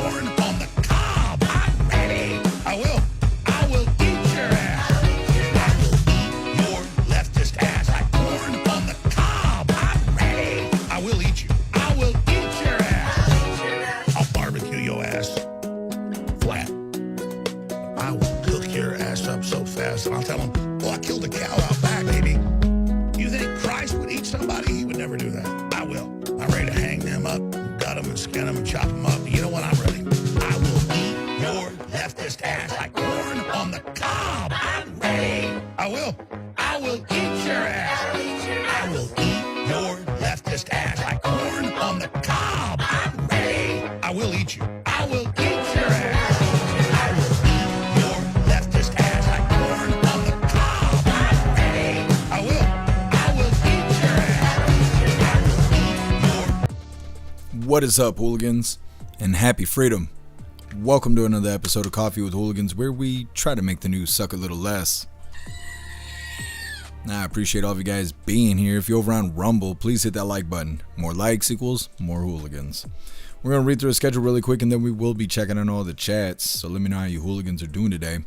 corn on the cob. I'm ready. I will eat your ass. I will eat your leftist ass like corn on the cob. I'm ready. I will eat you. I will eat your ass. I'll barbecue your ass flat. I will cook your ass up so fast, and I'll tell them, well, I killed a cow out back, baby. You think Christ would eat somebody? He would never do that. I will. I'm ready to hang them up, gut them and skin them and chop them up. You know what? I'm ready. I will eat your leftist ass like corn on the cob. I'm ready. I will eat your ass. I will eat your leftist ass like corn on the cob. I'm ready. I will eat you. I will eat your ass. I will eat your leftist ass like corn on the cob. I'm ready. I will eat your ass. I will eat your. What is up, hooligans, and happy freedom. Welcome to another episode of Coffee with Hooligans, where we try to make the news suck a little less. I appreciate all of you guys being here. If you're over on Rumble, please hit that like button. More likes equals more hooligans. We're going to read through a schedule really quick, and then we will be checking on all the chats, so let me know how you hooligans are doing today.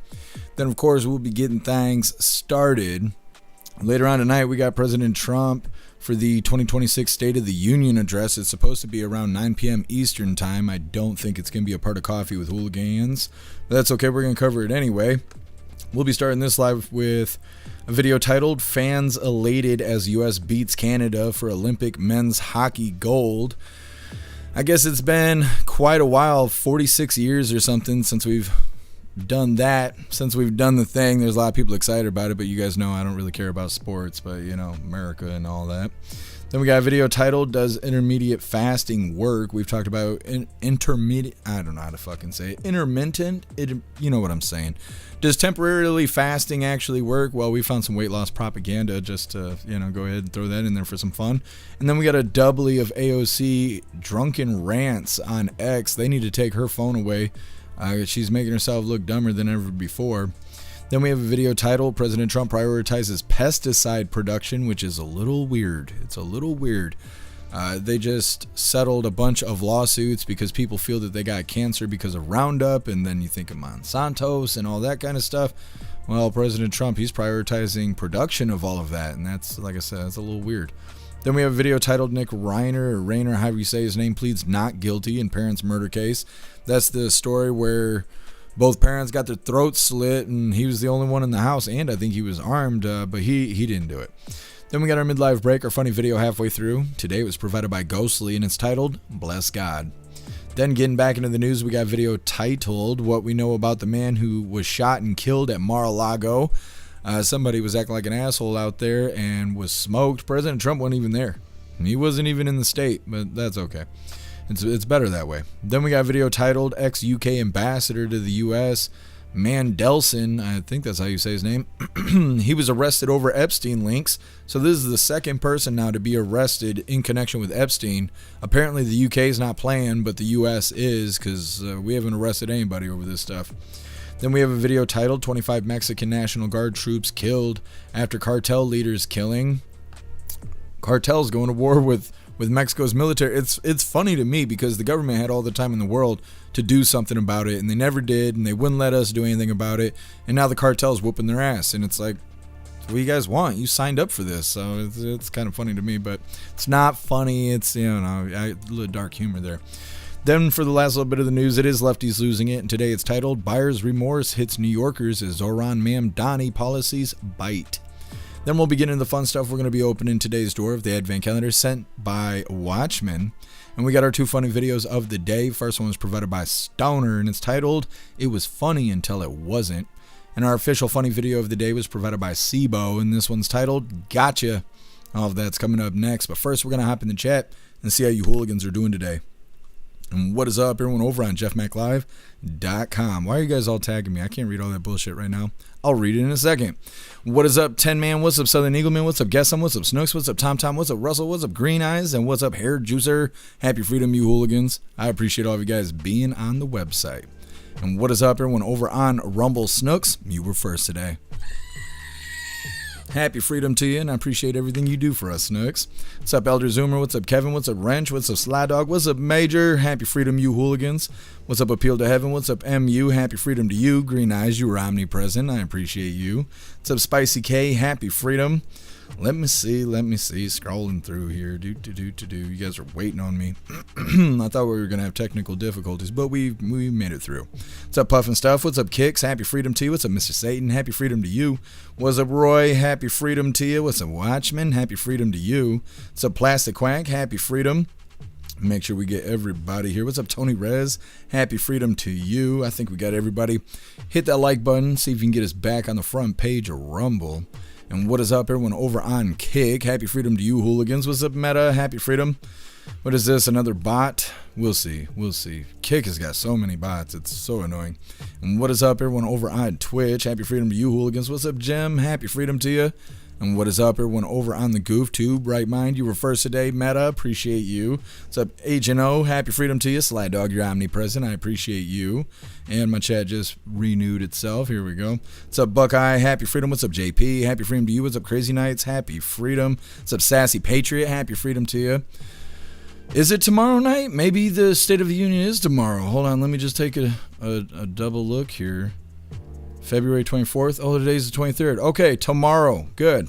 Then, of course, we'll be getting things started. Later on tonight, we got President Trump for the 2026 State of the Union address. It's supposed to be around 9 p.m. Eastern time. I don't think it's going to be a part of Coffee with Hooligans, but that's okay. We're going to cover it anyway. We'll be starting this live with a video titled "Fans Elated as U.S. Beats Canada for Olympic Men's Hockey Gold." I guess it's been quite a while, 46 years or something, since we've done that, since we've done the thing. There's a lot of people excited about it, but you guys know I don't really care about sports, but you know, America and all that. Then we got a video titled "Does Intermediate Fasting Work?" We've talked about intermittent, I don't know how to fucking say it, intermittent, you know what I'm saying. Does temporarily fasting actually work? Well, we found some weight loss propaganda just to, go ahead and throw that in there for some fun. And then we got a doubly of AOC Drunken Rants on X. They need to take her phone away. She's making herself look dumber than ever before. Then we have a video titled "President Trump Prioritizes Pesticide Production," which is a little weird. It's a little weird. They just settled a bunch of lawsuits because people feel that they got cancer because of Roundup, and then you think of Monsanto's and all that kind of stuff. Well, President Trump, he's prioritizing production of all of that, and that's, like I said, that's a little weird. Then we have a video titled "Nick Reiner, however you say his name, pleads not guilty in parents' murder case." That's the story where both parents got their throats slit, and he was the only one in the house, and I think he was armed, but he didn't do it. Then we got our midlife break, our funny video halfway through. Today it was provided by Ghostly, and it's titled "Bless God." Then getting back into the news, we got a video titled "What We Know About the Man Who Was Shot and Killed at Mar-a-Lago." Somebody was acting like an asshole out there and was smoked. President Trump wasn't even there. He wasn't even in the state, but that's okay. It's better that way. Then we got a video titled "Ex-UK Ambassador to the U.S. Mandelson," I think that's how you say his name. He was arrested over Epstein links. So this is the second person now to be arrested in connection with Epstein. Apparently the UK is not playing, but the US is, because we haven't arrested anybody over this stuff. Then we have a video titled "25 Mexican National Guard Troops Killed After Cartel Leaders Killing." Cartel's going to war with Mexico's military. It's funny to me because the government had all the time in the world to do something about it, and they never did, and they wouldn't let us do anything about it, and now the cartel's whooping their ass, and it's like, what do you guys want? You signed up for this. So it's kind of funny to me, but it's not funny. It's, a little dark humor there. Then for the last little bit of the news, it is lefties losing it, and today it's titled "Buyer's Remorse Hits New Yorkers as Zoran Mamdani Policies Bite." Then we'll be getting into the fun stuff. We're going to be opening today's door of the Advent Calendar sent by Watchmen. And we got our two funny videos of the day. First one was provided by Stoner, and it's titled "It Was Funny Until It Wasn't." And our official funny video of the day was provided by Sibo, and this one's titled "Gotcha." All of that's coming up next. But first, we're going to hop in the chat and see how you hooligans are doing today. And what is up, everyone over on jeffmaclive.com? Why are you guys all tagging me? I can't read all that bullshit right now. I'll read it in a second. What is up, 10 Man? What's up, Southern Eagleman? What's up, Guessum? What's up, Snooks? What's up, Tom Tom? What's up, Russell? What's up, Green Eyes? And what's up, Hair Juicer? Happy freedom, you hooligans. I appreciate all of you guys being on the website. And what is up, everyone over on Rumble? Snooks, you were first today. Happy freedom to you, and I appreciate everything you do for us, Snooks. What's up, Elder Zoomer? What's up, Kevin? What's up, Wrench? What's up, Sly Dog? What's up, Major? Happy freedom, you hooligans. What's up, Appeal to Heaven? What's up, MU? Happy freedom to you. Green Eyes, you were omnipresent. I appreciate you. What's up, Spicy K? Happy freedom. Let me see. Scrolling through here. You guys are waiting on me. I thought we were going to have technical difficulties, but we made it through. What's up, Puff and Stuff? What's up, Kicks? Happy freedom to you. What's up, Mr. Satan? Happy freedom to you. What's up, Roy? Happy freedom to you. What's up, Watchman? Happy freedom to you. What's up, Plastic Quack? Happy freedom. Make sure we get everybody here. What's up, Tony Rez? Happy freedom to you. I think we got everybody. Hit that like button. See if you can get us back on the front page of Rumble. And what is up, everyone over on Kick? Happy freedom to you, hooligans. What's up, Meta? Happy freedom. What is this? Another bot? We'll see. Kick has got so many bots. It's so annoying. And what is up, everyone over on Twitch? Happy freedom to you, hooligans. What's up, Jim? Happy freedom to you. And what is up, everyone over on the Goof Tube? Right Mind, you were first today. Meta, appreciate you. What's up, Agent O? Happy freedom to you. Sly Dog, you're omnipresent. I appreciate you. And my chat just renewed itself. Here we go. What's up, Buckeye? Happy freedom. What's up, JP? Happy freedom to you. What's up, Crazy Nights? Happy freedom. What's up, Sassy Patriot? Happy freedom to you. Is it tomorrow night? Maybe the State of the Union is tomorrow. Hold on, let me just take a double look here. February 24th. Oh, today's the 23rd. Okay, tomorrow. Good.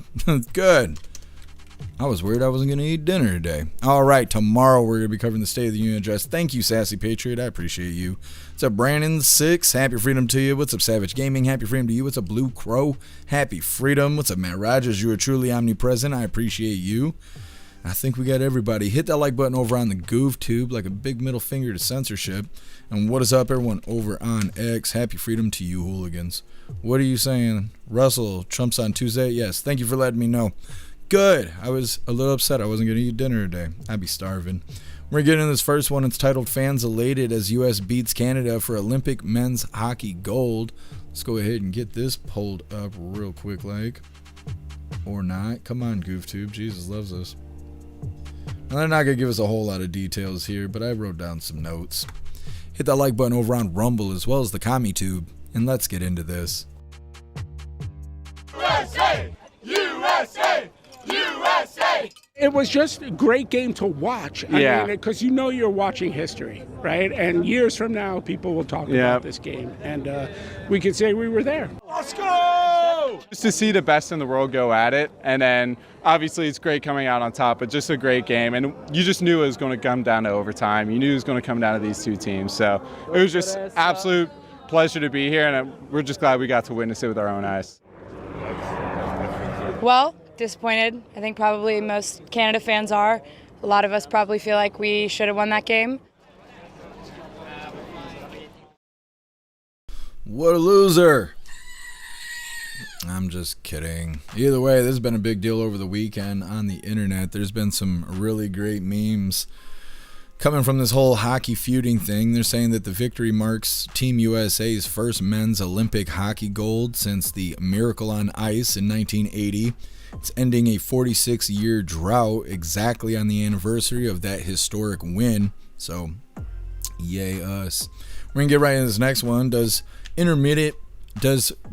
Good. I was worried I wasn't going to eat dinner today. All right, tomorrow we're going to be covering the State of the Union address. Thank you, Sassy Patriot. I appreciate you. What's up, Brandon 6? Happy freedom to you. What's up, Savage Gaming? Happy freedom to you. What's up, Blue Crow? Happy freedom. What's up, Matt Rogers? You are truly omnipresent. I appreciate you. I think we got everybody. Hit that like button over on the Goof Tube, like a big middle finger to censorship. And what is up, everyone over on X? Happy freedom to you, hooligans. What are you saying? Russell, Trump's on Tuesday? Yes, thank you for letting me know. Good. I was a little upset I wasn't going to eat dinner today. I'd be starving. We're getting this first one. It's titled Fans Elated as U.S. Beats Canada for Olympic Men's Hockey Gold. Let's go ahead and get this pulled up real quick, like. Or not. Come on, Goof Tube. Jesus loves us. Now, they're not going to give us a whole lot of details here, but I wrote down some notes. Hit that like button over on Rumble as well as the CommuTube, and let's get into this. USA! USA! USA! It was just a great game to watch. I mean, because you know you're watching history, right? And years from now, people will talk about this game, and we could say we were there. Let's go! Just to see the best in the world go at it, and then obviously it's great coming out on top, but just a great game, and you just knew it was going to come down to overtime. You knew it was going to come down to these two teams, so it was just absolute pleasure to be here, and we're just glad we got to witness it with our own eyes. Well, disappointed. I think probably most Canada fans are. A lot of us probably feel like we should have won that game. What a loser. I'm just kidding. Either way, this has been a big deal over the weekend on the internet. There's been some really great memes coming from this whole hockey feuding thing. They're saying that the victory marks Team USA's first men's Olympic hockey gold since the Miracle on Ice in 1980. It's ending a 46-year drought exactly on the anniversary of that historic win. So, yay us. We're going to get right into this next one. Does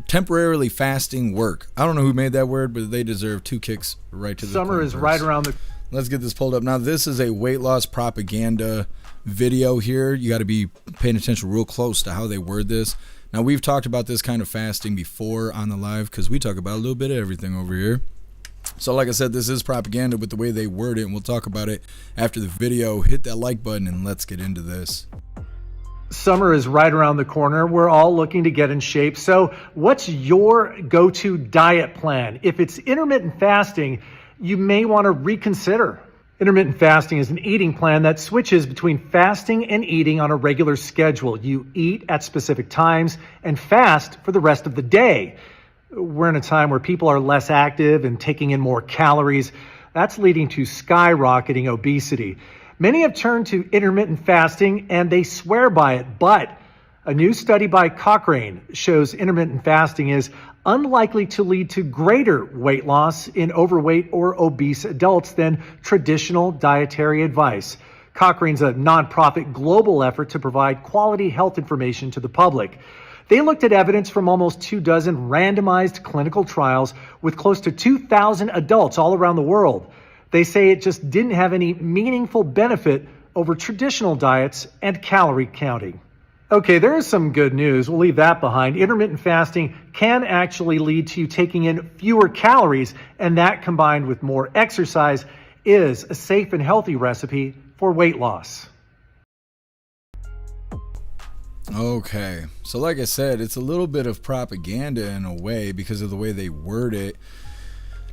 temporarily fasting work? I don't know who made that word, but they deserve 2 kicks right to the Summer is right around the... Let's get this pulled up. Now, this is a weight loss propaganda video here. You got to be paying attention real close to how they word this. Now, we've talked about this kind of fasting before on the live because we talk about a little bit of everything over here. So, like I said, this is propaganda with the way they word it, and we'll talk about it after the video. Hit that like button, and let's get into this. Summer is right around the corner. We're all looking to get in shape. So what's your go-to diet plan? If it's intermittent fasting, you may want to reconsider. Intermittent fasting is an eating plan that switches between fasting and eating on a regular schedule. You eat at specific times and fast for the rest of the day. We're in a time where people are less active and taking in more calories. That's leading to skyrocketing obesity. Many have turned to intermittent fasting and they swear by it, but a new study by Cochrane shows intermittent fasting is unlikely to lead to greater weight loss in overweight or obese adults than traditional dietary advice. Cochrane's a nonprofit global effort to provide quality health information to the public. They looked at evidence from almost 24 randomized clinical trials with close to 2,000 adults all around the world. They say it just didn't have any meaningful benefit over traditional diets and calorie counting. Okay, there is some good news. We'll leave that behind. Intermittent fasting can actually lead to you taking in fewer calories, and that combined with more exercise is a safe and healthy recipe for weight loss. Okay, so like I said, it's a little bit of propaganda in a way because of the way they word it.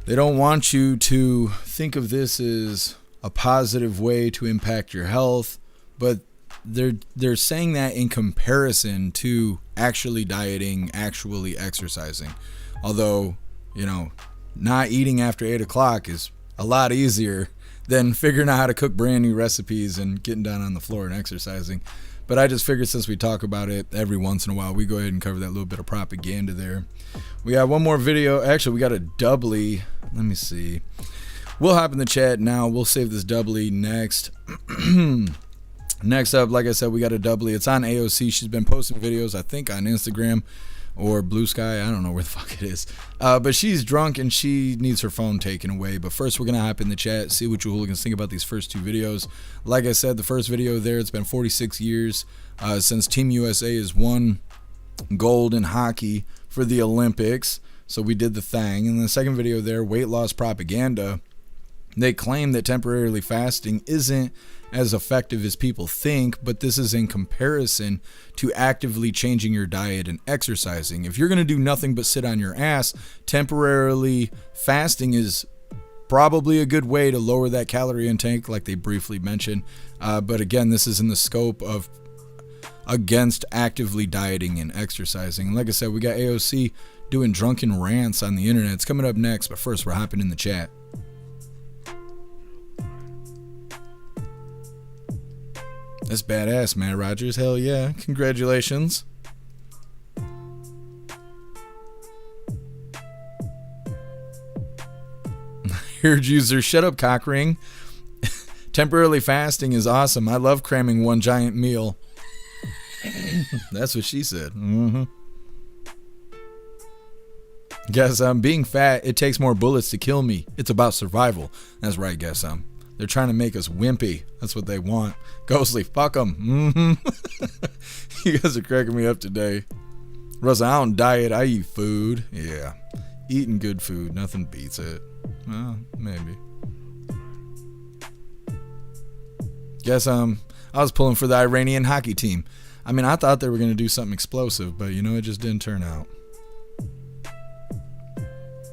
They don't want you to think of this as a positive way to impact your health, but they're saying that in comparison to actually dieting, actually exercising. Although, you know, not eating after 8 o'clock is a lot easier than figuring out how to cook brand new recipes and getting down on the floor and exercising. But I just figured since we talk about it every once in a while, we go ahead and cover that little bit of propaganda there. We got one more video. Actually, we got a doubly. Let me see. We'll hop in the chat now. We'll save this doubly next. Next up, like I said, we got a doubly. It's on AOC. She's been posting videos, I think, on Instagram or Blue Sky. I don't know where the fuck it is. But she's drunk and she needs her phone taken away. But first, we're going to hop in the chat, see what you hooligans think about these first two videos. Like I said, the first video there, it's been 46 years since Team USA has won gold in hockey for the Olympics. So we did the thing. And the second video there, weight loss propaganda. They claim that temporarily fasting isn't as effective as people think, but this is in comparison to actively changing your diet and exercising. If you're going to do nothing but sit on your ass, temporarily fasting is probably a good way to lower that calorie intake, like they briefly mentioned. But again, this is in the scope of against actively dieting and exercising. And like I said, we got AOC doing drunken rants on the internet. It's coming up next, but first we're hopping in the chat. That's badass, Matt Rogers. Hell yeah. Congratulations. Heard user, shut up, cockring. Temporarily fasting is awesome. I love cramming one giant meal. That's what she said. Guess being fat, it takes more bullets to kill me. It's about survival. That's right, guess they're trying to make us wimpy. That's what they want. Ghostly, fuck them. You guys are cracking me up today. Russ, I don't diet. I eat food. Yeah. Eating good food. Nothing beats it. Well, maybe. Guess I was pulling for the Iranian hockey team. I mean, I thought they were going to do something explosive, but you know, it just didn't turn out.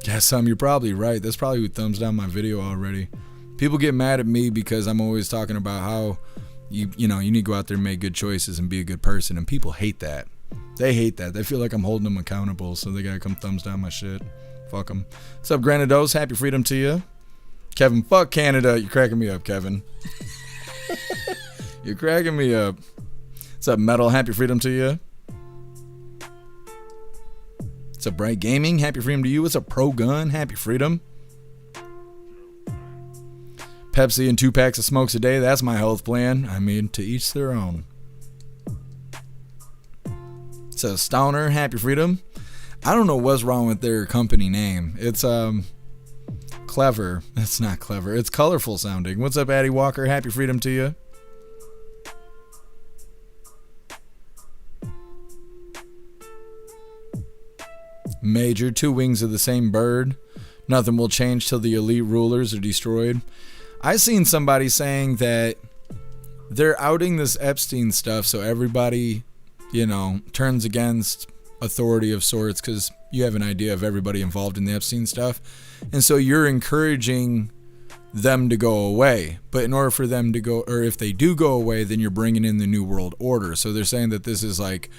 Guess you're probably right. That's probably who thumbs down my video already. People get mad at me because I'm always talking about how you need to go out there and make good choices and be a good person, and people hate that. They hate that. They feel like I'm holding them accountable, so they gotta come thumbs down my shit. Fuck them. What's up, Granados? Happy freedom to you. Kevin, fuck Canada. You're cracking me up, Kevin. You're cracking me up. What's up, Metal? Happy freedom to you. What's up, Bright Gaming? Happy freedom to you. What's up, Pro Gun? Happy freedom. Pepsi and 2 packs of smokes a day. That's my health plan. I mean, to each their own. So, Stoner, happy freedom. I don't know what's wrong with their company name. It's clever. It's not clever. It's colorful sounding. What's up, Addie Walker? Happy freedom to you. Major, 2 wings of the same bird. Nothing will change till the elite rulers are destroyed. I seen somebody saying that they're outing this Epstein stuff so everybody, turns against authority of sorts, because you have an idea of everybody involved in the Epstein stuff. And so you're encouraging them to go away. But in order for them to go, or if they do go away, then you're bringing in the New World Order. So they're saying that this is like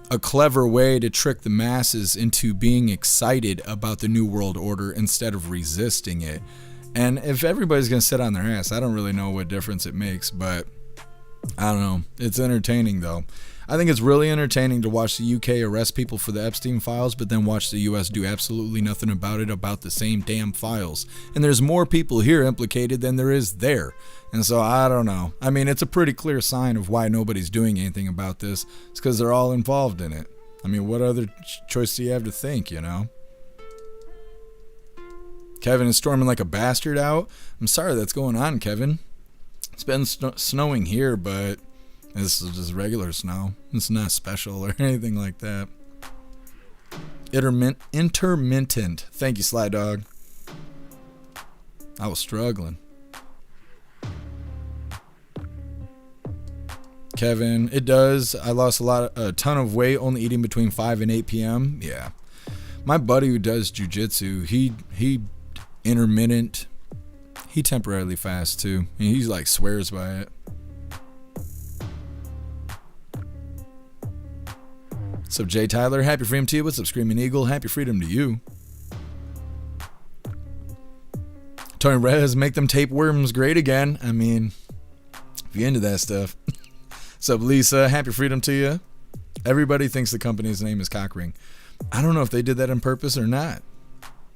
a clever way to trick the masses into being excited about the New World Order instead of resisting it. And if everybody's going to sit on their ass, I don't really know what difference it makes, but I don't know. It's entertaining, though. I think it's really entertaining to watch the UK arrest people for the Epstein files, but then watch the US do absolutely nothing about it, about the same damn files. And there's more people here implicated than there is there. And so I don't know. I mean, it's a pretty clear sign of why nobody's doing anything about this. It's because they're all involved in it. I mean, what other choice do you have to think, you know? Kevin is storming like a bastard out. I'm sorry that's going on, Kevin. It's been snowing here, but this is just regular snow. It's not special or anything like that. Intermittent. Thank you, Sly Dog. I was struggling. Kevin, it does. I lost a ton of weight only eating between 5 and 8 p.m. Yeah. My buddy who does jujitsu, he intermittent. He temporarily fasts too. And he's like swears by it. What's up, Jay Tyler? Happy freedom to you. What's up, Screaming Eagle? Happy freedom to you. Tony Rez, make them tapeworms great again. I mean, if you're into that stuff. What's up, Lisa? Happy freedom to you. Everybody thinks the company's name is Cockring. I don't know if they did that on purpose or not.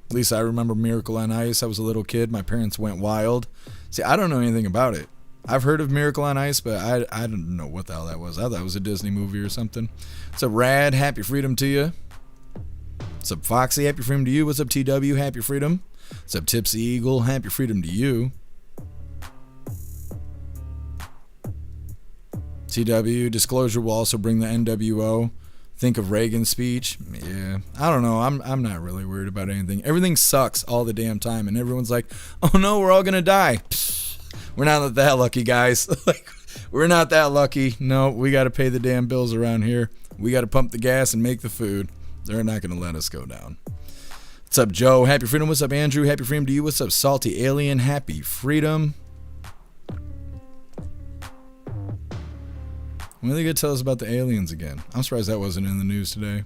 Lisa, I remember Miracle on Ice. I was a little kid. My parents went wild. See, I don't know anything about it. I've heard of Miracle on Ice, but I don't know what the hell that was. I thought it was a Disney movie or something. What's up, Rad? Happy freedom to you. What's up, Foxy? Happy freedom to you. What's up, TW? Happy freedom. What's up, Tipsy Eagle? Happy freedom to you. TW, disclosure will also bring the NWO. Think of Reagan's speech. Yeah, I don't know. I'm not really worried about anything. Everything sucks all the damn time, and everyone's like, "Oh no, we're all gonna die." Psst, we're not that lucky, guys. Like, we're not that lucky. No, we got to pay the damn bills around here. We got to pump the gas and make the food. They're not gonna let us go down. What's up, Joe? Happy freedom. What's up, Andrew? Happy freedom to you. What's up, Salty Alien? Happy freedom. When are they going to tell us about the aliens again? I'm surprised that wasn't in the news today.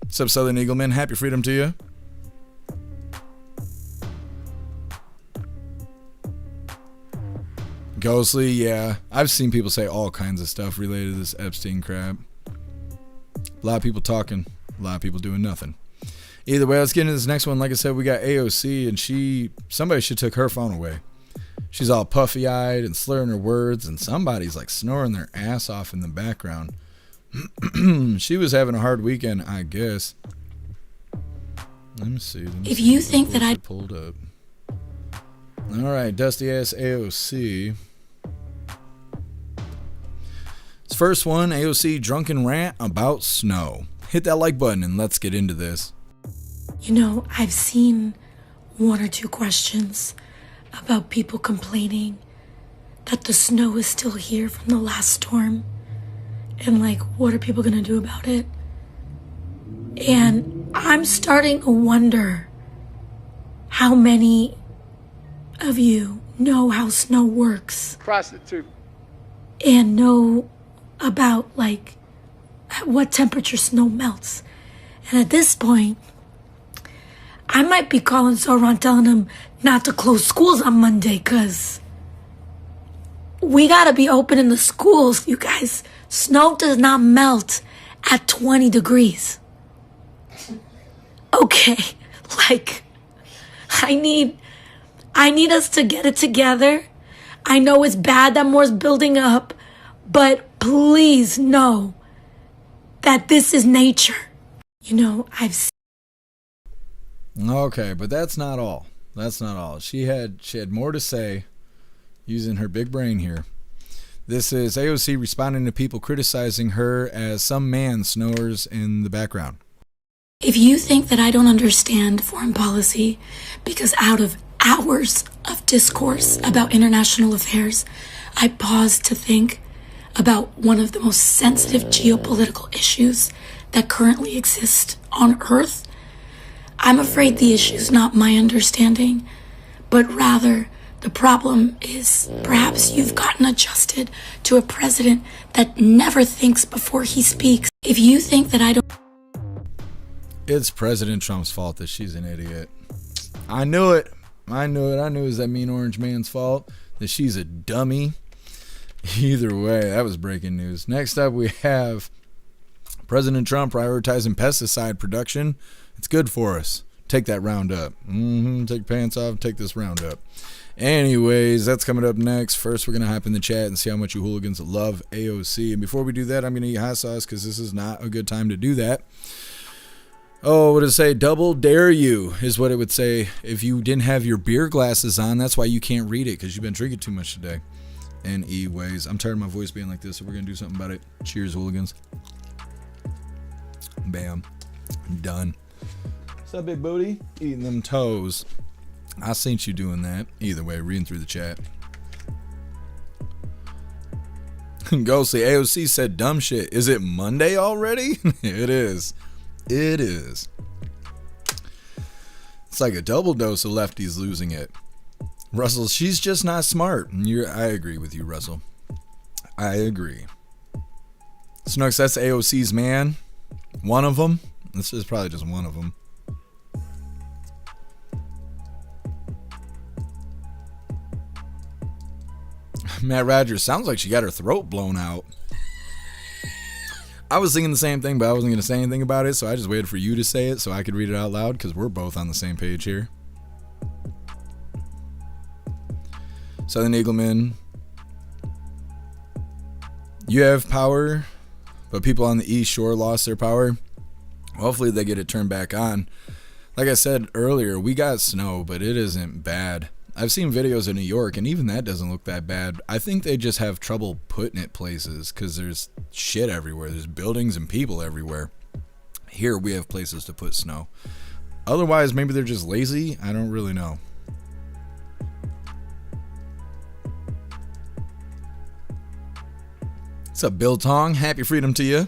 What's up, Southern Eagleman? Happy freedom to you. Ghostly, yeah. I've seen people say all kinds of stuff related to this Epstein crap. A lot of people talking. A lot of people doing nothing. Either way, let's get into this next one. Like I said, we got AOC, and somebody should took her phone away. She's all puffy-eyed and slurring her words, and somebody's like snoring their ass off in the background. She was having a hard weekend, I guess. Let me see. If you think that I pulled up. All right, dusty ass AOC. This first one, AOC drunken rant about snow. Hit that like button and let's get into this. You know, I've seen one or two questions about people complaining that the snow is still here from the last storm. And like, what are people gonna do about it? And I'm starting to wonder how many of you know how snow works. Prostitute. And know about like at what temperature snow melts. And at this point, I might be calling Zoran telling him not to close schools on Monday, because we gotta be open in the schools, you guys. Snow does not melt at 20 degrees. Okay, like, I need us to get it together. I know it's bad that more's building up, but please know that this is nature. You know, I've seen. Okay, but that's not all. That's not all. She had more to say using her big brain here. This is AOC responding to people criticizing her as some man snores in the background. If you think that I don't understand foreign policy because out of hours of discourse about international affairs, I pause to think about one of the most sensitive geopolitical issues that currently exist on Earth, I'm afraid the issue's not my understanding, but rather the problem is perhaps you've gotten adjusted to a president that never thinks before he speaks. If you think that I don't... It's President Trump's fault that she's an idiot. I knew it. I knew it was that mean orange man's fault that she's a dummy. Either way, that was breaking news. Next up, we have President Trump prioritizing pesticide production. It's good for us. Take that Roundup. Take your pants off. Take this Roundup. Anyways, that's coming up next. First, we're going to hop in the chat and see how much you hooligans love AOC. And before we do that, I'm going to eat hot sauce because this is not a good time to do that. Oh, what does it say? Double dare you is what it would say if you didn't have your beer glasses on. That's why you can't read it, because you've been drinking too much today. Anyways, I'm tired of my voice being like this, so we're going to do something about it. Cheers, hooligans. Bam. Done. What's up, big booty? Eating them toes. I seen you doing that. Either way, reading through the chat. Ghostly AOC said dumb shit. Is it Monday already? It is. It is. It's like a double dose of lefties losing it. Russell, she's just not smart. I agree with you, Russell. I agree. Snooks, that's AOC's man. One of them. This is probably just one of them. Matt Rogers, sounds like she got her throat blown out. I was thinking the same thing, but I wasn't going to say anything about it, so I just waited for you to say it so I could read it out loud, because we're both on the same page here. Southern Eagleman, you have power, but people on the East Shore lost their power. Hopefully they get it turned back on. Like I said earlier, we got snow, but it isn't bad. I've seen videos in New York, and even that doesn't look that bad. I think they just have trouble putting it places because there's shit everywhere. There's buildings and people everywhere. Here we have places to put snow. Otherwise, maybe they're just lazy. I don't really know. What's up, Bill Tong? Happy freedom to you.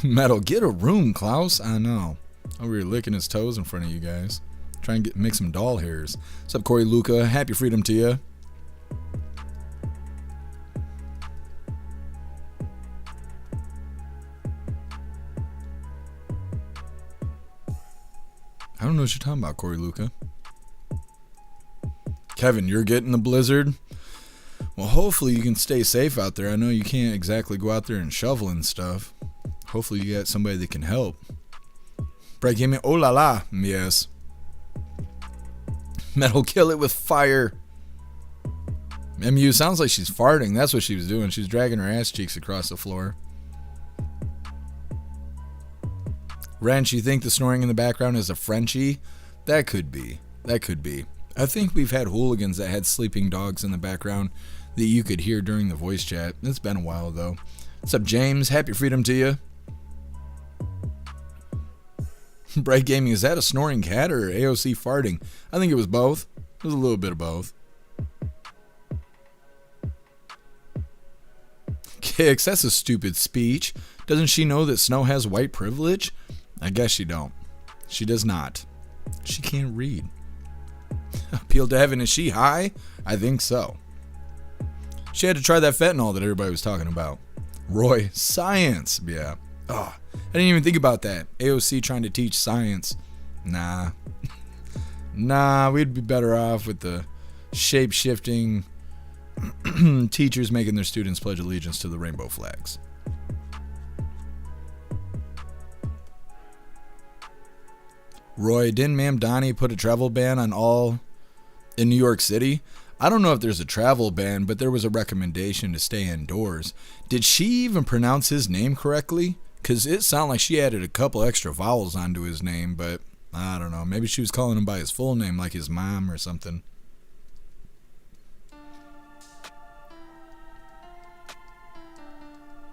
Metal, get a room, Klaus. I know. Over here licking his toes in front of you guys. Try and make some doll hairs. What's up, Corey Luca? Happy freedom to you. I don't know what you're talking about, Corey Luca. Kevin, you're getting the blizzard. Well, hopefully you can stay safe out there. I know you can't exactly go out there and shovel and stuff. Hopefully you got somebody that can help. Break him in. Oh la la. Yes. Metal, kill it with fire. MU sounds like she's farting. That's what she was doing. She's dragging her ass cheeks across the floor. Wrench, you think the snoring in the background is a Frenchie? That could be. That could be. I think we've had hooligans that had sleeping dogs in the background that you could hear during the voice chat. It's been a while though. What's up, James? Happy freedom to you. Bright Gaming, is that a snoring cat or AOC farting? I think it was both. It was a little bit of both. Kix, that's a stupid speech. Doesn't she know that Snow has white privilege? I guess she don't. She does not. She can't read. Appeal to heaven, is she high? I think so. She had to try that fentanyl that everybody was talking about. Roy, science. Yeah. Oh, I didn't even think about that. AOC trying to teach science. Nah. Nah, we'd be better off with the shape-shifting teachers making their students pledge allegiance to the rainbow flags. Roy, didn't Ma'am Donnie put a travel ban on all in New York City? I don't know if there's a travel ban, but there was a recommendation to stay indoors. Did she even pronounce his name correctly? Because it sounded like she added a couple extra vowels onto his name, but I don't know. Maybe she was calling him by his full name, like his mom or something.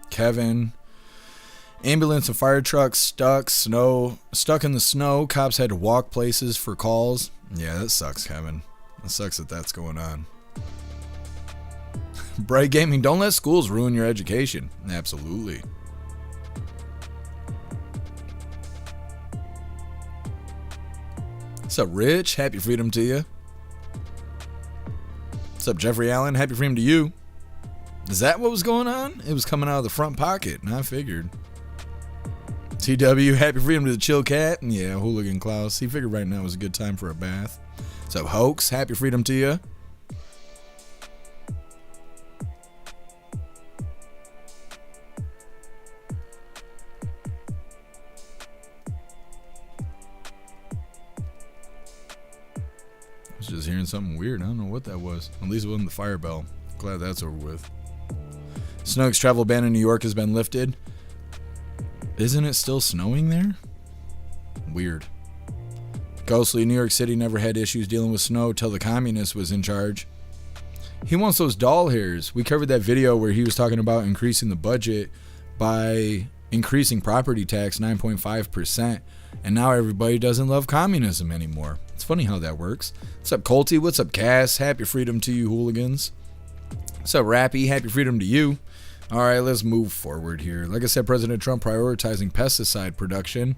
Kevin. Ambulance and fire trucks stuck in the snow. Cops had to walk places for calls. Yeah, that sucks, Kevin. That sucks that that's going on. Bright Gaming, don't let schools ruin your education. Absolutely. What's up, Rich? Happy freedom to you. What's up, Jeffrey Allen? Happy freedom to you. Is that what was going on? It was coming out of the front pocket, and I figured. TW, happy freedom to the chill cat. And yeah, Hooligan Klaus. He figured right now was a good time for a bath. What's up, Hoax? Happy freedom to you. just hearing something weird. I don't know what that was. At least it wasn't the fire bell. Glad that's over with. Snug's travel ban in New York has been lifted. Isn't it still snowing there? Weird. Ghostly New York City never had issues dealing with snow till the communist was in charge. He wants those doll hairs. We covered that video where he was talking about increasing the budget by increasing property tax 9.5%. And now everybody doesn't love communism anymore. It's funny how that works. What's up, Colty? What's up, Cass? Happy freedom to you, hooligans. What's up, Rappy? Happy freedom to you. All right, let's move forward here. Like I said, President Trump prioritizing pesticide production.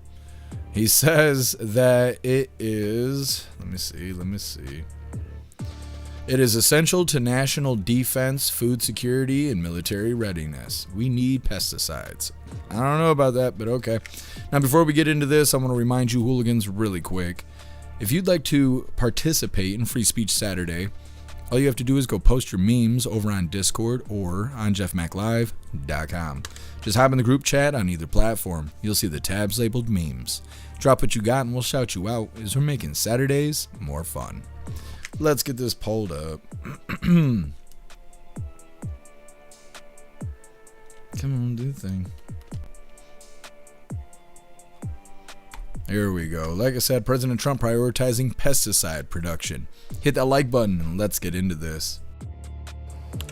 He says that it is, let me see. It is essential to national defense, food security, and military readiness. We need pesticides. I don't know about that, but okay. Now, before we get into this, I want to remind you hooligans really quick. If you'd like to participate in Free Speech Saturday, all you have to do is go post your memes over on Discord or on jeffmaclive.com. Just hop in the group chat on either platform. You'll see the tabs labeled memes. Drop what you got and we'll shout you out as we're making Saturdays more fun. Let's get this pulled up. Come on, do the thing. Here we go. Like I said, President Trump prioritizing pesticide production. Hit that like button and let's get into this.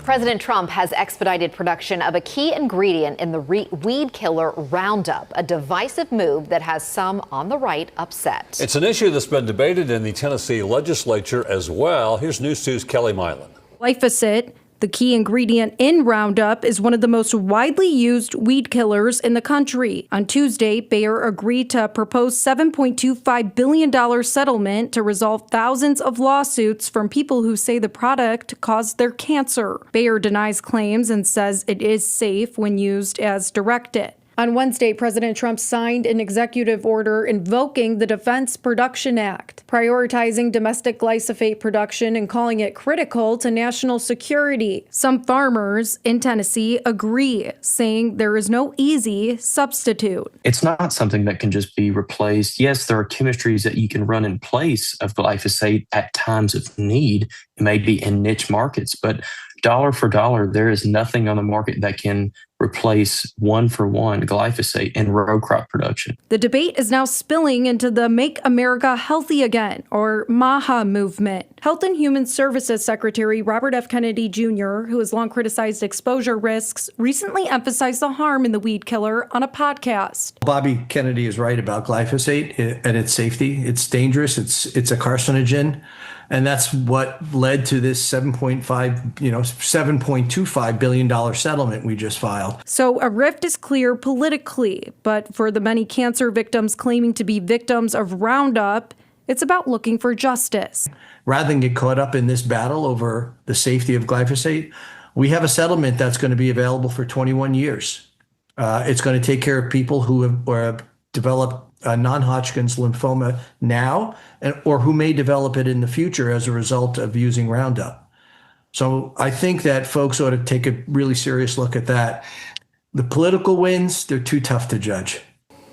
President Trump has expedited production of a key ingredient in the weed killer Roundup, a divisive move that has some on the right upset. It's an issue that's been debated in the Tennessee legislature as well. Here's News 2's Kelly Milan. Glyphosate, the key ingredient in Roundup, is one of the most widely used weed killers in the country. On Tuesday, Bayer agreed to a proposed $7.25 billion settlement to resolve thousands of lawsuits from people who say the product caused their cancer. Bayer denies claims and says it is safe when used as directed. On Wednesday, President Trump signed an executive order invoking the Defense Production Act, prioritizing domestic glyphosate production and calling it critical to national security. Some farmers in Tennessee agree, saying there is no easy substitute. It's not something that can just be replaced. Yes, there are chemistries that you can run in place of glyphosate at times of need, maybe in niche markets, but dollar for dollar, there is nothing on the market that can replace one-for-one glyphosate in row crop production. The debate is now spilling into the Make America Healthy Again, or MAHA movement. Health and Human Services Secretary Robert F. Kennedy Jr., who has long criticized exposure risks, recently emphasized the harm in the weed killer on a podcast. Bobby Kennedy is right about glyphosate and its safety. It's dangerous. It's a carcinogen. And that's what led to this $7.25 billion settlement we just filed. So a rift is clear politically, but for the many cancer victims claiming to be victims of Roundup, it's about looking for justice. Rather than get caught up in this battle over the safety of glyphosate, we have a settlement that's going to be available for 21 years. It's going to take care of people who have developed non-Hodgkin's lymphoma now, or who may develop it in the future as a result of using Roundup. So I think that folks ought to take a really serious look at that. The political wins, they're too tough to judge.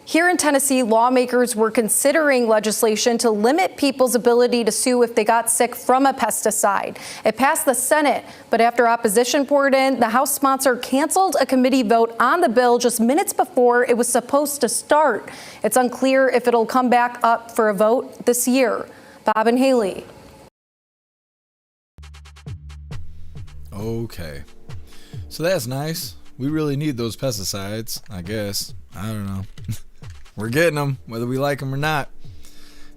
Here in Tennessee, lawmakers were considering legislation to limit people's ability to sue if they got sick from a pesticide. It passed the Senate, but after opposition poured in, the House sponsor canceled a committee vote on the bill just minutes before it was supposed to start. It's unclear if it'll come back up for a vote this year. Bob and Haley. Okay. So that's nice. We really need those pesticides, I guess. I don't know. We're getting them, whether we like them or not.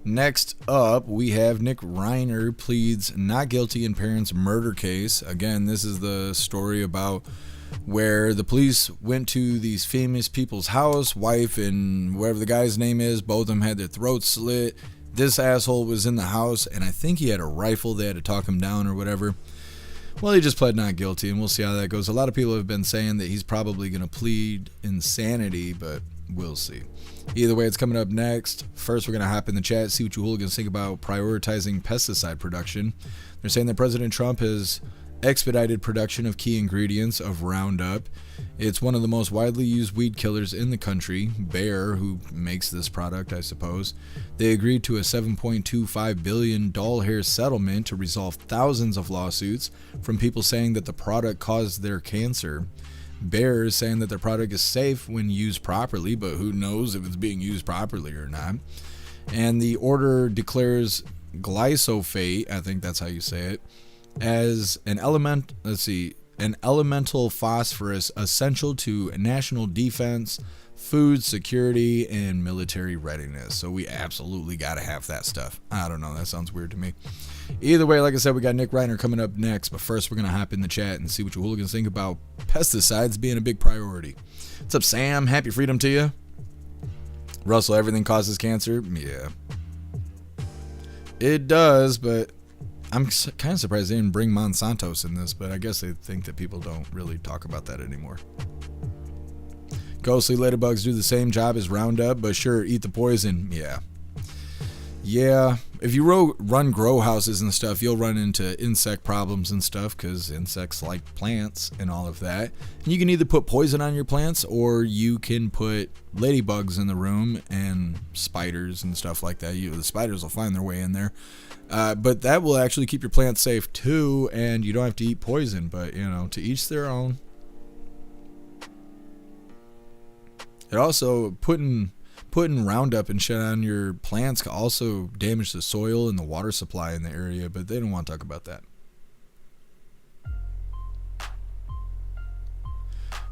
Next up, we have Nick Reiner pleads not guilty in parents' murder case. Again, this is the story about where the police went to these famous people's house, wife and whatever the guy's name is, both of them had their throats slit. This asshole was in the house, and I think he had a rifle. They had to talk him down or whatever. Well, he just pled not guilty, and we'll see how that goes. A lot of people have been saying that he's probably going to plead insanity, but we'll see. Either way, it's coming up next. First, we're going to hop in the chat, see what you hooligans think about prioritizing pesticide production. They're saying that President Trump has expedited production of key ingredients of Roundup. It's one of the most widely used weed killers in the country. Bayer, who makes this product, I suppose, they agreed to a $7.25 billion doll-hair settlement to resolve thousands of lawsuits from people saying that the product caused their cancer. Bayer is saying that their product is safe when used properly, but who knows if it's being used properly or not. And the order declares glyphosate, I think that's how you say it, as an elemental phosphorus essential to national defense, food security, and military readiness. So we absolutely got to have that stuff. I don't know, that sounds weird to me. Either way, like I said, we got Nick Reiner coming up next, but first we're going to hop in the chat and see what you hooligans think about pesticides being a big priority. What's up, Sam? Happy freedom to you. Russell, everything causes cancer? Yeah. It does, but I'm kind of surprised they didn't bring Monsanto's in this, but I guess they think that people don't really talk about that anymore. Ghostly ladybugs do the same job as Roundup, but sure, eat the poison. Yeah. Yeah, if you run grow houses and stuff, you'll run into insect problems and stuff because insects like plants and all of that. And you can either put poison on your plants or you can put ladybugs in the room and spiders and stuff like that. The spiders will find their way in there. But that will actually keep your plants safe too, and you don't have to eat poison, but you know, to each their own. It also, putting Roundup and shit on your plants can also damage the soil and the water supply in the area, but they don't want to talk about that.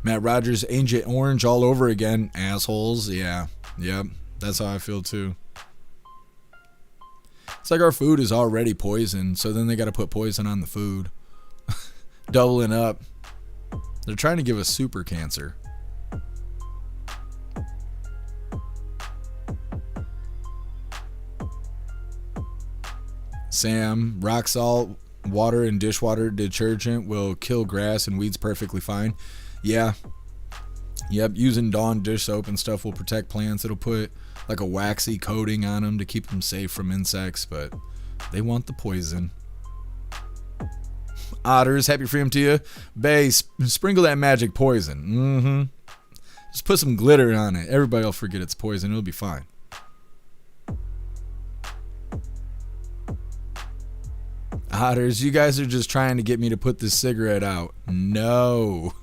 Matt Rogers, Agent Orange all over again. Assholes. Yeah. Yep. That's how I feel too. It's like our food is already poisoned, so then they got to put poison on the food. Doubling up. They're trying to give us super cancer. Sam, rock salt, water, and dishwater detergent will kill grass and weeds perfectly fine. Yeah. Yep, using Dawn dish soap and stuff will protect plants. It'll put like a waxy coating on them to keep them safe from insects, but they want the poison. Otters, happy freedom to you. Bay, sprinkle that magic poison. Just put some glitter on it. Everybody will forget it's poison. It'll be fine. Otters, you guys are just trying to get me to put this cigarette out. No.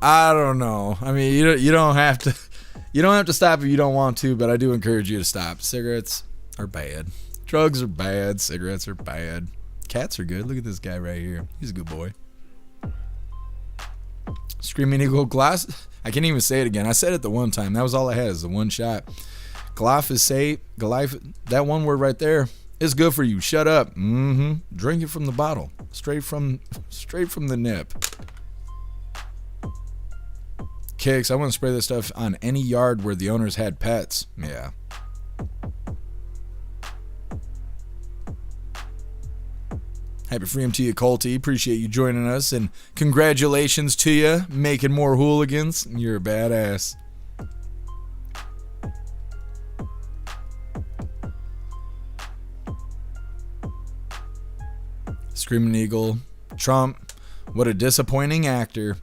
I don't know. I mean, you don't have to stop if you don't want to, but I do encourage you to stop. Cigarettes are bad. Drugs are bad. Cigarettes are bad. Cats are good. Look at this guy right here. He's a good boy. Screaming Eagle Glass. I can't even say it again. I said it the one time. That was all I had, is the one shot. Glyphosate. That one word right there. It's good for you. Shut up. Drink it from the bottle. Straight from the nip. Kicks, I want to spray this stuff on any yard where the owners had pets. Yeah. Happy freedom to you, Colty. Appreciate you joining us, and congratulations to you, making more hooligans. You're a badass. Screaming Eagle. Trump, what a disappointing actor.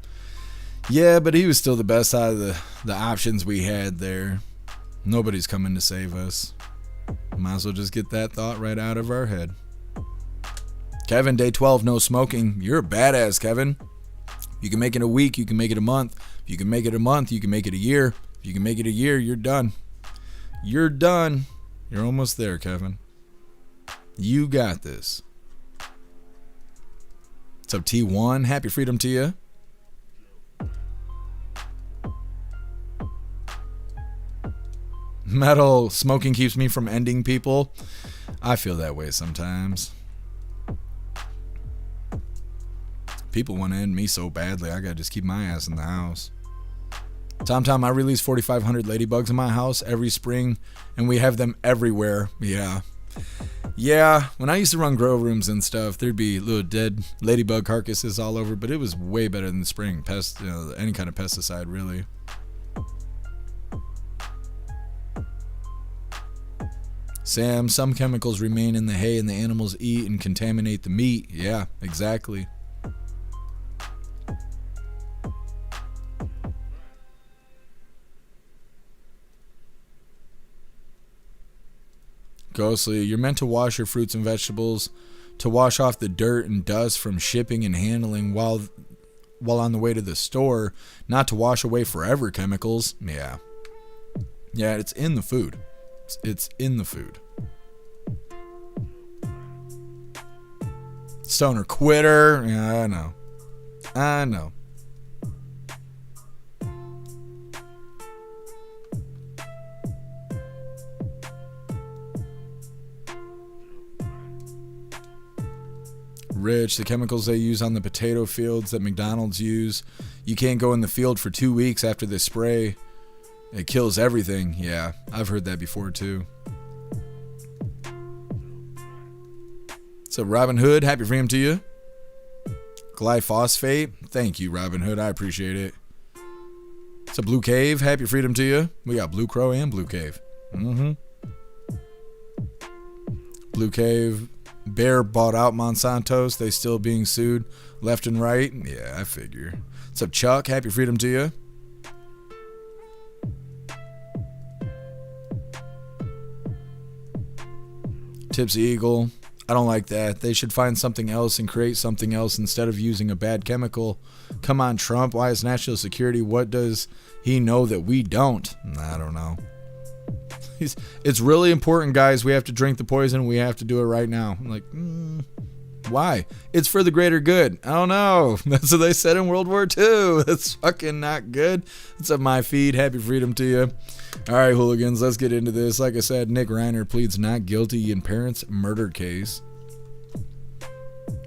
Yeah, but he was still the best out of the options we had there. Nobody's coming to save us. Might as well just get that thought right out of our head. Kevin, day 12, no smoking. You're a badass, Kevin. You can make it a week, you can make it a month. If you can make it a month, you can make it a year. If you can make it a year, you're done. You're done. You're almost there, Kevin. You got this. What's up, T1? Happy freedom to you. Metal, smoking keeps me from ending people. I feel that way sometimes. People want to end me so badly, I gotta just keep my ass in the house. Tom, I release 4,500 ladybugs in my house every spring, and we have them everywhere. Yeah, when I used to run grow rooms and stuff, there'd be little dead ladybug carcasses all over, but it was way better than spraying any kind of pesticide, really. Sam, some chemicals remain in the hay and the animals eat and contaminate the meat. Yeah, exactly. Ghostly, you're meant to wash your fruits and vegetables to wash off the dirt and dust from shipping and handling while on the way to the store, not to wash away forever chemicals. Yeah. Yeah, it's in the food. It's in the food. Stoner quitter. Yeah, I know. I know. Rich, the chemicals they use on the potato fields that McDonald's use, you can't go in the field for 2 weeks after the spray. It kills everything. Yeah, I've heard that before too. So Robin Hood, happy freedom to you. Glyphosate, thank you Robin Hood, I appreciate it. It's a Blue Cave, happy freedom to you. We got Blue Crow and Blue Cave. Blue Cave. Bayer bought out Monsanto's. They still being sued left and right. Yeah, I figure. What's up, Chuck? Happy freedom to you. Tipsy Eagle. I don't like that. They should find something else and create something else instead of using a bad chemical. Come on, Trump. Why is national security? What does he know that we don't? I don't know. It's really important, guys. We have to drink the poison. We have to do it right now. I'm like, why? It's for the greater good. I don't know. That's what they said in World War II. That's fucking not good. It's up my feed. Happy freedom to you. All right, hooligans, let's get into this. Like I said, Nick Reiner pleads not guilty in parents' murder case.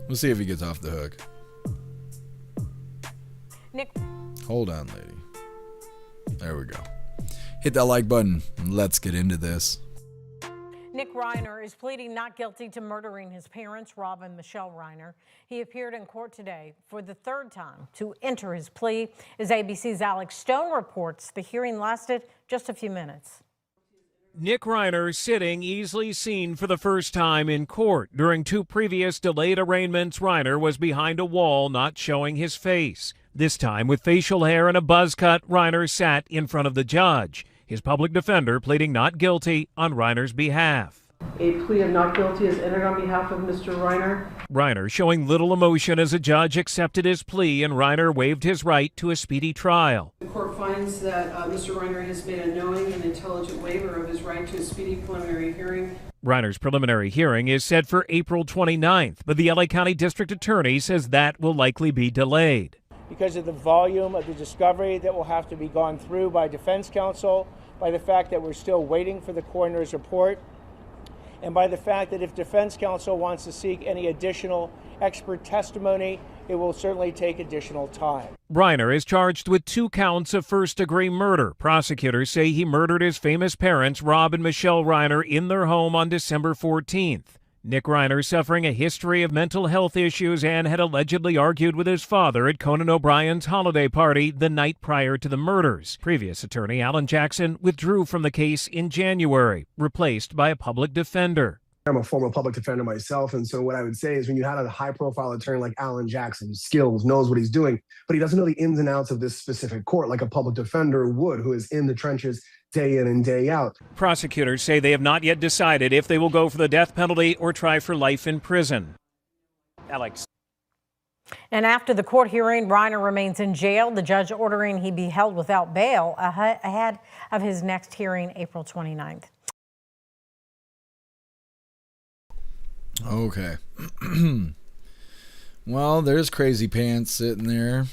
We'll see if he gets off the hook. Nick. Hold on, lady. There we go. Hit that like button. Let's get into this. Nick Reiner is pleading not guilty to murdering his parents, Rob and Michelle Reiner. He appeared in court today for the third time to enter his plea. As ABC's Alex Stone reports, the hearing lasted just a few minutes. Nick Reiner sitting easily seen for the first time in court. During 2 previous delayed arraignments, Reiner was behind a wall, not showing his face. This time, with facial hair and a buzz cut, Reiner sat in front of the judge. His public defender pleading not guilty on Reiner's behalf. A plea of not guilty is entered on behalf of Mr. Reiner. Reiner showing little emotion as a judge accepted his plea and Reiner waived his right to a speedy trial. The court finds that Mr. Reiner has made a knowing and intelligent waiver of his right to a speedy preliminary hearing. Reiner's preliminary hearing is set for April 29th, but the LA County District Attorney says that will likely be delayed. Because of the volume of the discovery that will have to be gone through by defense counsel, by the fact that we're still waiting for the coroner's report, and by the fact that if defense counsel wants to seek any additional expert testimony, it will certainly take additional time. Reiner is charged with 2 counts of first-degree murder. Prosecutors say he murdered his famous parents, Rob and Michelle Reiner, in their home on December 14th. Nick Reiner suffering a history of mental health issues and had allegedly argued with his father at Conan O'Brien's holiday party the night prior to the murders. Previous attorney Alan Jackson withdrew from the case in January, replaced by a public defender. I'm a former public defender myself, and so what I would say is when you had a high-profile attorney like Alan Jackson, skills, knows what he's doing, but he doesn't know the ins and outs of this specific court like a public defender would, who is in the trenches day in and day out. Prosecutors say they have not yet decided if they will go for the death penalty or try for life in prison. Alex. And after the court hearing, Reiner remains in jail, the judge ordering he be held without bail ahead of his next hearing, April 29th. Okay. Well, there's Crazy Pants sitting there.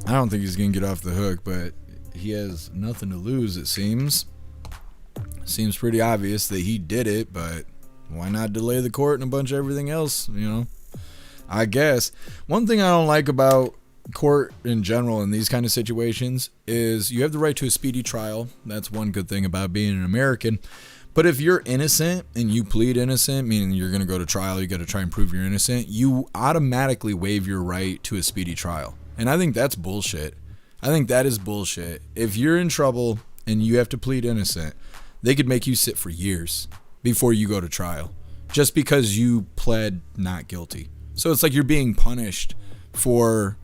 I don't think he's going to get off the hook, but he has nothing to lose, it seems. Seems pretty obvious that he did it, but why not delay the court and a bunch of everything else, you know? I guess. One thing I don't like about court in general in these kind of situations is you have the right to a speedy trial. That's one good thing about being an American. But if you're innocent and you plead innocent, meaning you're going to go to trial, you got to try and prove you're innocent, you automatically waive your right to a speedy trial. And I think that's bullshit. I think that is bullshit. If you're in trouble and you have to plead innocent, they could make you sit for years. before you go to trial, just because you pled not guilty. So it's like you're being punished for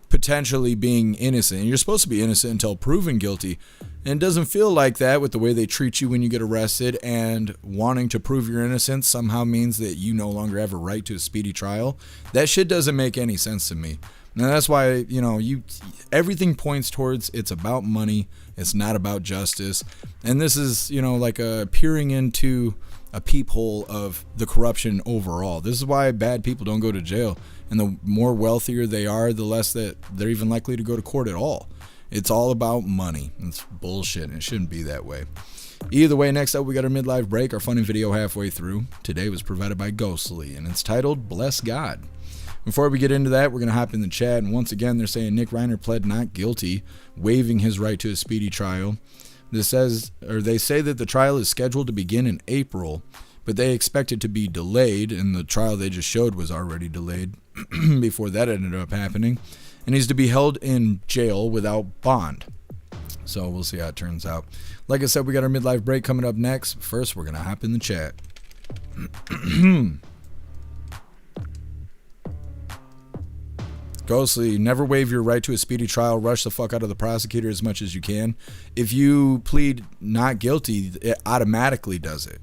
potentially being innocent. And you're supposed to be innocent until proven guilty. And it doesn't feel like that with the way they treat you when you get arrested, and wanting to prove your innocence somehow means that you no longer have a right to a speedy trial. That shit doesn't make any sense to me. And that's why, everything points towards it's about money. It's not about justice. And this is, like a peering into a peephole of the corruption overall. This is why bad people don't go to jail. And the more wealthier they are, the less that they're even likely to go to court at all. It's all about money. It's bullshit, and it shouldn't be that way. Either way, next up, we got our midlife break, our funny video halfway through. Today was provided by Ghostly, and it's titled Bless God. Before we get into that, we're going to hop in the chat, and once again, they're saying Nick Reiner pled not guilty, waiving his right to a speedy trial. They say that the trial is scheduled to begin in April, but they expect it to be delayed, and the trial they just showed was already delayed before that ended up happening, and he's to be held in jail without bond. So we'll see how it turns out. Like I said, we got our midlife break coming up next. First, we're going to hop in the chat. Ghostly, never waive your right to a speedy trial. Rush the fuck out of the prosecutor as much as you can. If you plead not guilty, it automatically does it.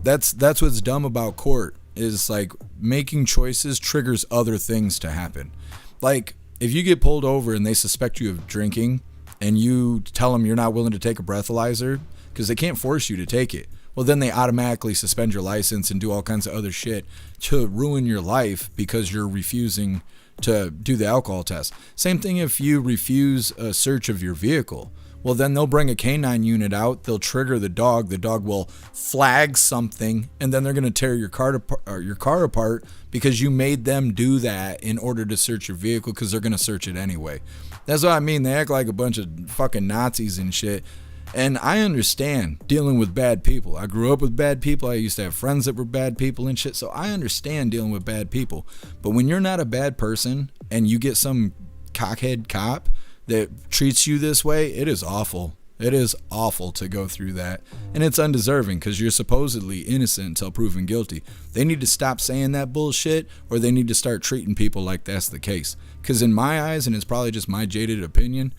That's what's dumb about court, is like making choices triggers other things to happen. Like if you get pulled over and they suspect you of drinking and you tell them you're not willing to take a breathalyzer because they can't force you to take it, well, then they automatically suspend your license and do all kinds of other shit to ruin your life because you're refusing to do the alcohol test. Same thing if you refuse a search of your vehicle. Well, then they'll bring a canine unit out. They'll trigger the dog. The dog will flag something, and then they're going to tear your car apart because you made them do that in order to search your vehicle, because they're going to search it anyway. That's what I mean. They act like a bunch of fucking Nazis and shit. And I understand dealing with bad people. I grew up with bad people. I used to have friends that were bad people and shit. So I understand dealing with bad people. But when you're not a bad person and you get some cockhead cop that treats you this way, it is awful. It is awful to go through that. And it's undeserving because you're supposedly innocent until proven guilty. They need to stop saying that bullshit, or they need to start treating people like that's the case. Because in my eyes, and it's probably just my jaded opinion,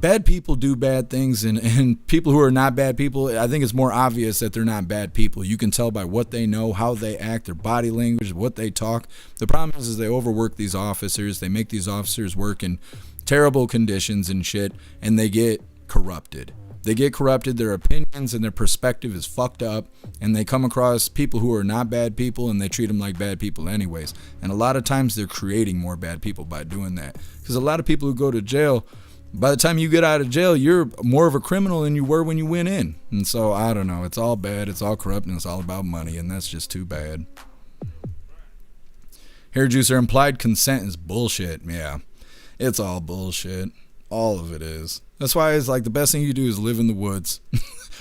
bad people do bad things, and people who are not bad people, I think it's more obvious that they're not bad people. You can tell by what they know, how they act, their body language, what they talk. The problem is they overwork these officers. They make these officers work in terrible conditions and shit, and they get corrupted. They get corrupted. Their opinions and their perspective is fucked up, and they come across people who are not bad people, and they treat them like bad people anyways. And a lot of times they're creating more bad people by doing that, because a lot of people who go to jail, by the time you get out of jail, you're more of a criminal than you were when you went in. And so, I don't know. It's all bad. It's all corrupt, and it's all about money, and that's just too bad. Hair juicer, implied consent is bullshit. Yeah, it's all bullshit. All of it is. That's why it's like the best thing you do is live in the woods.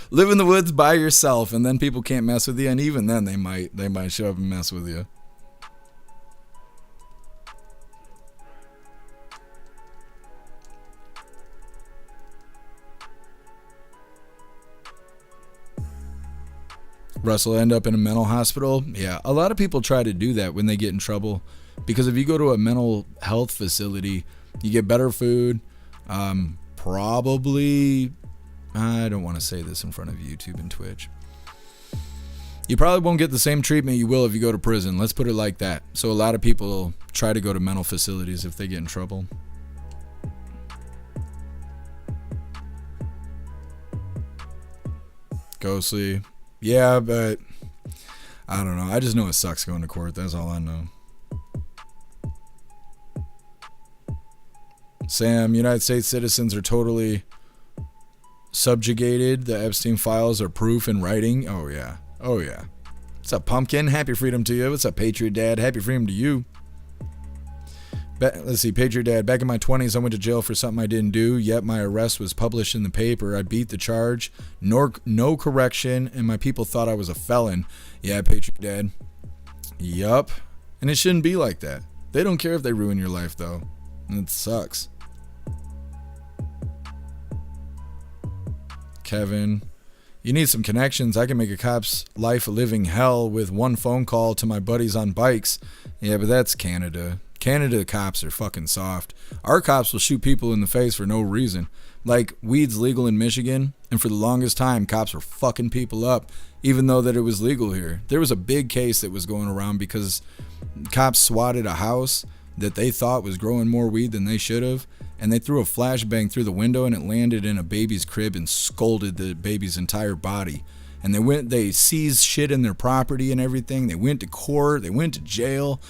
Live in the woods by yourself, and then people can't mess with you, and even then they might show up and mess with you. Russell end up in a mental hospital. Yeah, a lot of people try to do that when they get in trouble, because if you go to a mental health facility, you get better food. Probably, I don't want to say this in front of YouTube and Twitch. You probably won't get the same treatment you will if you go to prison. Let's put it like that. So a lot of people try to go to mental facilities if they get in trouble. Ghostly. Yeah, but I don't know. I just know it sucks going to court. That's all I know. Sam, United States citizens are totally subjugated. The Epstein files are proof in writing. Oh, yeah. Oh, yeah. What's up, Pumpkin? Happy freedom to you. What's up, Patriot Dad? Happy freedom to you. Let's see, Patriot Dad. Back in my 20s, I went to jail for something I didn't do, yet my arrest was published in the paper. I beat the charge, no correction, and my people thought I was a felon. Yeah, Patriot Dad. Yup. And it shouldn't be like that. They don't care if they ruin your life, though. It sucks. Kevin. You need some connections. I can make a cop's life a living hell with one phone call to my buddies on bikes. Yeah, but that's Canada. Canada cops are fucking soft. Our cops will shoot people in the face for no reason. Like, weed's legal in Michigan, and for the longest time, cops were fucking people up, even though that it was legal here. There was a big case that was going around because cops swatted a house that they thought was growing more weed than they should have, and they threw a flashbang through the window and it landed in a baby's crib and scalded the baby's entire body. And they seized shit in their property and everything. They went to court, they went to jail.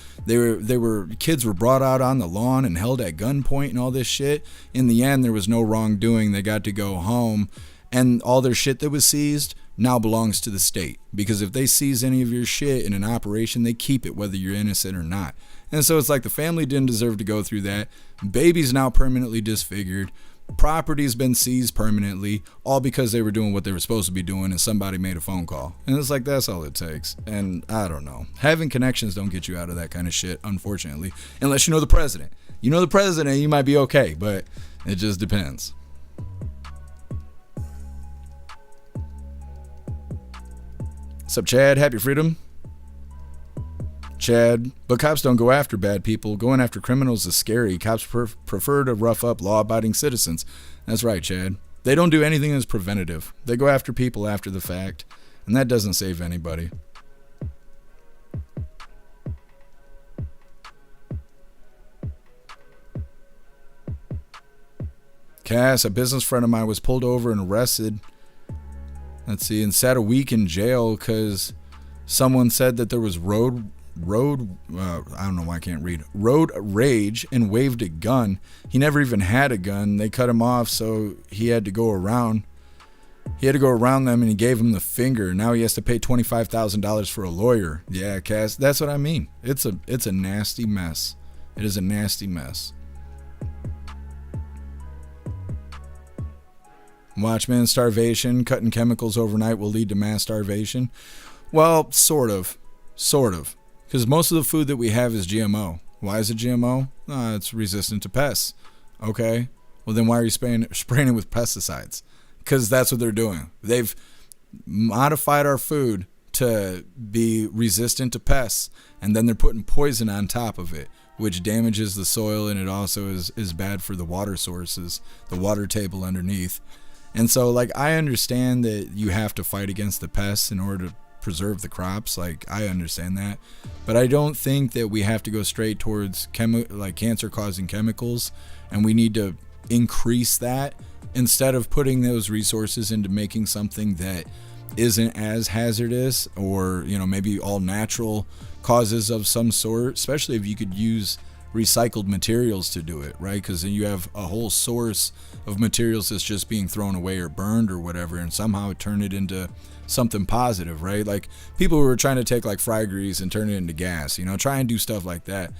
Kids were brought out on the lawn and held at gunpoint and all this shit. In the end, there was no wrongdoing. They got to go home, and all their shit that was seized now belongs to the state, because if they seize any of your shit in an operation, they keep it whether you're innocent or not. And so it's like the family didn't deserve to go through that. Baby's now permanently disfigured. Property's been seized permanently, all because they were doing what they were supposed to be doing and somebody made a phone call. And it's like, that's all it takes. And I don't know. Having connections don't get you out of that kind of shit, unfortunately. Unless you know the president. You know the president, you might be okay, but it just depends. What's up, Chad? Happy freedom. Chad, but cops don't go after bad people. Going after criminals is scary. Cops prefer to rough up law-abiding citizens. That's right, Chad. They don't do anything that's preventative. They go after people after the fact, and that doesn't save anybody. Cass, a business friend of mine was pulled over and arrested. Let's see, and sat a week in jail because someone said that there was road rage and waved a gun. He never even had a gun. They cut him off, so he had to go around. He had to go around them, and he gave him the finger. Now he has to pay $25,000 for a lawyer. Yeah, Cass, that's what I mean. It's a nasty mess. It is a nasty mess. Watchman, starvation, cutting chemicals overnight will lead to mass starvation. Well, sort of. Because most of the food that we have is GMO. Why is it GMO? It's resistant to pests. Okay. Well, then why are you spraying it with pesticides? Because that's what they're doing. They've modified our food to be resistant to pests, and then they're putting poison on top of it, which damages the soil, and it also is bad for the water sources, the water table underneath. And so, like, I understand that you have to fight against the pests in order to preserve the crops. Like, I understand that, but I don't think that we have to go straight towards cancer-causing chemicals, and we need to increase that instead of putting those resources into making something that isn't as hazardous, or maybe all natural causes of some sort, especially if you could use recycled materials to do it, right? Because then you have a whole source of materials that's just being thrown away or burned or whatever, and somehow turn it into something positive, right? Like, people who are trying to take like fry grease and turn it into gas, try and do stuff like that.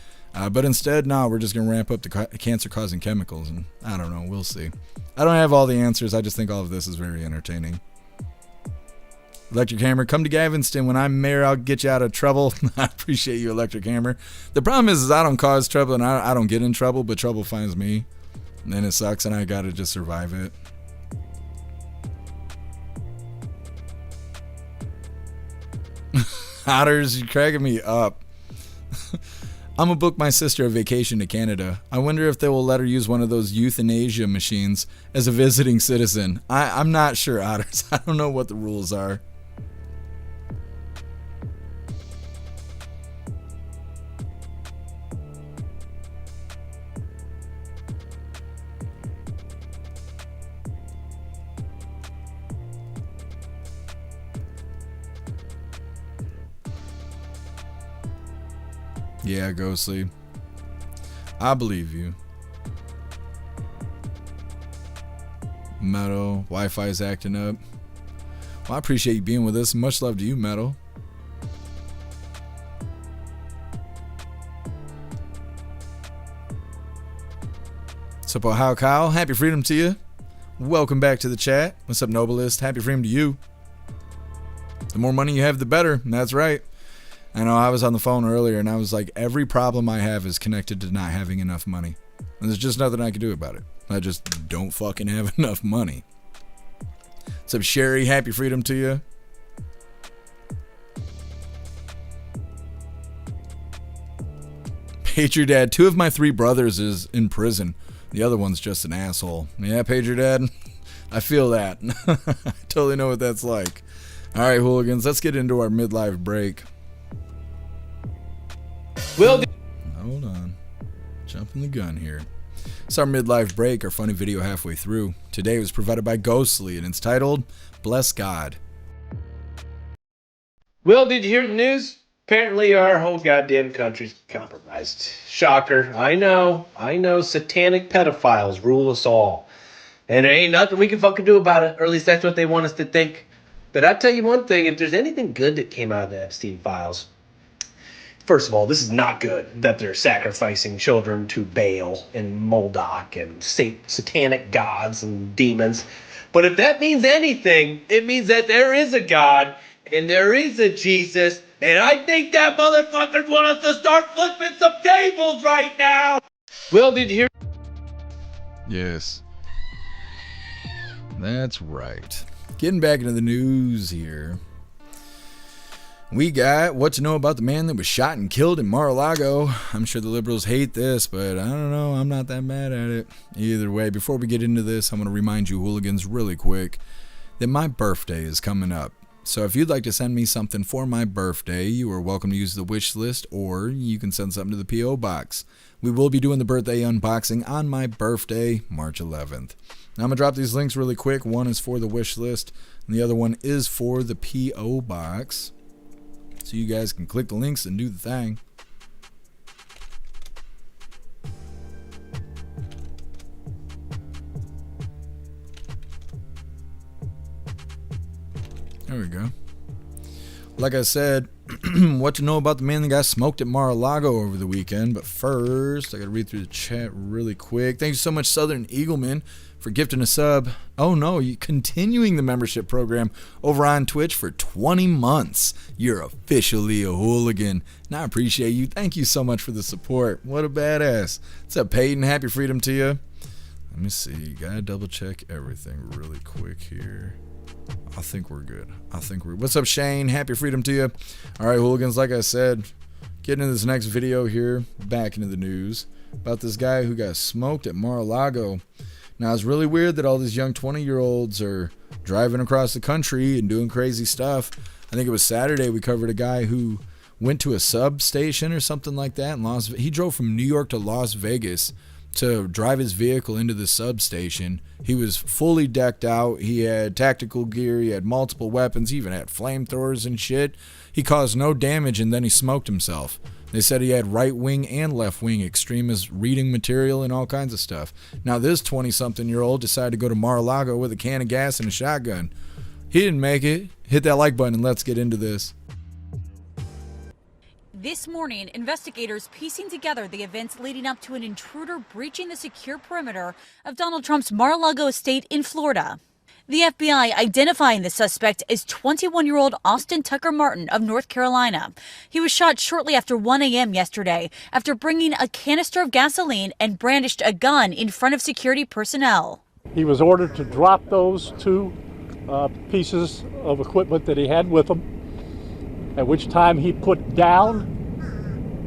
But instead, no, we're just going to ramp up the cancer-causing chemicals, and I don't know, we'll see. I don't have all the answers. I just think all of this is very entertaining. Electric Hammer, come to Galveston. When I'm mayor, I'll get you out of trouble. I appreciate you, Electric Hammer. The problem is I don't cause trouble, and I don't get in trouble, but trouble finds me. And then it sucks, and I got to just survive it. Otters, you're cracking me up. I'm gonna book my sister a vacation to Canada. I wonder if they will let her use one of those euthanasia machines as a visiting citizen. I'm not sure, Otters. I don't know what the rules are. Yeah, Ghostly. I believe you. Metal, Wi-Fi's acting up. Well, I appreciate you being with us. Much love to you, Metal. What's up, Ohio Kyle? Happy freedom to you. Welcome back to the chat. What's up, Noblest? Happy freedom to you. The more money you have, the better. That's right. I know, I was on the phone earlier and I was like, every problem I have is connected to not having enough money. And there's just nothing I can do about it. I just don't fucking have enough money. What's up, Sherry? Happy freedom to you. Pager Dad, 2 of my 3 brothers is in prison. The other one's just an asshole. Yeah, Pager Dad, I feel that. I totally know what that's like. All right, hooligans, let's get into our midlife break. Hold on. Jumping the gun here. It's our midlife break, our funny video halfway through. Today was provided by Ghostly, and it's titled, Bless God. Will, did you hear the news? Apparently our whole goddamn country's compromised. Shocker. I know. Satanic pedophiles rule us all. And there ain't nothing we can fucking do about it, or at least that's what they want us to think. But I'll tell you one thing, if there's anything good that came out of the Epstein files, first of all, this is not good that they're sacrificing children to Baal and Moloch and satanic gods and demons. But if that means anything, it means that there is a God and there is a Jesus, and I think that motherfuckers want us to start flipping some tables right now. Will, did you hear? Yes. That's right. Getting back into the news here. We got what to know about the man that was shot and killed in Mar-a-Lago. I'm sure the liberals hate this, but I don't know. I'm not that mad at it. Either way, before we get into this, I'm going to remind you hooligans really quick that my birthday is coming up. So if you'd like to send me something for my birthday, you are welcome to use the wish list, or you can send something to the P.O. Box. We will be doing the birthday unboxing on my birthday, March 11th. Now I'm going to drop these links really quick. One is for the wish list, and the other one is for the P.O. Box. So you guys can click the links and do the thing. There we go. Like I said, what to know about the man that got smoked at Mar-a-Lago over the weekend. But first, I got to read through the chat really quick. Thank you so much, Southern Eagleman, for gifting a sub. Oh no, you continuing the membership program over on Twitch for 20 months. You're officially a hooligan, and I appreciate you. Thank you so much for the support. What a badass. What's up, Peyton? Happy freedom to you. Let me see. Gotta double check everything really quick here. I think we're good. What's up, Shane? Happy freedom to you. All right, hooligans, like I said, getting into this next video here, back into the news about this guy who got smoked at Mar-a-Lago. Now, it's really weird that all these young 20-year-olds are driving across the country and doing crazy stuff. I think it was Saturday we covered a guy who went to a substation or something like that. He drove from New York to Las Vegas to drive his vehicle into the substation. He was fully decked out. He had tactical gear. He had multiple weapons. He even had flamethrowers and shit. He caused no damage, and then he smoked himself. They said he had right-wing and left-wing extremist reading material and all kinds of stuff. Now, this 20-something-year-old decided to go to Mar-a-Lago with a can of gas and a shotgun. He didn't make it. Hit that like button and let's get into this. This morning, investigators piecing together the events leading up to an intruder breaching the secure perimeter of Donald Trump's Mar-a-Lago estate in Florida. The FBI identifying the suspect as 21-year-old Austin Tucker Martin of North Carolina. He was shot shortly after 1 a.m. yesterday after bringing a canister of gasoline and brandished a gun in front of security personnel. He was ordered to drop those 2 pieces of equipment that he had with him, at which time he put down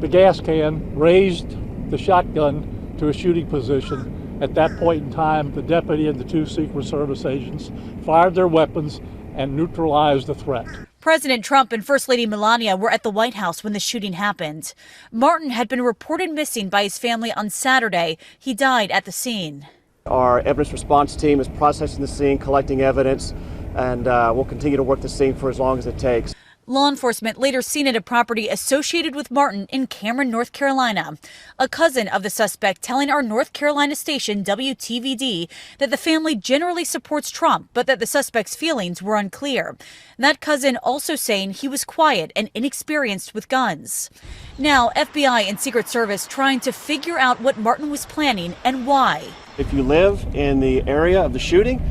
the gas can, raised the shotgun to a shooting position. At that point in time, the deputy and the 2 Secret Service agents fired their weapons and neutralized the threat. President Trump and First Lady Melania were at the White House when the shooting happened. Martin had been reported missing by his family on Saturday. He died at the scene. Our evidence response team is processing the scene, collecting evidence, and we'll continue to work the scene for as long as it takes. Law enforcement later seen at a property associated with Martin in Cameron, North Carolina. A cousin of the suspect telling our North Carolina station WTVD that the family generally supports Trump, but that the suspect's feelings were unclear. That cousin also saying he was quiet and inexperienced with guns. Now, FBI and Secret Service trying to figure out what Martin was planning and why. If you live in the area of the shooting,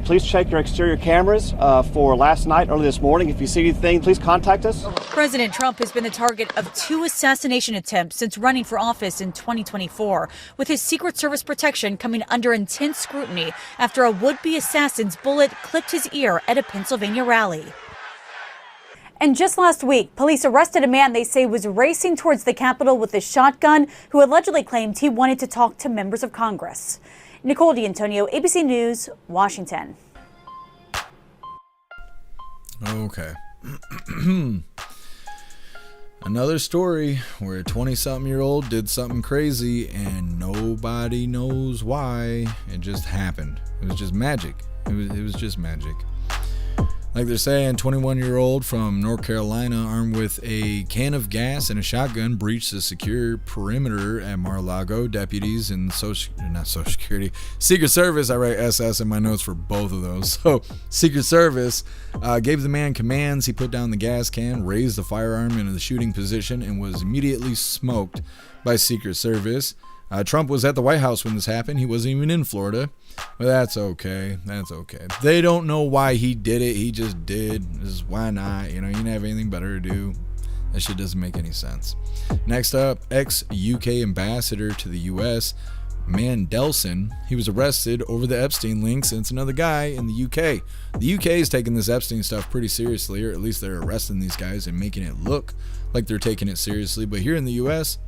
Please check your exterior cameras for last night, early this morning. If you see anything, please contact us. President Trump has been the target of 2 assassination attempts since running for office in 2024, with his Secret Service protection coming under intense scrutiny after a would-be assassin's bullet clipped his ear at a Pennsylvania rally. And just last week, police arrested a man they say was racing towards the Capitol with a shotgun who allegedly claimed he wanted to talk to members of Congress. Nicole D'Antonio, ABC News, Washington. Okay. Another story where a 20-something-year-old did something crazy and nobody knows why. It just happened. It was just magic. It was just magic. Like they're saying, 21-year-old from North Carolina armed with a can of gas and a shotgun breached the secure perimeter at Mar-a-Lago. Deputies and Secret Service, I write SS in my notes for both of those. So Secret Service gave the man commands. He put down the gas can, raised the firearm into the shooting position, and was immediately smoked by Secret Service. Trump was at the White House when this happened. He wasn't even in Florida. But that's okay. That's okay. They don't know why he did it. He just did. Why not? You didn't have anything better to do. That shit doesn't make any sense. Next up, ex-UK ambassador to the U.S., Mandelson. He was arrested over the Epstein links, and it's another guy in the UK. The UK is taking this Epstein stuff pretty seriously, or at least they're arresting these guys and making it look like they're taking it seriously. But here in the U.S.,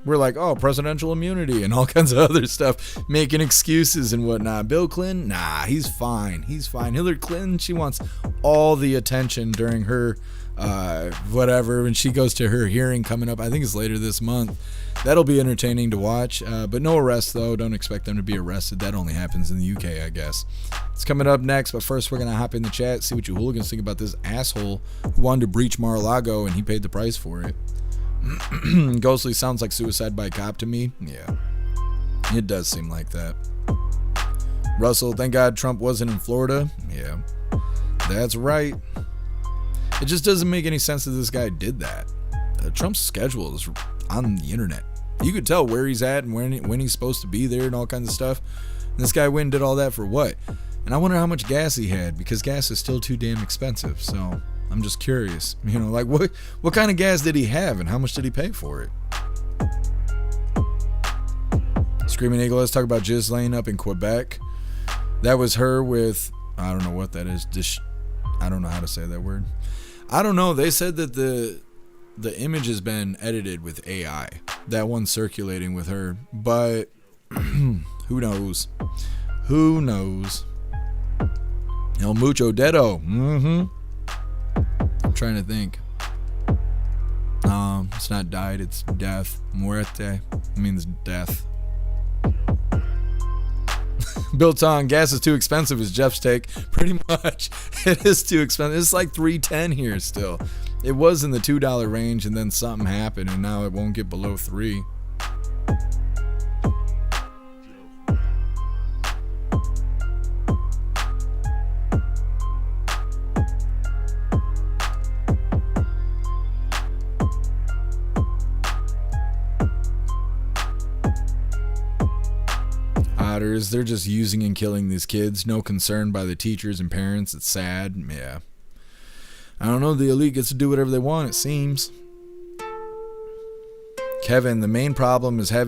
we're like, oh, presidential immunity and all kinds of other stuff, making excuses and whatnot. Bill Clinton, nah, he's fine. He's fine. Hillary Clinton, she wants all the attention during her whatever, when she goes to her hearing coming up. I think it's later this month. That'll be entertaining to watch. But no arrests, though. Don't expect them to be arrested. That only happens in the UK, I guess. It's coming up next, but first we're going to hop in the chat, see what you hooligans think about this asshole who wanted to breach Mar-a-Lago, and he paid the price for it. Ghostly sounds like suicide by cop to me. Yeah, it does seem like that. Russell, thank God Trump wasn't in Florida. Yeah, that's right. It just doesn't make any sense that this guy did that. Trump's schedule is on the internet. You could tell where he's at and when he's supposed to be there and all kinds of stuff. And this guy went and did all that for what? And I wonder how much gas he had, because gas is still too damn expensive. So I'm just curious, like what kind of gas did he have and how much did he pay for it? Screaming Eagle, let's talk about Ghislaine up in Quebec. That was her with, I don't know what that is. I don't know how to say that word. I don't know. They said that the image has been edited with AI. That one circulating with her, but who knows? Who knows? El Mucho Dedo. I'm trying to think. It's not died, it's death. Muerte means death. Built on gas is too expensive is Jeff's take. Pretty much. It is too expensive. It's like $3.10 here still. It was in the $2 range and then something happened and now it won't get below $3. They're just using and killing these kids. No concern by the teachers and parents. It's sad. Yeah. I don't know. The elite gets to do whatever they want, it seems. Kevin, the main problem is that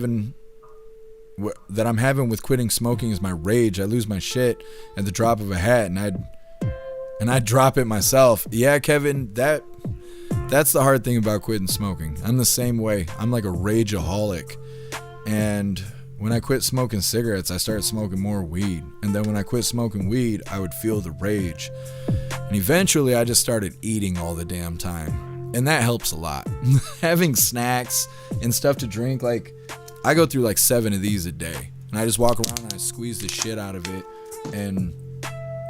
I'm having with quitting smoking is my rage. I lose my shit at the drop of a hat, and I'd drop it myself. Yeah, Kevin, that's the hard thing about quitting smoking. I'm the same way. I'm like a rageaholic, and when I quit smoking cigarettes, I started smoking more weed. And then when I quit smoking weed, I would feel the rage. And eventually, I just started eating all the damn time. And that helps a lot. Having snacks and stuff to drink, like, I go through like 7 of these a day. And I just walk around and I squeeze the shit out of it and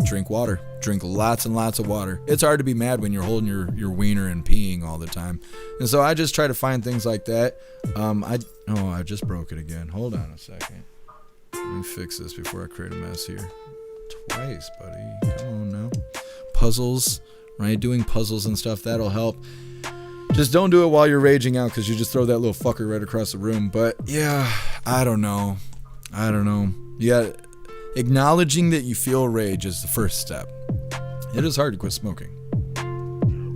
drink water. Drink lots and lots of water. It's hard to be mad when you're holding your wiener and peeing all the time. And so I just try to find things like that. I just broke it again. Hold on a second. Let me fix this before I create a mess here. Twice, buddy. Come on now. Puzzles, right? Doing puzzles and stuff, that'll help. Just don't do it while you're raging out, because you just throw that little fucker right across the room. But yeah, I don't know. Yeah, Acknowledging that you feel rage is the first step. It is hard to quit smoking.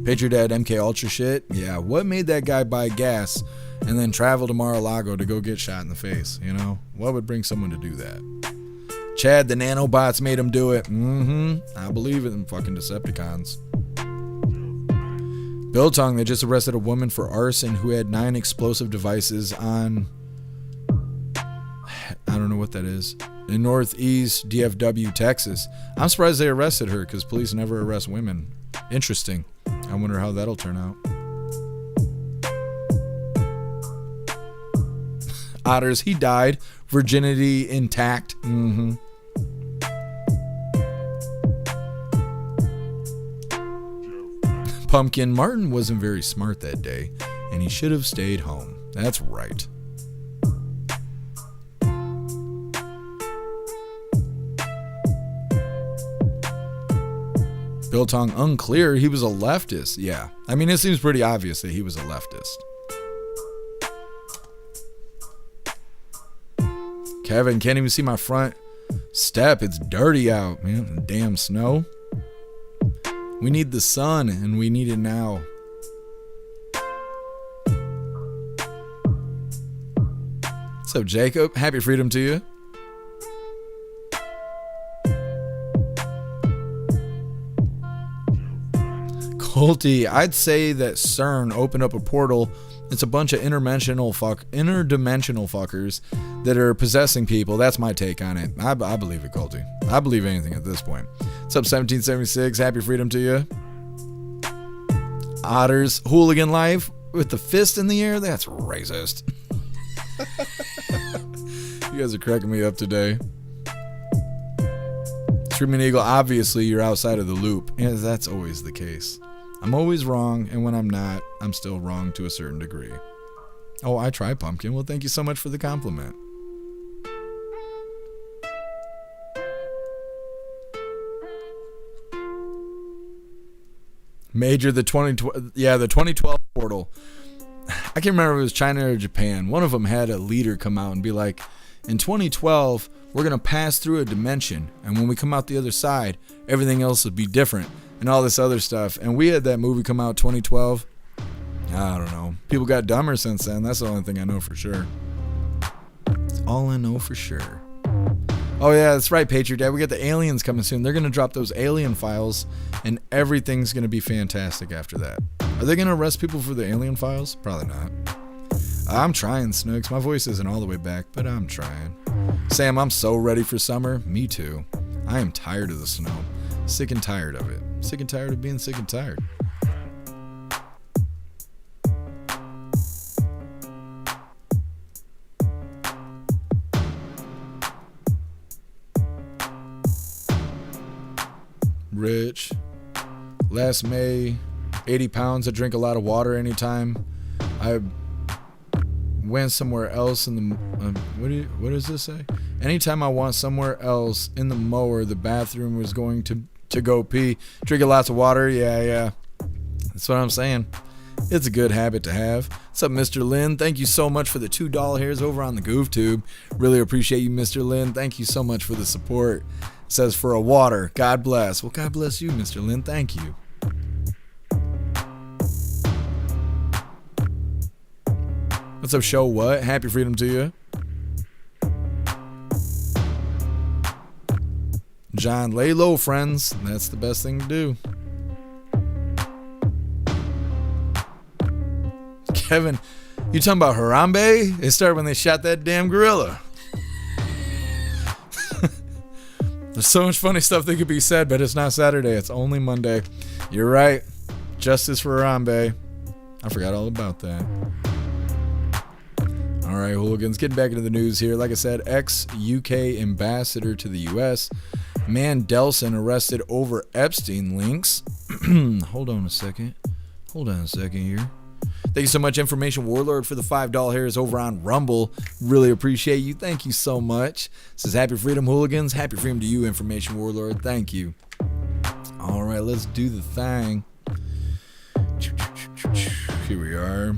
Patriot Dad MK Ultra shit? Yeah, what made that guy buy gas and then travel to Mar-a-Lago to go get shot in the face, you know? What would bring someone to do that? Chad, the nanobots made him do it. I believe in fucking Decepticons. Biltong, they just arrested a woman for arson who had 9 explosive devices on... I don't know what that is. In Northeast DFW, Texas. I'm surprised they arrested her because police never arrest women. Interesting. I wonder how that'll turn out. Otters, he died. Virginity intact. Pumpkin, Martin wasn't very smart that day, and he should have stayed home. That's right. Biltong, unclear. He was a leftist. Yeah. I mean, it seems pretty obvious that he was a leftist. Kevin, can't even see my front step. It's dirty out, man. Damn snow. We need the sun, and we need it now. What's up, Jacob? Happy freedom to you. Colty, I'd say that CERN opened up a portal. It's a bunch of interdimensional fuckers that are possessing people. That's my take on it. I believe it, Colty. I believe anything at this point. What's up, 1776? Happy freedom to you. Otters, hooligan life with the fist in the air? That's racist. You guys are cracking me up today. Truman Eagle, obviously you're outside of the loop. Yeah, that's always the case. I'm always wrong, and when I'm not, I'm still wrong to a certain degree. Oh, I try, Pumpkin. Well, thank you so much for the compliment. Major, the 2012 portal. I can't remember if it was China or Japan. One of them had a leader come out and be like, in 2012, we're going to pass through a dimension, and when we come out the other side, everything else will be different. And all this other stuff. And we had that movie come out 2012. I don't know. People got dumber since then. That's the only thing I know for sure. That's all I know for sure. Oh yeah, that's right, Patriot Dad. We got the aliens coming soon. They're going to drop those alien files, and everything's going to be fantastic after that. Are they going to arrest people for the alien files? Probably not. I'm trying, Snooks. My voice isn't all the way back, but I'm trying. Sam, I'm so ready for summer. Me too. I am tired of the snow. Sick and tired of it. Sick and tired of being sick and tired. Rich. Last May, 80 pounds. I drink a lot of water anytime I went somewhere else in the... what does this say? Anytime I want somewhere else in the mower, the bathroom was going to go pee. Drinking lots of water. Yeah. That's what I'm saying. It's a good habit to have. What's up, Mr. Lynn? Thank you so much for the $2 hairs over on the GoofTube. Really appreciate you, Mr. Lynn. Thank you so much for the support. It says for a water. God bless. Well, God bless you, Mr. Lynn. Thank you. What's up, show what? Happy freedom to you. John, lay low, friends. That's the best thing to do. Kevin, you talking about Harambe? It started when they shot that damn gorilla. There's so much funny stuff that could be said, but it's not Saturday. It's only Monday. You're right. Justice for Harambe. I forgot all about that. All right, hooligans, getting back into the news here. Like I said, ex-UK ambassador to the U.S., Mandelson, arrested over Epstein links. Hold on a second here. Thank you so much, Information Warlord, for the $5 hairs over on Rumble. Really appreciate you. Thank you so much. This is Happy Freedom, hooligans. Happy freedom to you, Information Warlord. Thank you. All right, let's do the thing. Here we are.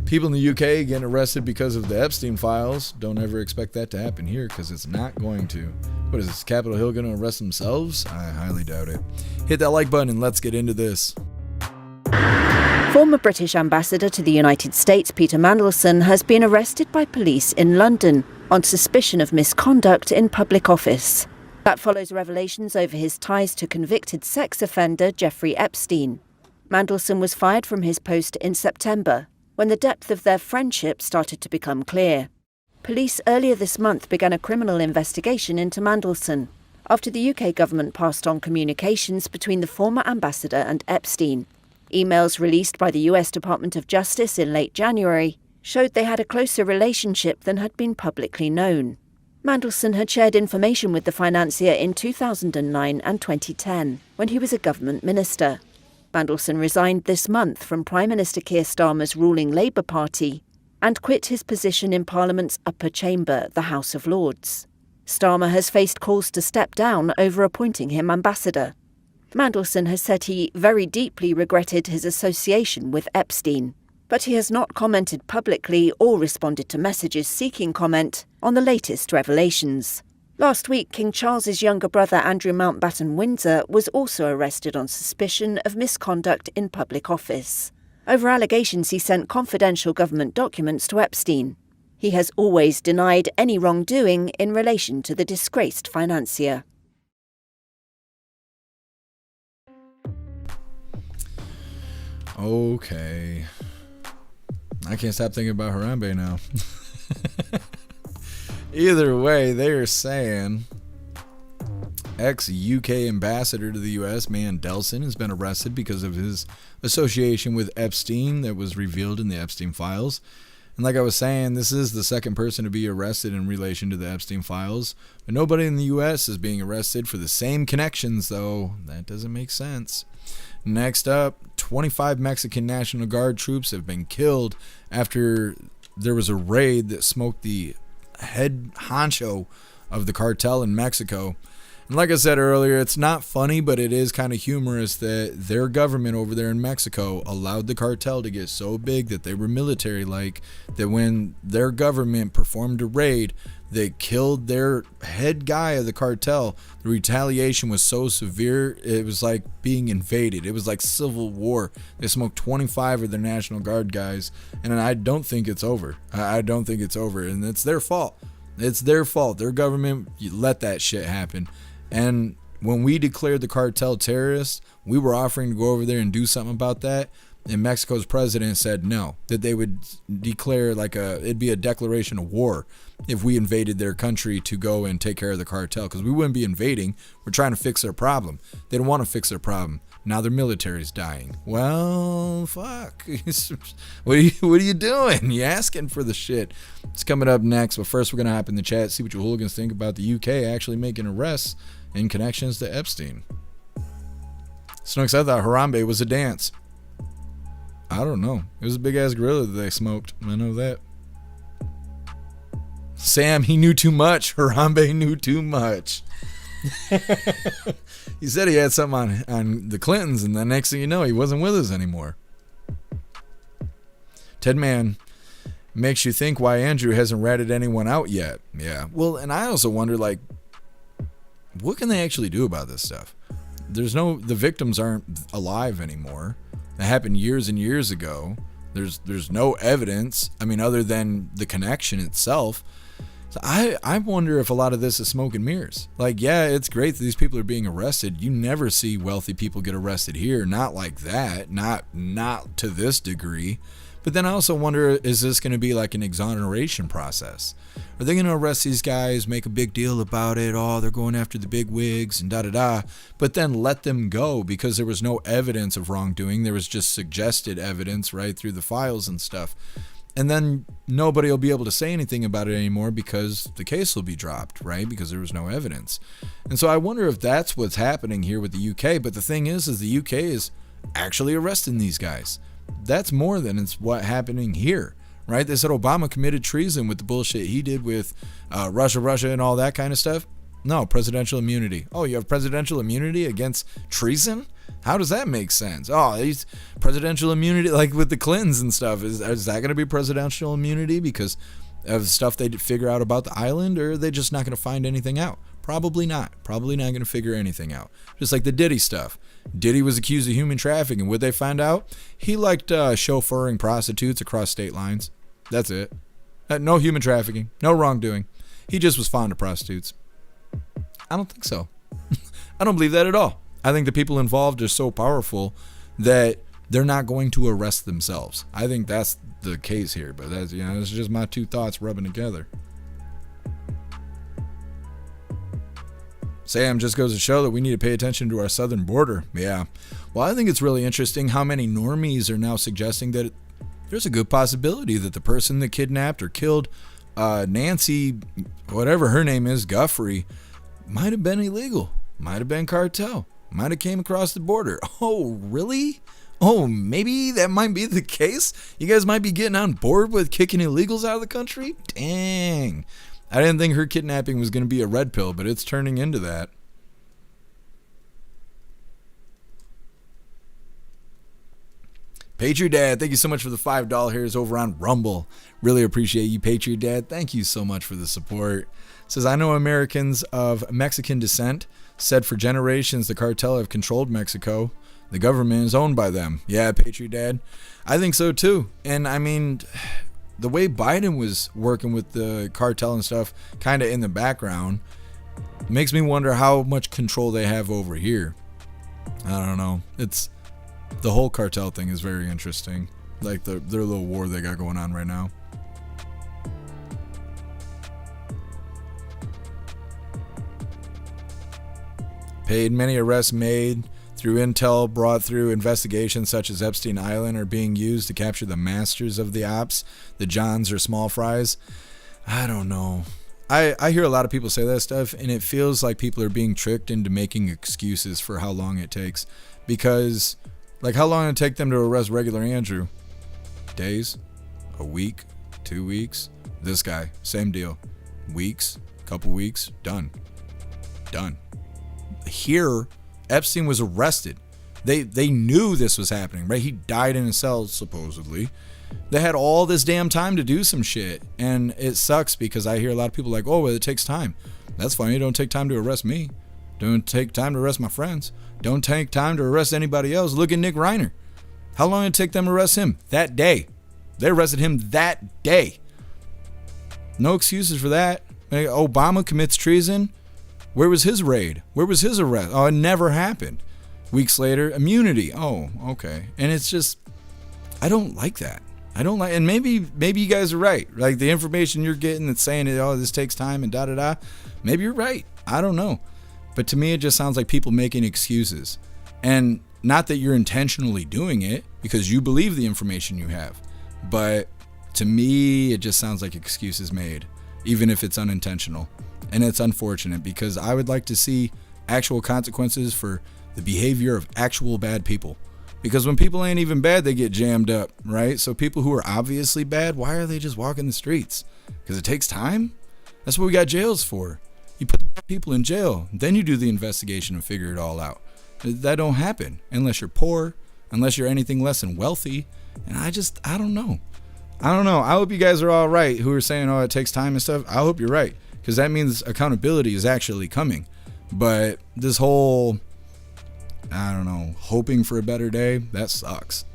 People in the UK getting arrested because of the Epstein files. Don't ever expect that to happen here because it's not going to. What is this, Capitol Hill going to arrest themselves? I highly doubt it. Hit that like button and let's get into this. Former British ambassador to the United States, Peter Mandelson, has been arrested by police in London on suspicion of misconduct in public office. That follows revelations over his ties to convicted sex offender Jeffrey Epstein. Mandelson was fired from his post in September, when the depth of their friendship started to become clear. Police earlier this month began a criminal investigation into Mandelson, after the UK government passed on communications between the former ambassador and Epstein. Emails released by the US Department of Justice in late January showed they had a closer relationship than had been publicly known. Mandelson had shared information with the financier in 2009 and 2010, when he was a government minister. Mandelson resigned this month from Prime Minister Keir Starmer's ruling Labour Party and quit his position in Parliament's upper chamber, the House of Lords. Starmer has faced calls to step down over appointing him ambassador. Mandelson has said he very deeply regretted his association with Epstein, but he has not commented publicly or responded to messages seeking comment on the latest revelations. Last week, King Charles's younger brother Andrew Mountbatten Windsor was also arrested on suspicion of misconduct in public office, over allegations he sent confidential government documents to Epstein. He has always denied any wrongdoing in relation to the disgraced financier. Okay. I can't stop thinking about Harambe now. Either way, they are saying ex-UK ambassador to the US, Mandelson, has been arrested because of his association with Epstein that was revealed in the Epstein files. And like I was saying, this is the second person to be arrested in relation to the Epstein files. But nobody in the US is being arrested for the same connections, though. That doesn't make sense. Next up, 25 Mexican National Guard troops have been killed after there was a raid that smoked the head honcho of the cartel in Mexico. And like I said earlier, it's not funny, but it is kind of humorous that their government over there in Mexico allowed the cartel to get so big that they were military-like, that when their government performed a raid, they killed their head guy of the cartel. The retaliation was so severe, it was like being invaded. It was like civil war. They smoked 25 of their National Guard guys, and I don't think it's over. I don't think it's over, and it's their fault. It's their fault. Their government let that shit happen. And when we declared the cartel terrorists, we were offering to go over there and do something about that. And Mexico's president said no, that they would declare it'd be a declaration of war if we invaded their country to go and take care of the cartel, because we wouldn't be invading. We're trying to fix their problem. They don't want to fix their problem. Now their military's dying. Well, fuck. What are you doing? You asking for the shit. It's coming up next, but first we're going to hop in the chat, see what you hooligans think about the UK actually making arrests in connections to Epstein. Snooks, I thought Harambe was a dance. I don't know. It was a big-ass gorilla that they smoked. I know that. Sam, he knew too much. Harambe knew too much. He said he had something on the Clintons, and the next thing you know, he wasn't with us anymore. Ted Man makes you think why Andrew hasn't ratted anyone out yet. Yeah. Well, and I also wonder, what can they actually do about this stuff? The victims aren't alive anymore. That happened years and years ago. There's no evidence, other than the connection itself. So I wonder if a lot of this is smoke and mirrors. Yeah, it's great that these people are being arrested. You never see wealthy people get arrested here. Not like that. Not to this degree. But then I also wonder, is this going to be like an exoneration process? Are they going to arrest these guys, make a big deal about it? Oh, they're going after the big wigs and da-da-da. But then let them go because there was no evidence of wrongdoing. There was just suggested evidence right through the files and stuff. And then nobody will be able to say anything about it anymore because the case will be dropped, right? Because there was no evidence. And so I wonder if that's what's happening here with the UK. But the thing is the UK is actually arresting these guys. That's more than it's what happening here, right? They said Obama committed treason with the bullshit he did with Russia and all that kind of stuff. No, presidential immunity. Oh, you have presidential immunity against treason? How does that make sense? Oh, he's presidential immunity like with the Clintons and stuff. Is that going to be presidential immunity because of stuff they figure out about the island, or are they just not going to find anything out? Probably not. Probably not going to figure anything out. Just like the Diddy stuff. Diddy was accused of human trafficking. What'd they find out? He liked chauffeuring prostitutes across state lines. That's it. No human trafficking. No wrongdoing. He just was fond of prostitutes. I don't think so. I don't believe that at all. I think the people involved are so powerful that they're not going to arrest themselves. I think that's the case here, but that's, it's just my two thoughts rubbing together. Sam just goes to show that we need to pay attention to our southern border. Yeah. Well, I think it's really interesting how many normies are now suggesting that there's a good possibility that the person that kidnapped or killed Nancy, whatever her name is, Guffrey, might have been illegal. Might have been cartel. Might have came across the border. Oh, really? Oh, maybe that might be the case? You guys might be getting on board with kicking illegals out of the country? Dang. I didn't think her kidnapping was going to be a red pill, but it's turning into that. Patriot Dad, thank you so much for the $5 here over on Rumble. Really appreciate you, Patriot Dad. Thank you so much for the support. Says, I know Americans of Mexican descent said for generations the cartel have controlled Mexico. The government is owned by them. Yeah, Patriot Dad. I think so too. And I mean, the way Biden was working with the cartel and stuff kind of in the background makes me wonder how much control they have over here. I don't know. It's the whole cartel thing is very interesting. Like their little war they got going on right now. Paid, many arrests made through intel brought through investigations such as Epstein Island are being used to capture the masters of the ops, the Johns or small fries. I don't know. I hear a lot of people say that stuff, and it feels like people are being tricked into making excuses for how long it takes. Because, like, how long did it take them to arrest regular Andrew? Days? A week? 2 weeks? This guy, same deal. Weeks? Couple weeks? Done. Here, Epstein was arrested. They knew this was happening, right? He died in a cell, supposedly. They had all this damn time to do some shit. And it sucks because I hear a lot of people like, oh, well, it takes time. That's fine. You don't take time to arrest me. Don't take time to arrest my friends. Don't take time to arrest anybody else. Look at Nick Reiner. How long did it take them to arrest him? That day. They arrested him that day. No excuses for that. Obama commits treason. Where was his raid? Where was his arrest? Oh, it never happened. Weeks later, immunity. Oh, okay. And it's just, I don't like that. I don't like, and maybe you guys are right. Like the information you're getting that's saying, oh, this takes time and da-da-da. Maybe you're right. I don't know. But to me, it just sounds like people making excuses. And not that you're intentionally doing it because you believe the information you have. But to me, it just sounds like excuses made, even if it's unintentional. And it's unfortunate because I would like to see actual consequences for the behavior of actual bad people. Because when people ain't even bad, they get jammed up, right? So people who are obviously bad, why are they just walking the streets? Because it takes time? That's what we got jails for. You put bad people in jail, then you do the investigation and figure it all out. That don't happen unless you're poor, unless you're anything less than wealthy. And I don't know. I hope you guys are all right who are saying, oh, it takes time and stuff. I hope you're right. Because that means accountability is actually coming. But this whole, I don't know, hoping for a better day, that sucks.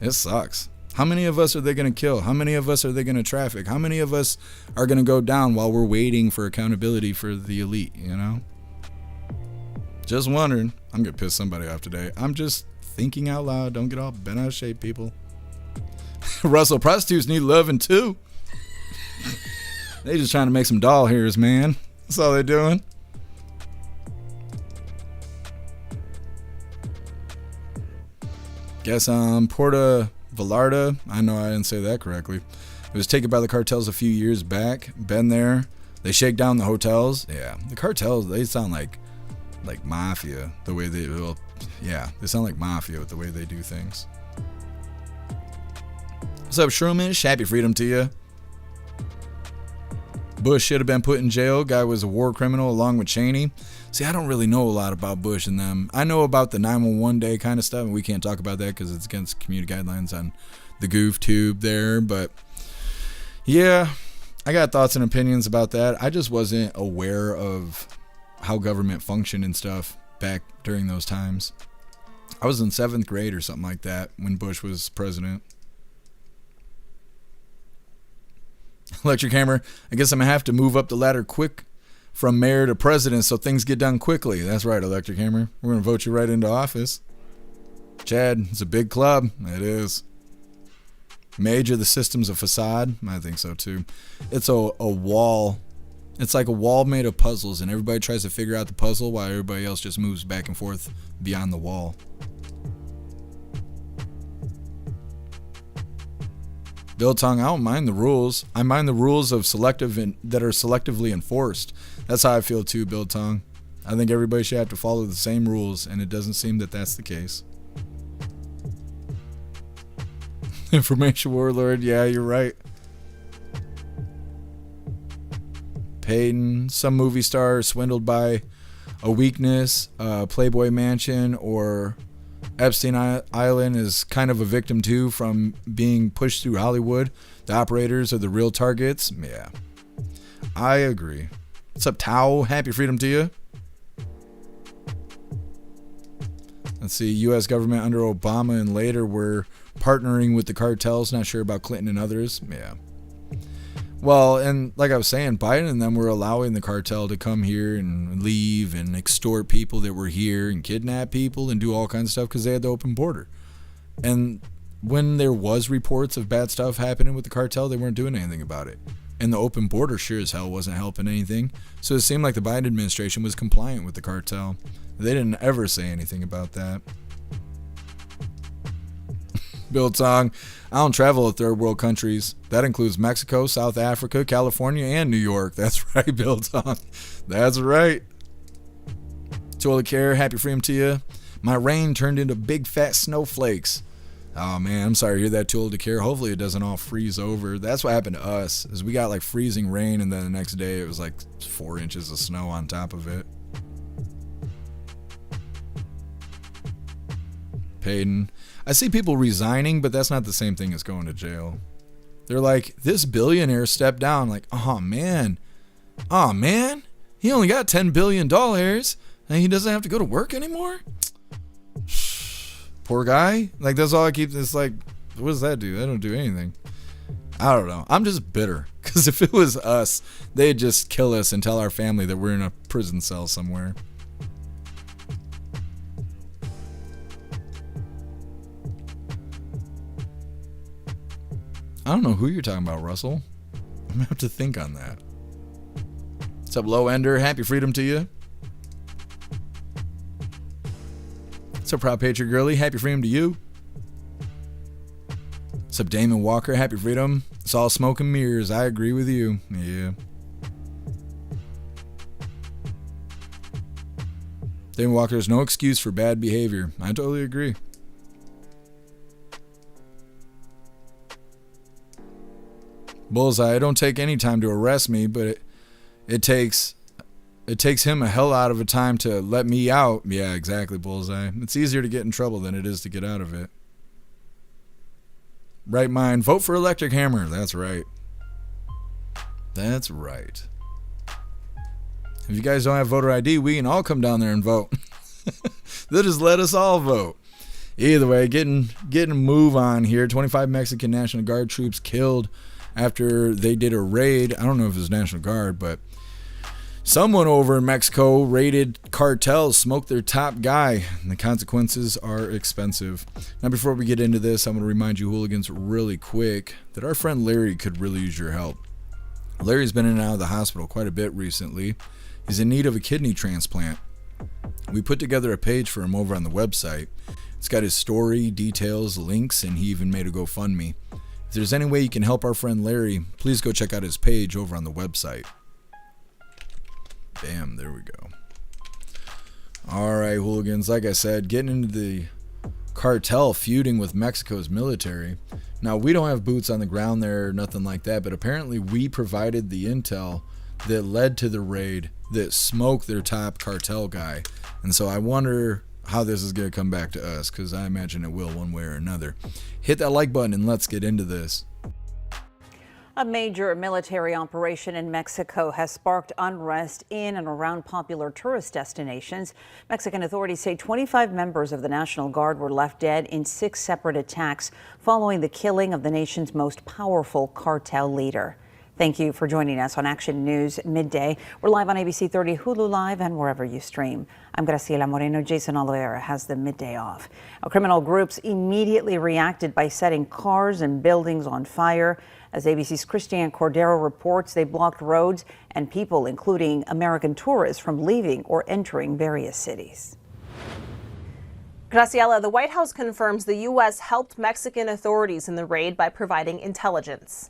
It sucks. How many of us are they going to kill? How many of us are they going to traffic? How many of us are going to go down while we're waiting for accountability for the elite, you know? Just wondering. I'm going to piss somebody off today. I'm just thinking out loud. Don't get all bent out of shape, people. Russell, prostitutes need loving too. They just trying to make some doll hairs, man. That's all they're doing. Guess Puerto Vallarta. I know I didn't say that correctly. It was taken by the cartels a few years back. Been there. They shake down the hotels. Yeah, the cartels, they sound like mafia the way they, well, yeah, they sound like mafia with the way they do things. What's up, Shroomish? Happy freedom to you. Bush should have been put in jail. Guy was a war criminal along with Cheney. See, I don't really know a lot about Bush and them. I know about the 911 day kind of stuff, and we can't talk about that because it's against community guidelines on the goof tube there. But yeah, I got thoughts and opinions about that. I just wasn't aware of how government functioned and stuff back during those times. I was in 7th grade or something like that when Bush was president. Electric Hammer, I guess I'm going to have to move up the ladder quick from mayor to president so things get done quickly. That's right, Electric Hammer. We're going to vote you right into office. Chad, it's a big club. It is. Major, the system's a facade. I think so too. It's a wall. It's like a wall made of puzzles, and everybody tries to figure out the puzzle while everybody else just moves back and forth beyond the wall. Bill Tong, I don't mind the rules. I mind the rules of that are selectively enforced. That's how I feel too, Bill Tong. I think everybody should have to follow the same rules, and it doesn't seem that that's the case. Information warlord, yeah, you're right. Payton, some movie star swindled by a weakness, Playboy Mansion, or Epstein Island is kind of a victim too from being pushed through Hollywood. The operators are the real targets. Yeah, I agree. What's up, Tao? Happy freedom to you. Let's see, U.S. government under Obama and later were partnering with the cartels. Not sure about Clinton and others. Yeah. Well, and like I was saying, Biden and them were allowing the cartel to come here and leave and extort people that were here and kidnap people and do all kinds of stuff because they had the open border. And when there was reports of bad stuff happening with the cartel, they weren't doing anything about it. And the open border sure as hell wasn't helping anything. So it seemed like the Biden administration was compliant with the cartel. They didn't ever say anything about that. Bill Tong, I don't travel to third world countries. That includes Mexico, South Africa, California, and New York. That's right, Bill Tong. That's right. Toilet care, happy freedom to you. My rain turned into big fat snowflakes. Oh man, I'm sorry to hear that, Toilet care. Hopefully it doesn't all freeze over. That's what happened to us, is we got like freezing rain and then the next day it was like 4 inches of snow on top of it. Payton. I see people resigning, but that's not the same thing as going to jail. They're like, this billionaire stepped down. Like, oh man, he only got $10 billion and he doesn't have to go to work anymore? Poor guy. Like, that's all I keep. It's like, what does that do? That don't do anything. I don't know. I'm just bitter because if it was us, they'd just kill us and tell our family that we're in a prison cell somewhere. I don't know who you're talking about, Russell. I'm gonna have to think on that. What's up, Low Ender? Happy freedom to you. What's up, Proud Patriot Girly? Happy freedom to you. What's up, Damon Walker? Happy freedom. It's all smoke and mirrors. I agree with you. Yeah. Damon Walker, there's no excuse for bad behavior. I totally agree. Bullseye, it don't take any time to arrest me, but it takes him a hell out of a time to let me out. Yeah, exactly, Bullseye. It's easier to get in trouble than it is to get out of it. Right mind, vote for Electric Hammer. That's right. That's right. If you guys don't have voter ID, we can all come down there and vote. They'll just let us all vote. Either way, getting a move on here. 25 Mexican National Guard troops killed after they did a raid. I don't know if it was National Guard, but someone over in Mexico raided cartels, smoked their top guy, and the consequences are expensive. Now, before we get into this, I'm going to remind you hooligans really quick that our friend Larry could really use your help. Larry's been in and out of the hospital quite a bit recently. He's in need of a kidney transplant. We put together a page for him over on the website. It's got his story, details, links, and he even made a GoFundMe. If there's any way you can help our friend Larry, please go check out his page over on the website. Bam, there we go. Alright, hooligans, like I said, getting into the cartel feuding with Mexico's military. Now, we don't have boots on the ground there or nothing like that, but apparently we provided the intel that led to the raid that smoked their top cartel guy. And so I wonder how this is going to come back to us, because I imagine it will one way or another. Hit that like button and let's get into this. A major military operation in Mexico has sparked unrest in and around popular tourist destinations. Mexican authorities say 25 members of the National Guard were left dead in 6 separate attacks following the killing of the nation's most powerful cartel leader. Thank you for joining us on Action News Midday. We're live on ABC 30, Hulu Live, and wherever you stream. I'm Graciela Moreno. Jason Oliveira has the midday off. Criminal groups immediately reacted by setting cars and buildings on fire. As ABC's Christiane Cordero reports, they blocked roads and people, including American tourists, from leaving or entering various cities. Graciela, the White House confirms the U.S. helped Mexican authorities in the raid by providing intelligence.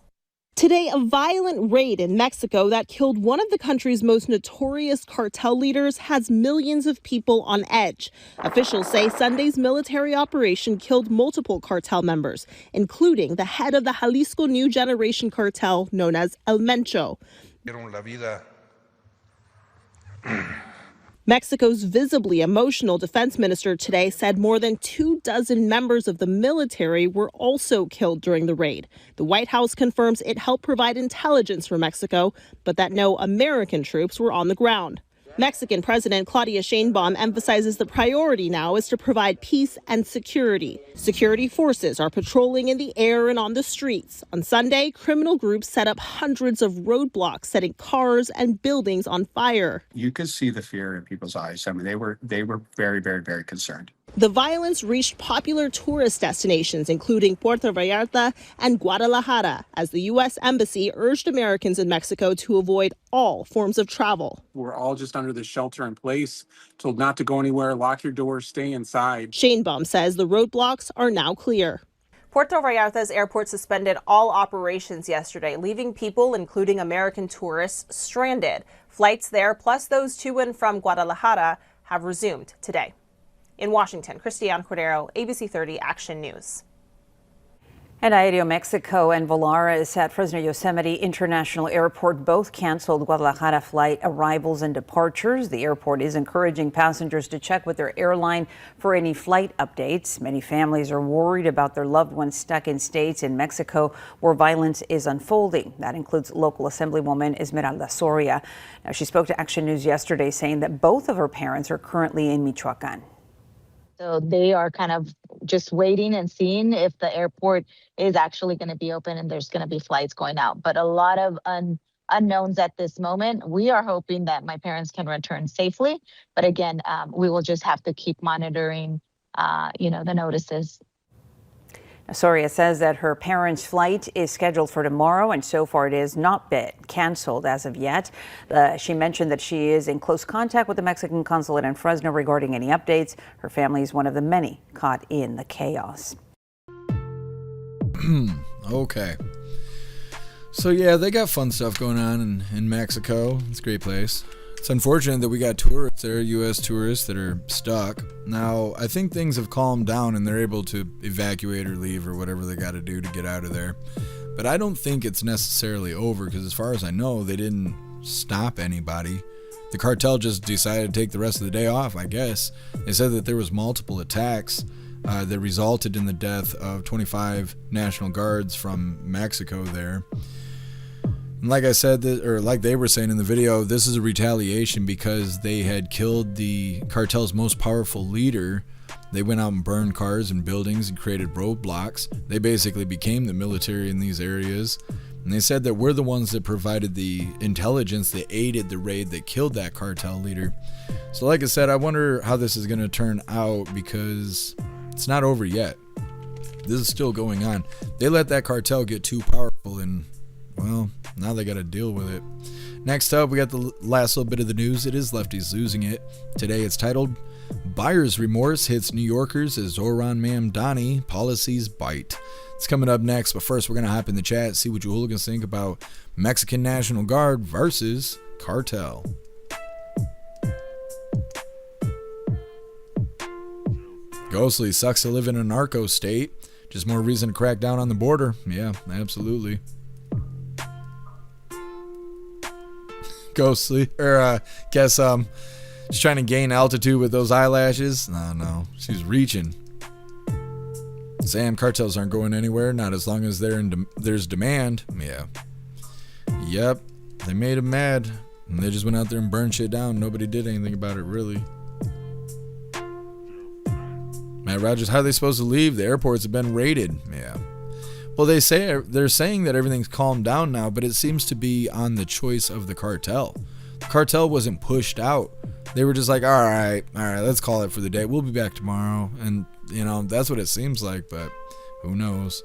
Today, a violent raid in Mexico that killed one of the country's most notorious cartel leaders has millions of people on edge. Officials say Sunday's military operation killed multiple cartel members, including the head of the Jalisco New Generation cartel known as El Mencho. Mexico's visibly emotional defense minister today said more than 24 members of the military were also killed during the raid. The White House confirms it helped provide intelligence for Mexico, but that no American troops were on the ground. Mexican President Claudia Sheinbaum emphasizes the priority now is to provide peace and security. Security forces are patrolling in the air and on the streets. On Sunday, criminal groups set up hundreds of roadblocks, setting cars and buildings on fire. You could see the fear in people's eyes. I mean, they were very, very, very concerned. The violence reached popular tourist destinations, including Puerto Vallarta and Guadalajara, as the U.S. Embassy urged Americans in Mexico to avoid all forms of travel. We're all just under the shelter in place, told not to go anywhere, lock your doors, stay inside. Sheinbaum says the roadblocks are now clear. Puerto Vallarta's airport suspended all operations yesterday, leaving people, including American tourists, stranded. Flights there, plus those to and from Guadalajara, have resumed today. In Washington, Christiane Cordero, ABC 30 Action News. And Aeromexico and Volaris at Fresno Yosemite International Airport both canceled Guadalajara flight arrivals and departures. The airport is encouraging passengers to check with their airline for any flight updates. Many families are worried about their loved ones stuck in states in Mexico where violence is unfolding. That includes local Assemblywoman Esmeralda Soria. Now, she spoke to Action News yesterday saying that both of her parents are currently in Michoacan. So they are kind of just waiting and seeing if the airport is actually going to be open and there's going to be flights going out. But a lot of unknowns at this moment. We are hoping that my parents can return safely. But again, we will just have to keep monitoring, the notices. Soria says that her parents' flight is scheduled for tomorrow, and so far it has not been canceled as of yet. She mentioned that she is in close contact with the Mexican consulate in Fresno regarding any updates. Her family is one of the many caught in the chaos. Okay. So yeah, they got fun stuff going on in Mexico. It's a great place. It's unfortunate that we got tourists there, U.S. tourists, that are stuck. Now, I think things have calmed down and they're able to evacuate or leave or whatever they got to do to get out of there. But I don't think it's necessarily over because as far as I know, they didn't stop anybody. The cartel just decided to take the rest of the day off, I guess. They said that there was multiple attacks that resulted in the death of 25 National Guards from Mexico there. And like I said, or like they were saying in the video, this is a retaliation because they had killed the cartel's most powerful leader. They went out and burned cars and buildings and created roadblocks. They basically became the military in these areas. And they said that we're the ones that provided the intelligence that aided the raid that killed that cartel leader. So like I said, I wonder how this is going to turn out because it's not over yet. This is still going on. They let that cartel get too powerful and, well, now they got to deal with it. Next up, we got the last little bit of the news. It is lefties losing it. Today it's titled, Buyer's Remorse Hits New Yorkers as Zohran Mamdani Policies Bite. It's coming up next, but first we're going to hop in the chat, see what you hooligans think about Mexican National Guard versus Cartel. Ghostly, sucks to live in a narco state. Just more reason to crack down on the border. Yeah, absolutely. Ghostly, guess she's trying to gain altitude with those eyelashes. No, she's reaching. Sam, cartels aren't going anywhere, not as long as there's demand. Yeah, Yep, they made him mad. And they just went out there and burned shit down. Nobody did anything about it, really. Matt Rogers, how are they supposed to leave? The airports have been raided. Yeah. Well, they're saying that everything's calmed down now, but it seems to be on the choice of the cartel. The cartel wasn't pushed out. They were just like, all right, let's call it for the day. We'll be back tomorrow. And, you know, that's what it seems like, but who knows?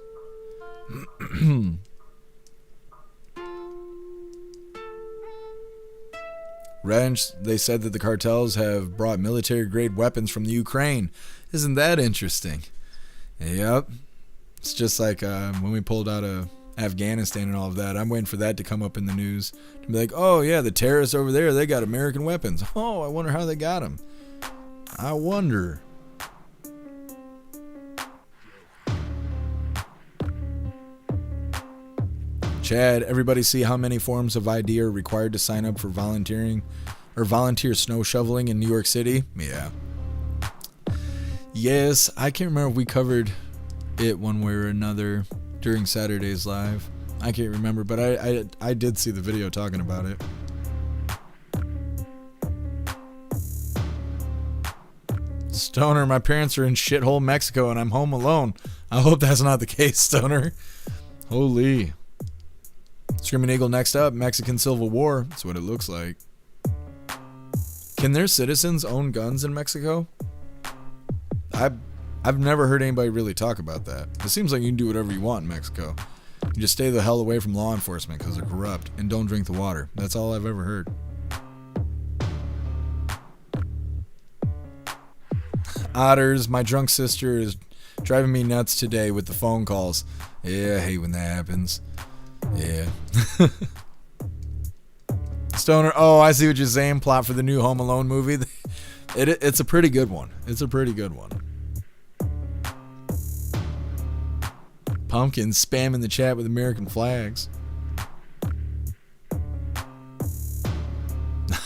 Rants, they said that the cartels have brought military-grade weapons from the Ukraine. Isn't that interesting? Yep. It's just like when we pulled out of Afghanistan and all of that. I'm waiting for that to come up in the news. To be like, oh, yeah, the terrorists over there, they got American weapons. Oh, I wonder how they got them. I wonder. Chad, everybody see how many forms of ID are required to sign up for volunteering or volunteer snow shoveling in New York City? Yeah. Yes, I can't remember if we covered it one way or another during Saturday's live. I can't remember, but I did see the video talking about it. Stoner, my parents are in shithole Mexico and I'm home alone. I hope that's not the case, Stoner. Holy. Screaming Eagle next up, Mexican Civil War. That's what it looks like. Can their citizens own guns in Mexico? I've never heard anybody really talk about that. It seems like you can do whatever you want in Mexico. You just stay the hell away from law enforcement because they're corrupt, and don't drink the water. That's all I've ever heard. Otters, my drunk sister is driving me nuts today with the phone calls. Yeah, I hate when that happens. Yeah. Stoner, oh, I see what you're saying. Plot for the new Home Alone movie. It's a pretty good one. It's a pretty good one. Pumpkin spamming the chat with American flags.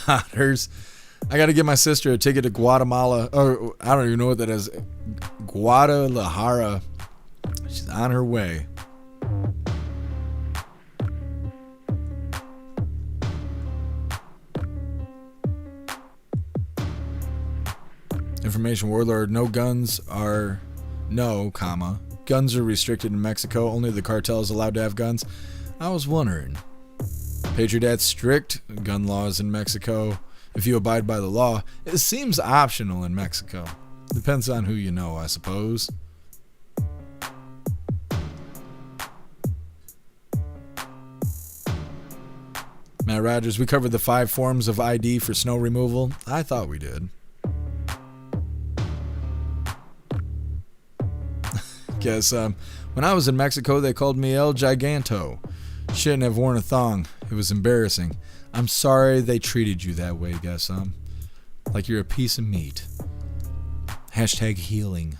Otters. I got to get my sister a ticket to Guatemala. Or I don't even know what that is. Guadalajara. She's on her way. Information warlord. Guns are restricted in Mexico. Only the cartel is allowed to have guns. I was wondering. Patriot's strict gun laws in Mexico. If you abide by the law, it seems optional in Mexico. Depends on who you know, I suppose. Matt Rogers, we covered the 5 forms of ID for snow removal. I thought we did. Guess when I was in Mexico, they called me El Giganto. Shouldn't have worn a thong. It was embarrassing. I'm sorry they treated you that way, guess like you're a piece of meat. Hashtag healing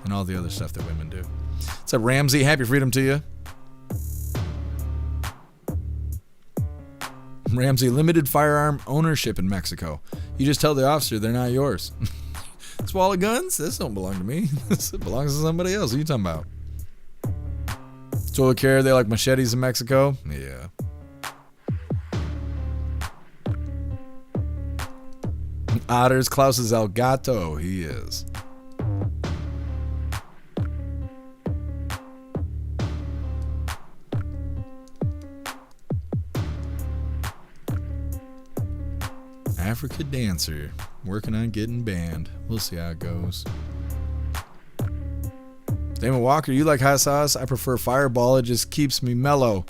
and all the other stuff that women do. What's up, Ramsey? Happy freedom to you. Ramsey, limited firearm ownership in Mexico. You just tell the officer they're not yours. This wall of guns? This don't belong to me. This belongs to somebody else. What are you talking about? Toilet care, they like machetes in Mexico? Yeah. Otters, Klaus is El Gato. He is. Africa Dancer. Working on getting banned. We'll see how it goes. Damon Walker, you like hot sauce? I prefer Fireball. It just keeps me mellow.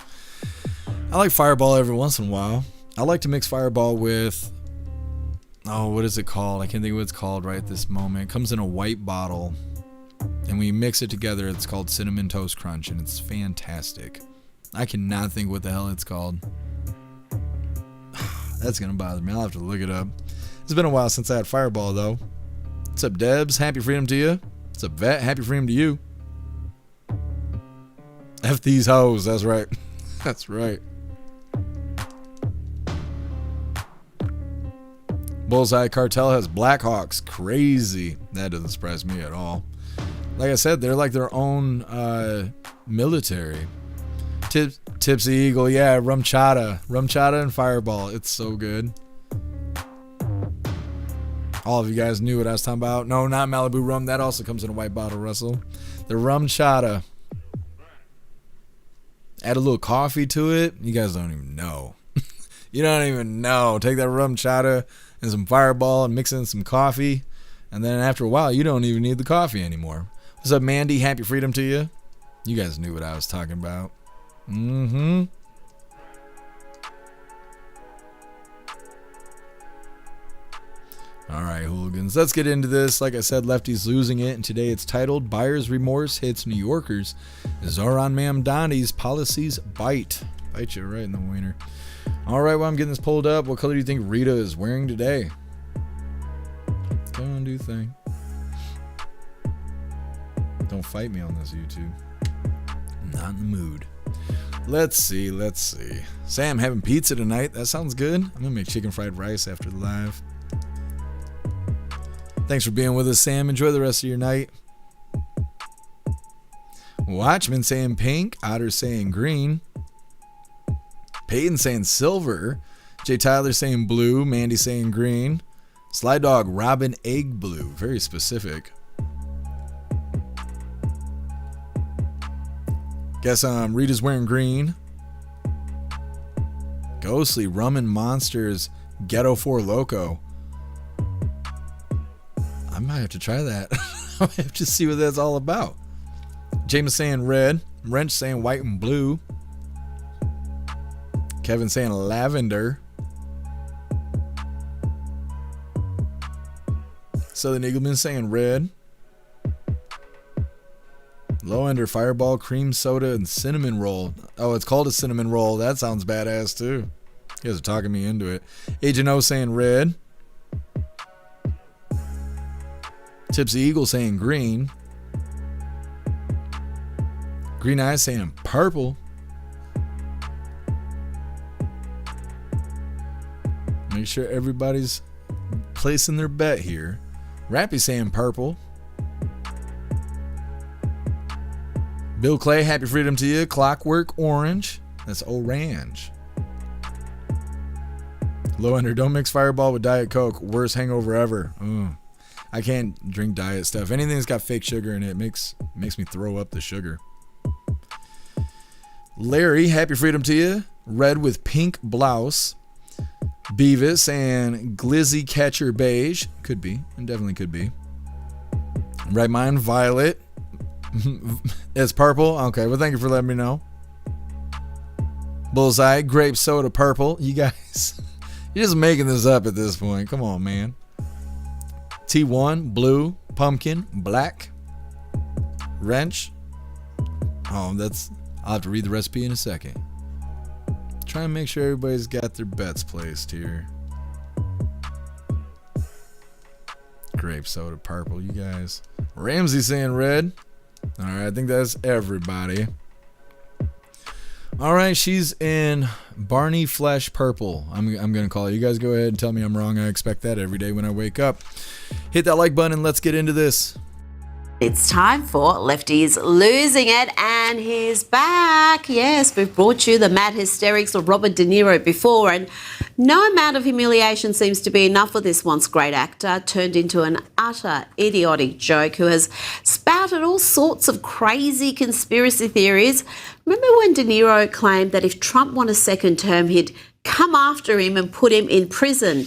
I like Fireball every once in a while. I like to mix Fireball with... Oh, what is it called? I can't think of what it's called right at this moment. It comes in a white bottle. And when you mix it together, it's called Cinnamon Toast Crunch. And it's fantastic. I cannot think what the hell it's called. That's going to bother me. I'll have to look it up. It's been a while since I had Fireball, though. What's up, Debs? Happy freedom to you. What's up, Vet? Happy freedom to you. F these hoes. That's right. That's right. Bullseye Cartel has Blackhawks. Crazy. That doesn't surprise me at all. Like I said, they're like their own military. Tipsy Eagle, yeah, rum chata and Fireball. It's so good. All of you guys knew what I was talking about. No, not Malibu rum. That also comes in a white bottle, Russell. The rum chata. Add a little coffee to it. You guys don't even know. You don't even know. Take that rum chata and some Fireball and mix in some coffee. And then after a while, you don't even need the coffee anymore. What's up, Mandy? Happy freedom to you. You guys knew what I was talking about. Mm-hmm. All right, hooligans. Let's get into this. Like I said, Lefty's losing it, and today it's titled Buyer's Remorse Hits New Yorkers. Zoran Mamdani's Policies Bite. Bite you right in the wiener. All right, while I'm getting this pulled up, what color do you think Rita is wearing today? Go on, do thing. Don't fight me on this, YouTube. I'm not in the mood. Let's see. Sam having pizza tonight. That sounds good. I'm gonna make chicken fried rice after the live. Thanks for being with us, Sam. Enjoy the rest of your night. Watchman saying pink. Otter saying green. Peyton saying silver. Jay Tyler saying blue. Mandy saying green. Sly Dog Robin egg blue. Very specific. Guess Rita's wearing green. Ghostly Rum and Monsters Ghetto 4 Loco. I might have to try that. I might have to see what that's all about. James saying red. Wrench saying white and blue. Kevin saying lavender. Southern Eagleman saying red. Low Ender Fireball Cream Soda and Cinnamon Roll. Oh, it's called a cinnamon roll. That sounds badass too. You guys are talking me into it. Agent O saying red. Tipsy Eagle saying green. Green Eyes saying purple. Make sure everybody's placing their bet here. Rappy saying purple. Bill Clay, happy freedom to you. Clockwork orange. That's orange. Low Ender, don't mix Fireball with Diet Coke. Worst hangover ever. I can't drink diet stuff. Anything that's got fake sugar in it makes me throw up the sugar. Larry, happy freedom to you. Red with pink blouse. Beavis and Glizzy Catcher beige. Could be. And definitely could be. Right Mind violet. It's purple. Okay, well, thank you for letting me know. Bullseye grape soda purple. You guys, you're just making this up at this point. Come on, man. T1 blue, pumpkin, black. Wrench. Oh, I'll have to read the recipe in a second. Try and make sure everybody's got their bets placed here. Grape soda purple, you guys. Ramsey saying red. All right, I think that's everybody. All right, she's in Barney Flesh purple. I'm gonna call it. You guys go ahead and tell me I'm wrong. I expect that every day when I wake up. Hit that like button and let's get into this. It's time for Lefty's Losing It, and he's back. Yes, we've brought you the mad hysterics of Robert De Niro before, and no amount of humiliation seems to be enough for this once great actor turned into an utter idiotic joke who has spouted all sorts of crazy conspiracy theories. Remember when De Niro claimed that if Trump won a second term, he'd come after him and put him in prison?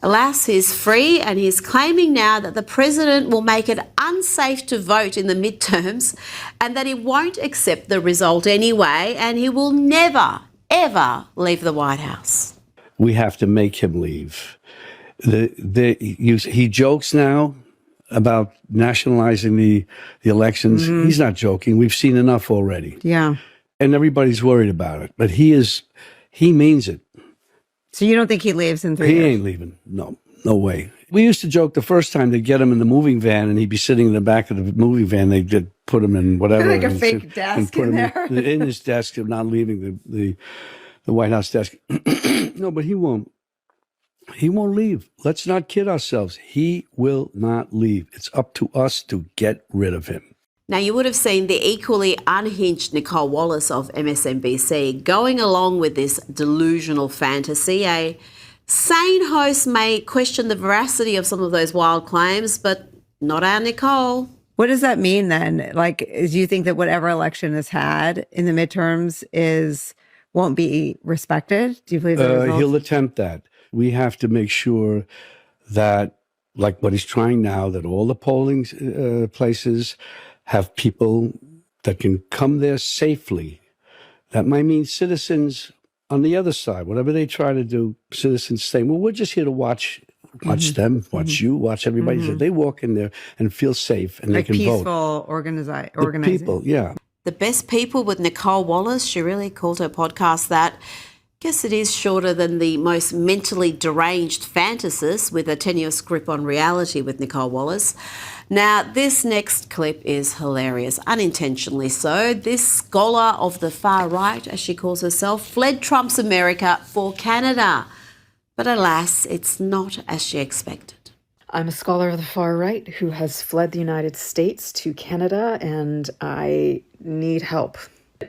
Alas, he's free, and he's claiming now that the president will make it unsafe to vote in the midterms and that he won't accept the result anyway, and he will never, ever leave the White House. We have to make him leave. He jokes now about nationalizing the elections. Mm-hmm. He's not joking. We've seen enough already. Yeah. And everybody's worried about it. But he means it. So you don't think he leaves in 3 years? He ain't leaving. No way. We used to joke the first time they'd get him in the moving van and he'd be sitting in the back of the moving van. They'd put him in whatever. Like a fake desk in there. In his desk, not leaving the White House desk. No, but he won't. He won't leave. Let's not kid ourselves. He will not leave. It's up to us to get rid of him. Now, you would have seen the equally unhinged Nicole Wallace of MSNBC going along with this delusional fantasy. A sane host may question the veracity of some of those wild claims, but not our Nicole. What does that mean then? Like, do you think that whatever election is had in the midterms won't be respected? Do you believe that he'll attempt that? We have to make sure that, like what he's trying now, that all the polling places have people that can come there safely. That might mean citizens on the other side, whatever they try to do, citizens saying, well, we're just here to watch them, watch you, watch everybody. So they walk in there and feel safe and like they can vote. Peaceful organizing. People, yeah. The best people with Nicole Wallace, she really called her podcast that. Guess it is shorter than the most mentally deranged fantasists with a tenuous grip on reality with Nicole Wallace. Now, this next clip is hilarious, unintentionally so. This scholar of the far right, as she calls herself, fled Trump's America for Canada. But alas, it's not as she expected. I'm a scholar of the far right who has fled the United States to Canada, and I need help.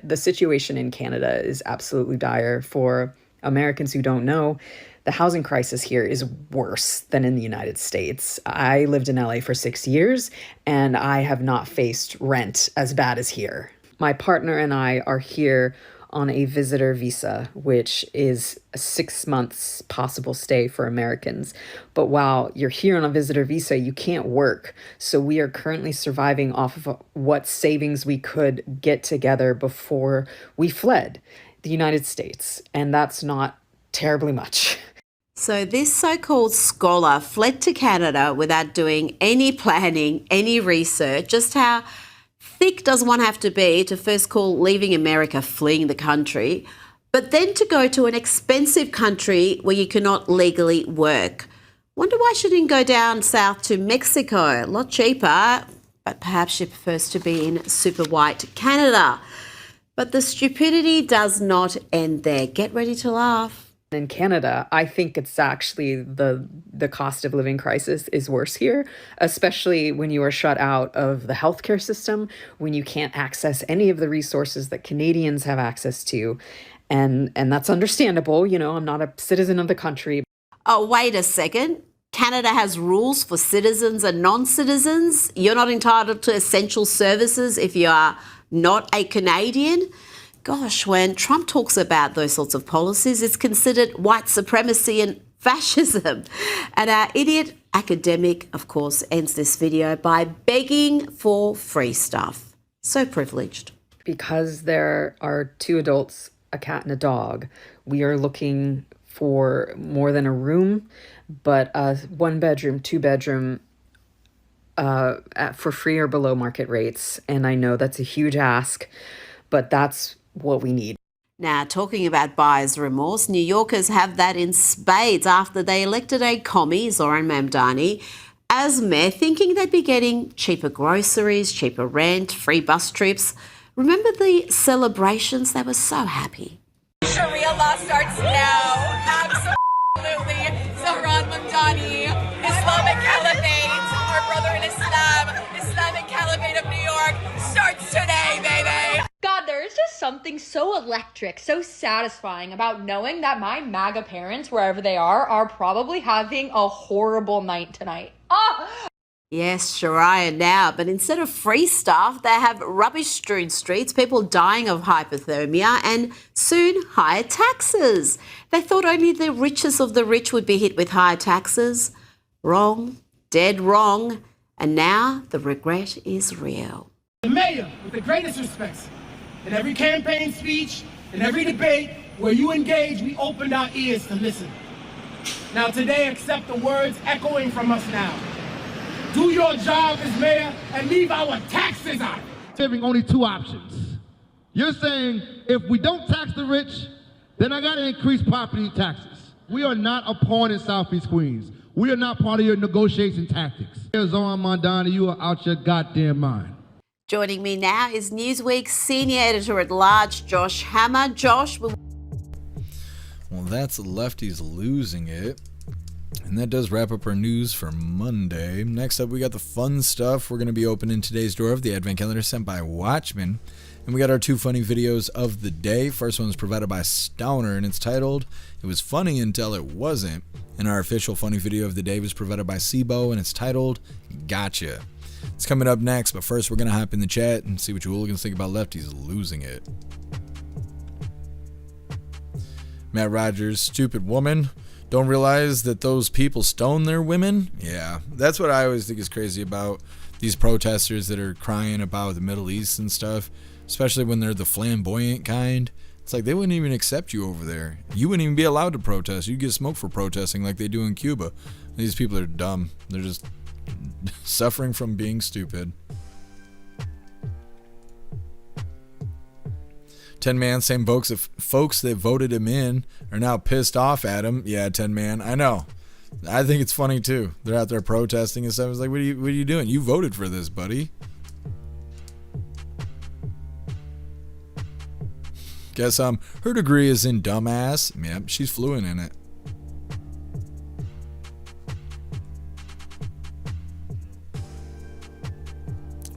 The situation in Canada is absolutely dire. For Americans who don't know, the housing crisis here is worse than in the United States. I lived in LA for 6 years, and I have not faced rent as bad as here. My partner and I are here on a visitor visa, which is a 6 months possible stay for Americans. But while you're here on a visitor visa, you can't work. So we are currently surviving off of what savings we could get together before we fled the United States. And that's not terribly much. So this so-called scholar fled to Canada without doing any planning, any research. Just how thick does one have to be to first call leaving America fleeing the country, but then to go to an expensive country where you cannot legally work? Wonder why she didn't go down south to Mexico. A lot cheaper, but perhaps she prefers to be in super white Canada. But the stupidity does not end there. Get ready to laugh. In Canada, I think it's actually the cost of living crisis is worse here, especially when you are shut out of the healthcare system, when you can't access any of the resources that Canadians have access to. And that's understandable. You know, I'm not a citizen of the country. Oh, wait a second. Canada has rules for citizens and non-citizens. You're not entitled to essential services if you are not a Canadian. Gosh, when Trump talks about those sorts of policies, it's considered white supremacy and fascism. And our idiot academic, of course, ends this video by begging for free stuff. So privileged. Because there are 2 adults, a cat and a dog, we are looking for more than a room, but a 1-bedroom, 2-bedroom for free or below market rates. And I know that's a huge ask, but that's what we need. Now, talking about buyer's remorse, New Yorkers have that in spades after they elected a commie, Zoran Mamdani, as mayor, thinking they'd be getting cheaper groceries, cheaper rent, free bus trips. Remember the celebrations? They were so happy. Sharia law starts now. Absolutely. Zoran Mamdani, Islamic Caliphate, our brother in Islam, Islamic Caliphate of New York, starts today, baby. God, there is just something so electric, so satisfying about knowing that my MAGA parents, wherever they are probably having a horrible night tonight. Ah! Yes, Sharia now, but instead of free stuff, they have rubbish-strewn streets, people dying of hypothermia, and soon higher taxes. They thought only the richest of the rich would be hit with higher taxes. Wrong, dead wrong, and now the regret is real. The mayor, with the greatest respects, in every campaign speech, in every debate where you engage, we opened our ears to listen. Now today, accept the words echoing from us now. Do your job as mayor and leave our taxes out. Having only 2 options. You're saying if we don't tax the rich, then I gotta increase property taxes. We are not a pawn in Southeast Queens. We are not part of your negotiation tactics. Zoran Mamdani, you are out your goddamn mind. Joining me now is Newsweek's senior editor-at-large, Josh Hammer. Josh. Well, that's lefties losing it. And that does wrap up our news for Monday. Next up, we got the fun stuff. We're going to be opening today's door of the Advent Calendar sent by Watchmen. And we got our 2 funny videos of the day. First one is provided by Stoner, and it's titled, "It Was Funny Until It Wasn't." And our official funny video of the day was provided by Sibo, and it's titled, "Gotcha." It's coming up next, but first we're going to hop in the chat and see what you hooligans think about lefties losing it. Matt Rogers, "Stupid woman. Don't realize that those people stone their women?" Yeah, that's what I always think is crazy about these protesters that are crying about the Middle East and stuff, especially when they're the flamboyant kind. It's like they wouldn't even accept you over there. You wouldn't even be allowed to protest. You'd get smoked for protesting like they do in Cuba. These people are dumb. They're just suffering from being stupid. 10 Man, same folks that voted him in are now pissed off at him. Yeah, 10 Man, I know. I think it's funny too. They're out there protesting and stuff. It's like, what are you doing? You voted for this, buddy. Guess her degree is in dumbass. Yep, she's fluent in it.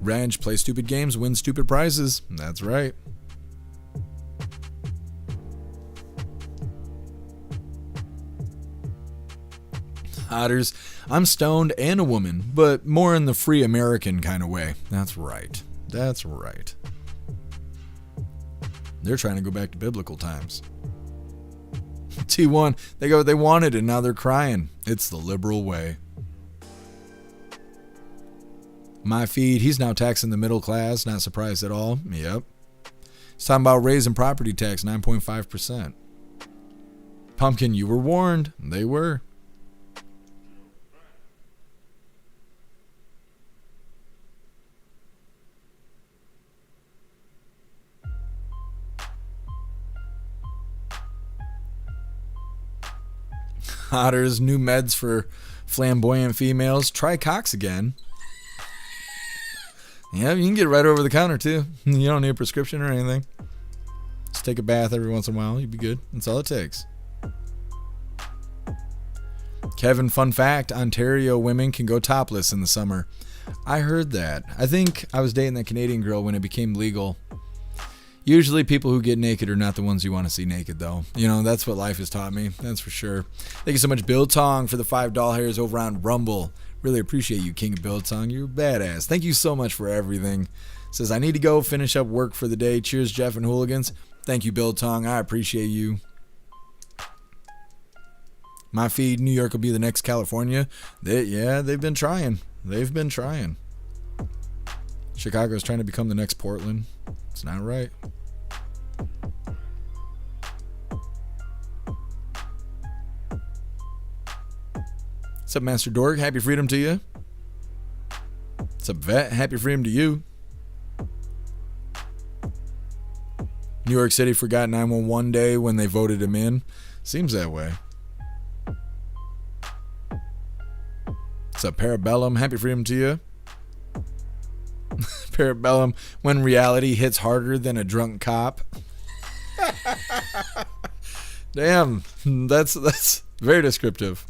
Ranch, play stupid games, win stupid prizes. That's right. Otters, I'm stoned and a woman, but more in the free American kind of way. That's right. That's right. They're trying to go back to biblical times. T1, they wanted it, now they're crying. It's the liberal way. My feed, he's now taxing the middle class, not surprised at all. Yep. He's talking about raising property tax 9.5%. Pumpkin, you were warned. They were. Otters, new meds for flamboyant females. Try Cox again. Yeah, you can get it right over the counter too. You don't need a prescription or anything. Just take a bath every once in a while. You'll be good. That's all it takes. Kevin, fun fact, Ontario women can go topless in the summer. I heard that. I think I was dating that Canadian girl when it became legal. Usually people who get naked are not the ones you want to see naked, though. You know, that's what life has taught me. That's for sure. Thank you so much, Bill Tong, for the $5 hairs over on Rumble. Really appreciate you, King of Bill Tong. You're badass. Thank you so much for everything. Says, I need to go finish up work for the day. Cheers, Jeff and Hooligans. Thank you, Bill Tong. I appreciate you. My feed, New York will be the next California. They've been trying. They've been trying. Chicago's trying to become the next Portland. It's not right. What's up, Master Dork? Happy freedom to you. What's up, Vet? Happy freedom to you. New York City forgot 911 day when they voted him in. Seems that way. What's up, Parabellum? Happy freedom to you. Parabellum, when reality hits harder than a drunk cop. Damn, that's very descriptive.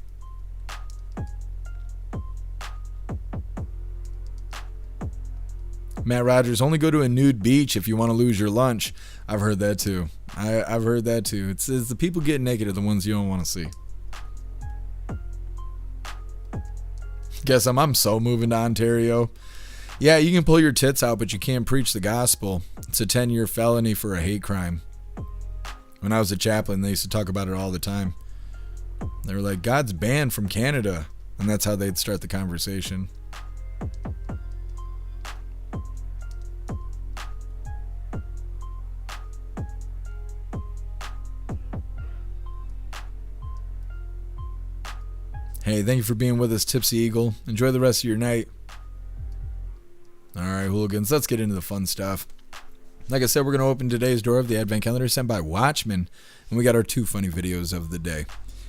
Matt Rogers, only go to a nude beach if you want to lose your lunch. I've heard that too. I've heard that too. It's the people getting naked are the ones you don't want to see. Guess I'm so moving to Ontario. Yeah, you can pull your tits out, but you can't preach the gospel. It's a 10-year felony for a hate crime. When I was a chaplain, they used to talk about it all the time. They were like, God's banned from Canada. And that's how they'd start the conversation. Hey, thank you for being with us, Tipsy Eagle. Enjoy the rest of your night. All right, hooligans, let's get into the fun stuff. Like I said, we're going to open today's door of the Advent Calendar sent by Watchmen, and we got our 2 funny videos of the day.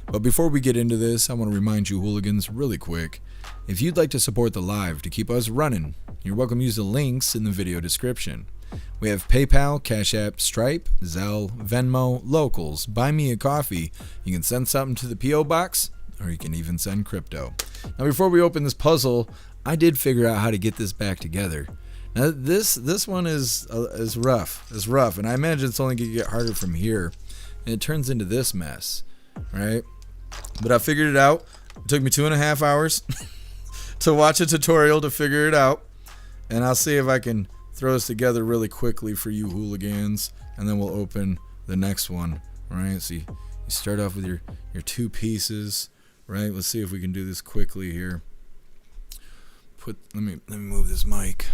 But before we get into this, I want to remind you, hooligans, really quick, if you'd like to support the live to keep us running, you're welcome to use the links in the video description. We have PayPal, Cash App, Stripe, Zelle, Venmo, Locals, Buy Me a Coffee. You can send something to the P.O. Box, or you can even send crypto. Now, before we open this puzzle, I did figure out how to get this back together. Now, this one is rough. It's rough, and I imagine it's only going to get harder from here. And it turns into this mess, right? But I figured it out. It took me 2.5 hours to watch a tutorial to figure it out. And I'll see if I can throw this together really quickly for you hooligans. And then we'll open the next one, right? So you start off with your 2 pieces, right? Let's see if we can do this quickly here. Let me move this mic.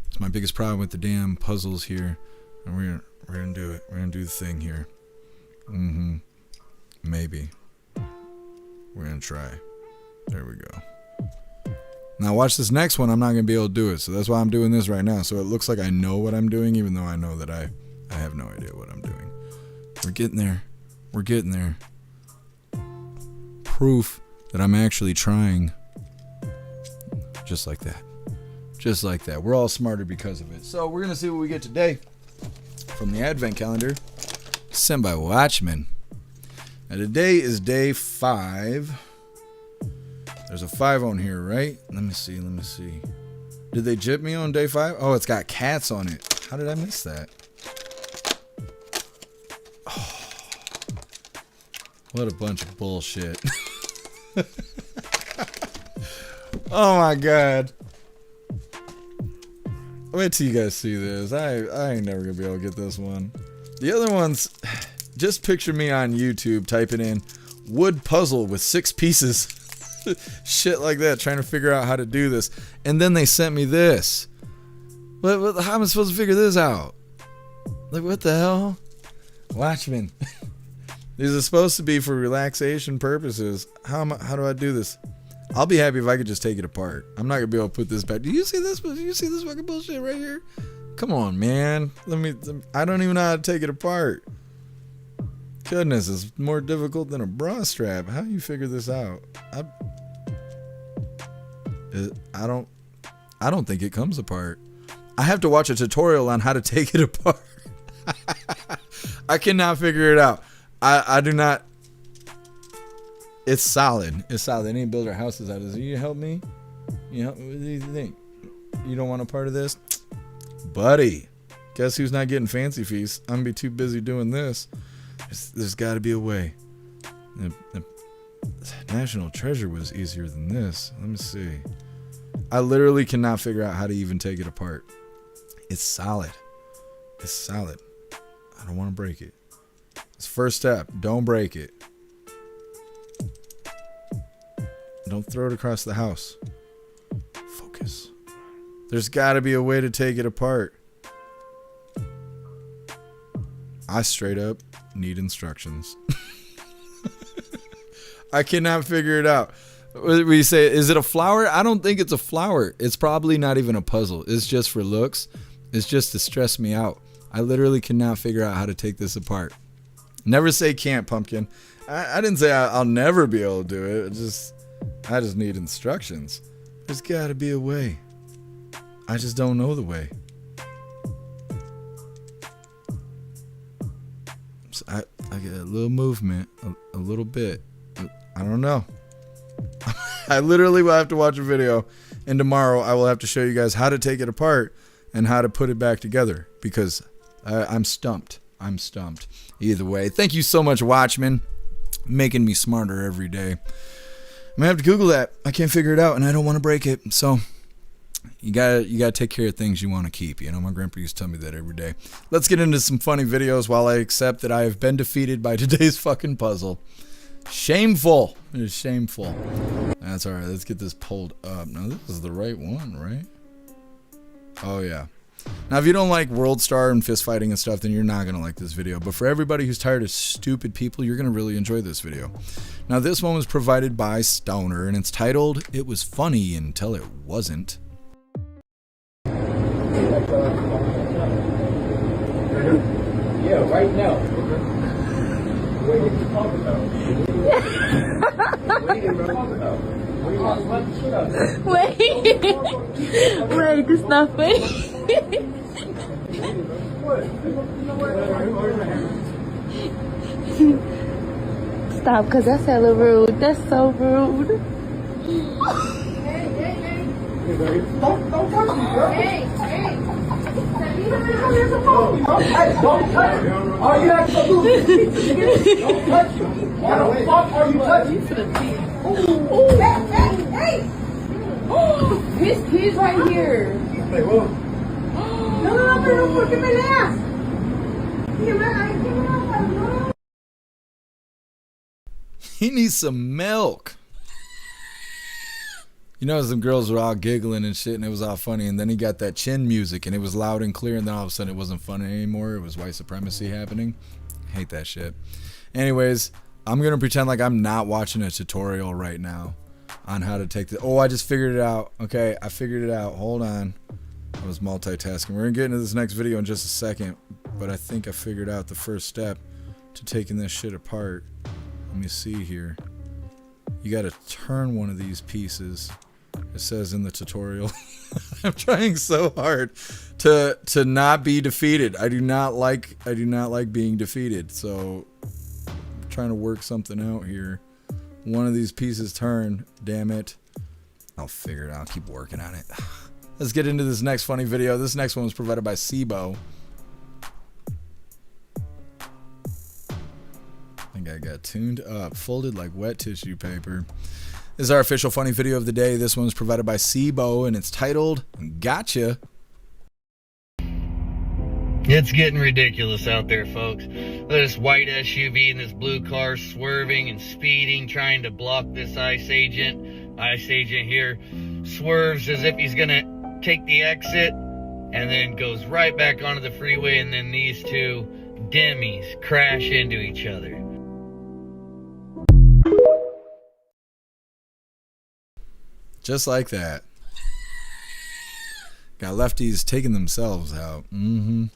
It's my biggest problem with the damn puzzles here. And we're gonna do it. We're gonna do the thing here. Maybe. We're gonna try. There we go. Now watch this next one. I'm not gonna be able to do it, so that's why I'm doing this right now. So it looks like I know what I'm doing, even though I know that I have no idea what I'm doing. We're getting there. We're getting there. Proof that I'm actually trying. Just like that. Just like that. We're all smarter because of it. So we're gonna see what we get today from the advent calendar sent by Watchmen. Now today is day 5. There's a 5 on here, right? Let me see. Did they jip me on day 5? Oh, it's got cats on it. How did I miss that? Oh, what a bunch of bullshit. Oh my god. Wait till you guys see this. I ain't never gonna be able to get this one. The other ones, just picture me on YouTube typing in wood puzzle with 6 pieces. Shit like that, trying to figure out how to do this. And then they sent me this. How am I supposed to figure this out? Like, what the hell? Watchmen. These are supposed to be for relaxation purposes. How do I do this? I'll be happy if I could just take it apart. I'm not gonna be able to put this back. Do you see this? Do you see this fucking bullshit right here? Come on, man. I don't even know how to take it apart. Goodness, it's more difficult than a bra strap. How do you figure this out? I don't think it comes apart. I have to watch a tutorial on how to take it apart. I cannot figure it out. I do not. It's solid. It's solid. They need to build our houses out of this. You help me? What do you think? You don't want a part of this? Buddy, guess who's not getting fancy feast? I'm gonna be too busy doing this. There's got to be a way. The National Treasure was easier than this. Let me see. I literally cannot figure out how to even take it apart. It's solid. It's solid. I don't want to break it. It's first step. Don't break it. Don't throw it across the house. Focus. There's got to be a way to take it apart. I straight up need instructions. I cannot figure it out. We say, is it a flower? I don't think it's a flower. It's probably not even a puzzle. It's just for looks. It's just to stress me out. I literally cannot figure out how to take this apart. Never say can't, pumpkin. I didn't say I'll never be able to do it. I just need instructions. There's got to be a way. I just don't know the way. So I get a little movement, a little bit. I don't know. I literally will have to watch a video, and tomorrow I will have to show you guys how to take it apart and how to put it back together, because I'm stumped. I'm stumped. Either way, thank you so much, Watchmen, making me smarter every day. I'm gonna have to Google that. I can't figure it out, and I don't want to break it. So you gotta take care of things you want to keep. You know, my grandpa used to tell me that every day. Let's get into some funny videos while I accept that I have been defeated by today's fucking puzzle. Shameful. It is shameful. That's all right. Let's get this pulled up. Now this is the right one, right? Oh yeah. Now if you don't like World Star and fist fighting and stuff, then you're not gonna like this video. But for everybody who's tired of stupid people, you're gonna really enjoy this video. Now this one was provided by Stoner, and it's titled "It Was Funny Until It Wasn't." Yeah, right now. What are you talking about? What are you talking about? Wait, it's not funny. stop, because that's hella rude. That's so rude. Don't touch me, girl. Hey. Don't touch me. All you have to do is don't touch me. Why the fuck are you touching me? Hey. His kid's right here. Hey, whoa. No, ¿por qué peleas? He needs some milk. You know, some girls were all giggling and shit, and it was all funny. And then he got that chin music, and it was loud and clear. And then all of a sudden, it wasn't funny anymore. It was white supremacy happening. I hate that shit. Anyways, I'm gonna pretend like I'm not watching a tutorial right now on how to take the. Oh, I just figured it out. Okay, I figured it out. Hold on. I was multitasking. We're gonna get into this next video in just a second, but I think I figured out the first step to taking this shit apart. Let me see here. You got to turn one of these pieces. It says in the tutorial. I'm trying so hard to not be defeated. I do not like being defeated. So I'm trying to work something out here. One of these pieces turn. Damn it. I'll figure it out. I'll keep working on it. Let's get into this next funny video. This next one was provided by Sibo. I think I got tuned up, folded like wet tissue paper. This is our official funny video of the day. This one's provided by Sibo, and it's titled Gotcha. It's getting ridiculous out there, folks. This white SUV and this blue car swerving and speeding, trying to block this ICE agent. ICE agent here swerves as if he's gonna take the exit and then goes right back onto the freeway, and then these two demis crash into each other. Just like that. Got lefties taking themselves out. Now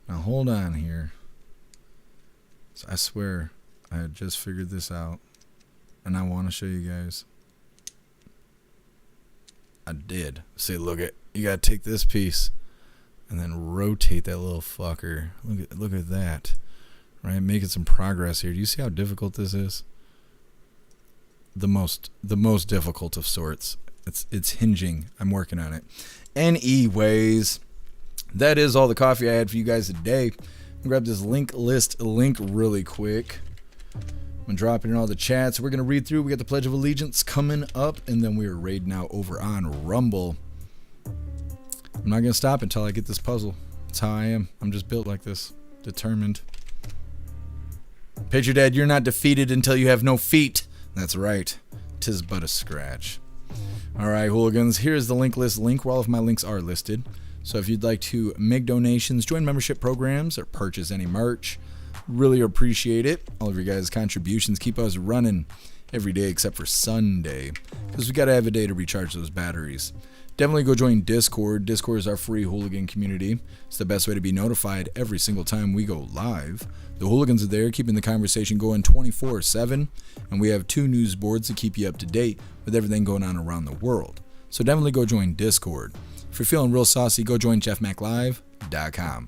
hold on here. So I swear I had just figured this out, and I want to show you guys. I did. See, look at, you gotta take this piece and then rotate that little fucker. Look at that. Right, making some progress here. Do you see how difficult this is? The most difficult of sorts. It's hinging. I'm working on it. Anyways, that is all the coffee I had for you guys today. I'm gonna grab this link really quick. I'm gonna drop it in all the chats. We're gonna read through. We got the Pledge of Allegiance coming up, and then we are raiding out over on Rumble. I'm not gonna stop until I get this puzzle. That's how I am. I'm just built like this, determined. Patriot Dad, you're not defeated until you have no feet. That's right. 'Tis but a scratch. All right, hooligans. Here's the link list link where all of my links are listed. So if you'd like to make donations, join membership programs, or purchase any merch, really appreciate it. All of your guys' contributions keep us running every day except for Sunday, because we got to have a day to recharge those batteries. Definitely go join Discord. Discord is our free hooligan community. It's the best way to be notified every single time we go live. The hooligans are there keeping the conversation going 24/7, and we have 2 news boards to keep you up to date with everything going on around the world. So definitely go join Discord. If you're feeling real saucy, go join jeffmaclive.com.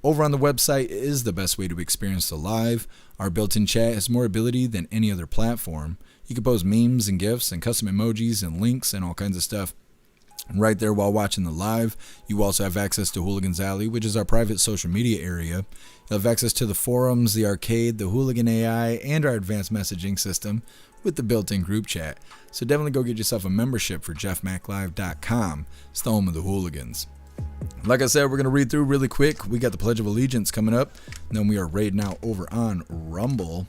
Over on the website is the best way to experience the live. Our built-in chat has more ability than any other platform. You can post memes and GIFs and custom emojis and links and all kinds of stuff right there while watching the live. You also have access to Hooligans Alley, which is our private social media area. You'll have access to the forums, the arcade, the Hooligan AI, and our advanced messaging system with the built-in group chat. So definitely go get yourself a membership for jeffmaclive.com. It's the home of the hooligans. Like I said, we're going to read through really quick. We got the Pledge of Allegiance coming up, and then we are raiding out over on Rumble.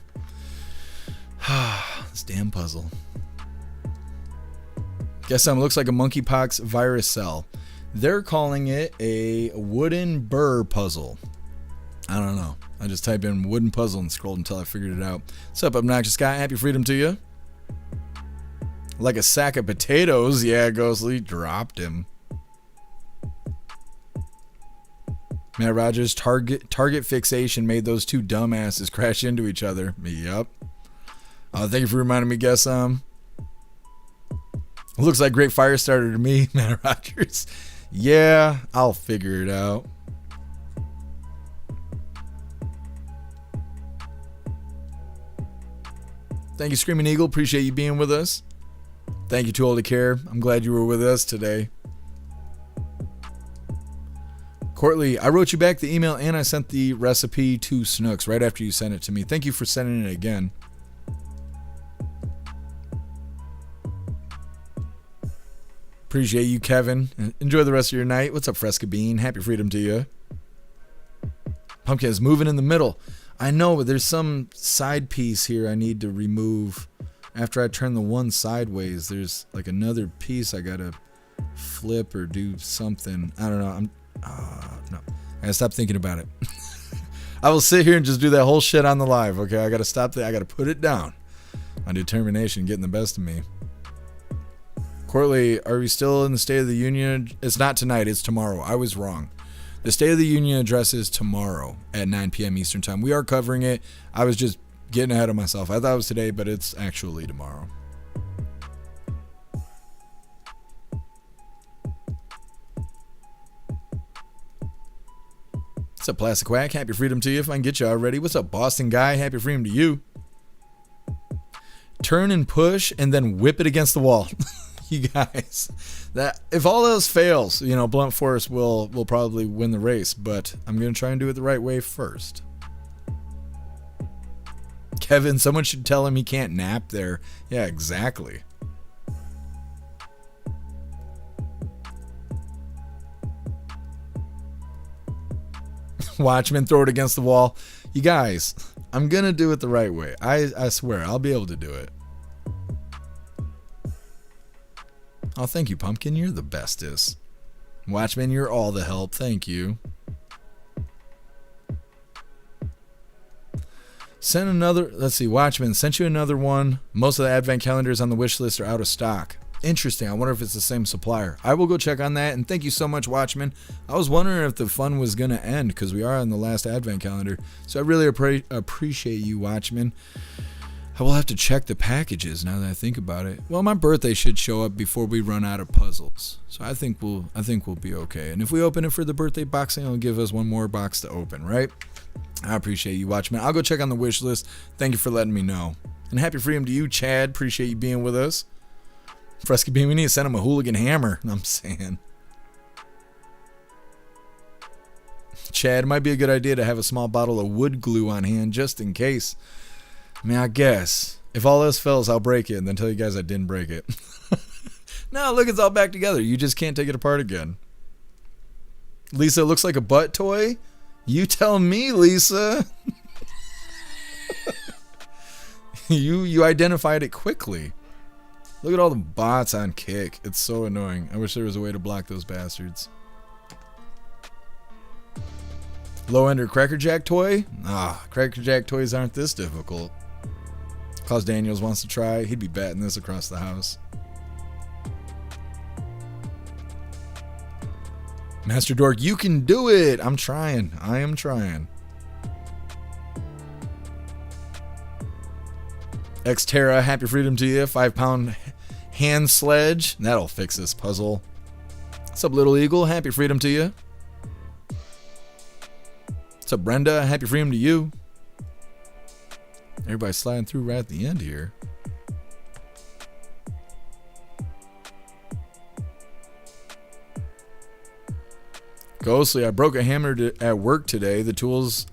This damn puzzle. Guess something looks like a monkeypox virus cell. They're calling it a wooden burr puzzle. I don't know. I just typed in wooden puzzle and scrolled until I figured it out. What's up, Obnoxious Guy? Happy freedom to you. Like a sack of potatoes. Yeah, Ghostly dropped him. Matt Rogers, target fixation made those two dumbasses crash into each other. Yup. Thank you for reminding me, guess looks like great fire starter to me, Matt Rogers. Yeah, I'll figure it out. Thank you, Screaming Eagle. Appreciate you being with us. Thank you to all the care. I'm glad you were with us today. Courtly, I wrote you back the email and I sent the recipe to Snooks right after you sent it to me. Thank you for sending it again. Appreciate you, Kevin. Enjoy the rest of your night. What's up, Fresca Bean? Happy freedom to you. Pumpkin is moving in the middle. I know, but there's some side piece here I need to remove. After I turn the one sideways, there's like another piece I gotta flip or do something. I don't know. No. I gotta stop thinking about it. I will sit here and just do that whole shit on the live, okay? I gotta stop that. I gotta put it down. My determination getting the best of me. Courtly, are we still in the State of the Union? It's not tonight, it's tomorrow. I was wrong. The State of the Union address is tomorrow at 9 p.m. Eastern Time. We are covering it. I was just getting ahead of myself. I thought it was today, but it's actually tomorrow. What's up, Plastic Quack? Happy freedom to you if I can get you already. What's up, Boston Guy? Happy freedom to you. Turn and push and then whip it against the wall. You guys, that if all else fails, you know, blunt force will probably win the race, but I'm going to try and do it the right way first. Kevin, someone should tell him he can't nap there. Yeah, exactly. Watchmen, throw it against the wall. You guys, I'm going to do it the right way. I swear, I'll be able to do it. Oh, thank you, Pumpkin. You're the bestest. Watchmen, you're all the help. Thank you. Send another. Let's see. Watchmen, sent you another one. Most of the advent calendars on the wish list are out of stock. Interesting. I wonder if it's the same supplier. I will go check on that. And thank you so much, Watchmen. I was wondering if the fun was going to end because we are on the last advent calendar. So I really appreciate you, Watchmen. I will have to check the packages now that I think about it. Well, my birthday should show up before we run out of puzzles. So I think we'll be okay. And if we open it for the birthday boxing, it'll give us one more box to open, right? I appreciate you, Watchmen. I'll go check on the wish list. Thank you for letting me know. And happy freedom to you, Chad. Appreciate you being with us. Fresca Bean, we need to send him a hooligan hammer. I'm saying. Chad, it might be a good idea to have a small bottle of wood glue on hand just in case. I mean, I guess. If all else fails, I'll break it and then tell you guys I didn't break it. No, look, it's all back together. You just can't take it apart again. Lisa, it looks like a butt toy? You tell me, Lisa. You identified it quickly. Look at all the bots on Kick. It's so annoying. I wish there was a way to block those bastards. Low-ender Cracker Jack toy? Cracker Jack toys aren't this difficult. Cause Daniels wants to try. He'd be batting this across the house. Master Dork, you can do it. I'm trying. I am trying. Xterra, happy freedom to you. 5-pound hand sledge. That'll fix this puzzle. What's up, Little Eagle? Happy freedom to you. What's up, Brenda? Happy freedom to you. Everybody's sliding through right at the end here. Ghostly, I broke a hammer at work today. The tools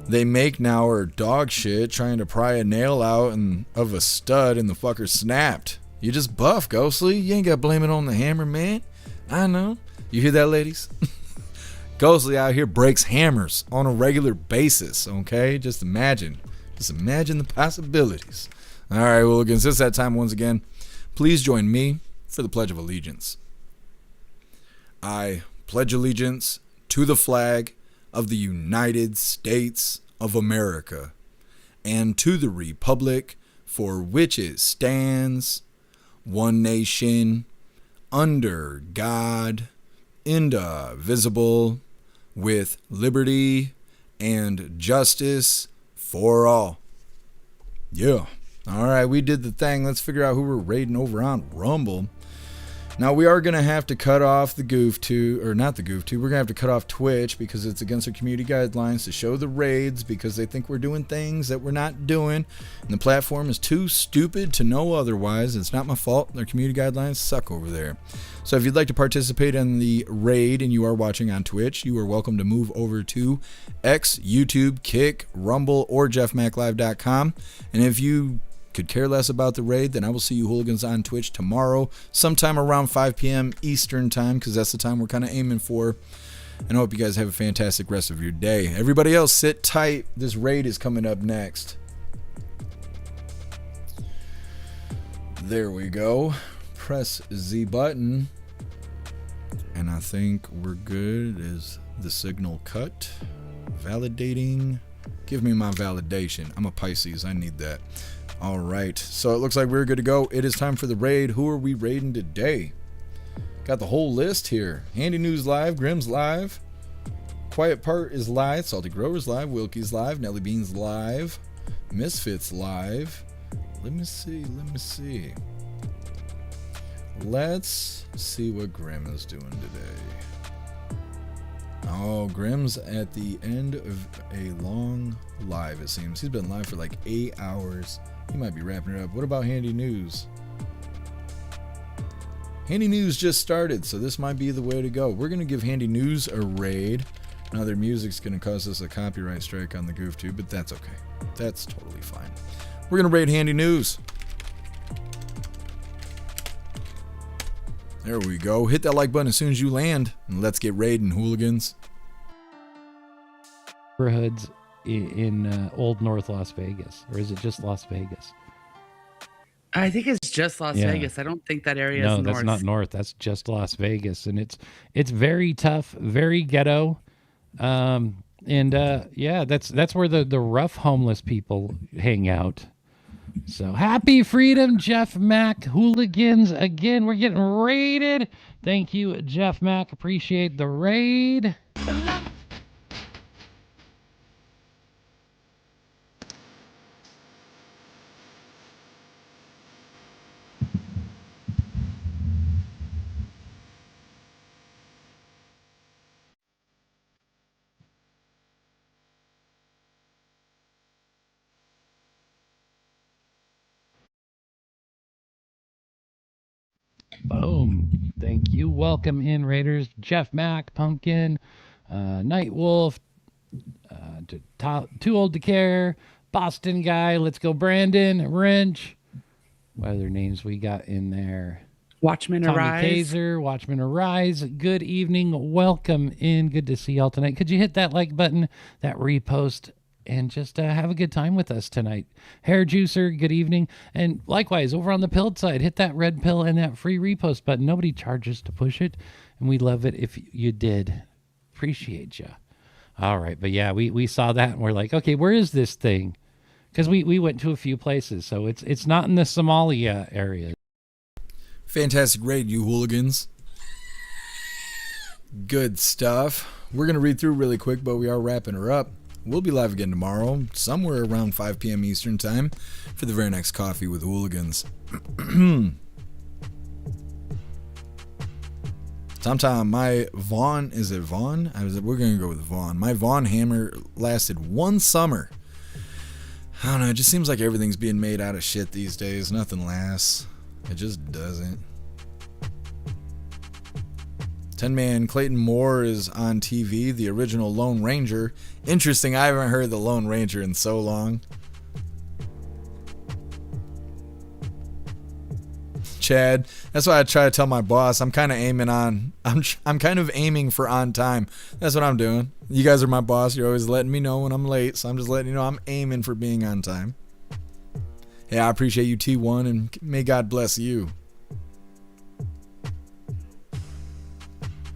they make now are dog shit. Trying to pry a nail out of a stud and the fucker snapped. You just buff, Ghostly. You ain't got to blame it on the hammer, man. I know. You hear that, ladies? Ghostly out here breaks hammers on a regular basis, okay? Just imagine the possibilities. All right, well, again, since that time once again, please join me for the Pledge of Allegiance. I pledge allegiance to the flag of the United States of America and to the republic for which it stands, one nation, under God, indivisible, with liberty and justice for all. Yeah. All right, we did the thing. Let's figure out who we're raiding over on Rumble. Now we are going to have to cut off the goof tube, or not the goof tube, we're going to have to cut off Twitch because it's against our community guidelines to show the raids because they think we're doing things that we're not doing. And the platform is too stupid to know otherwise. It's not my fault. Their community guidelines suck over there. So if you'd like to participate in the raid and you are watching on Twitch, you are welcome to move over to X, YouTube, Kick, Rumble, or jeffmaclive.com. And if you could care less about the raid, then I will see you hooligans on Twitch tomorrow, sometime around 5 p.m. Eastern time, because that's the time we're kind of aiming for. And I hope you guys have a fantastic rest of your day. Everybody else, sit tight. This raid is coming up next. There we go. Press Z button. And I think we're good. Is the signal cut? Validating. Give me my validation. I'm a Pisces. I need that. All right, so it looks like we're good to go. It is time for the raid. Who are we raiding today? Got the whole list here. Handy News live, Grimm's live, Quiet Part is live, Salty Grower's live, Wilkie's live, Nelly Bean's live, Misfits live. Let me see. Let's see what Grimm is doing today. Oh, Grimm's at the end of a long live, it seems. He's been live for like 8 hours. He might be wrapping it up. What about Handy News? Handy News just started, so this might be the way to go. We're going to give Handy News a raid. Now their music's going to cause us a copyright strike on the goof tube, but that's okay. That's totally fine. We're going to raid Handy News. There we go. Hit that like button as soon as you land, and let's get raiding, hooligans. Neighborhoods in Old North Las Vegas, or is it just Las Vegas? I think it's just Las Vegas. I don't think that area is north. No, that's not north. That's just Las Vegas, and it's very tough, very ghetto, yeah, that's where the rough homeless people hang out. So happy freedom, Jeff Mack. Hooligans again. We're getting raided. Thank you, Jeff Mack. Appreciate the raid. Boom. Thank you. Welcome in, Raiders. Jeff Mack, Pumpkin, Nightwolf, Too Old to Care, Boston Guy, Let's Go Brandon, Wrench. What other names we got in there? Watchman Tommy Arise. Kaiser, Watchman Arise. Good evening. Welcome in. Good to see y'all tonight. Could you hit that like button, that repost, and just have a good time with us tonight. Hair Juicer, good evening. And likewise, over on the pilled side, hit that red pill and that free repost button. Nobody charges to push it, and we'd love it if you did. Appreciate you. All right, but yeah, we saw that, and we're like, okay, where is this thing? Because we went to a few places, so it's not in the Somalia area. Fantastic raid, you hooligans. Good stuff. We're going to read through really quick, but we are wrapping her up. We'll be live again tomorrow, somewhere around 5 p.m. Eastern time, for the very next Coffee with Hooligans. Sometime my Vaughn, is it Vaughn? We're going to go with Vaughn. My Vaughn hammer lasted 1 summer. I don't know, it just seems like everything's being made out of shit these days. Nothing lasts. It just doesn't. 10-man Clayton Moore is on TV, the original Lone Ranger. Interesting, I haven't heard the Lone Ranger in so long. Chad, that's why I try to tell my boss I'm kind of aiming for on time. That's what I'm doing. You guys are my boss. You're always letting me know when I'm late, so I'm just letting you know I'm aiming for being on time. Hey, I appreciate you, T1, and may God bless you.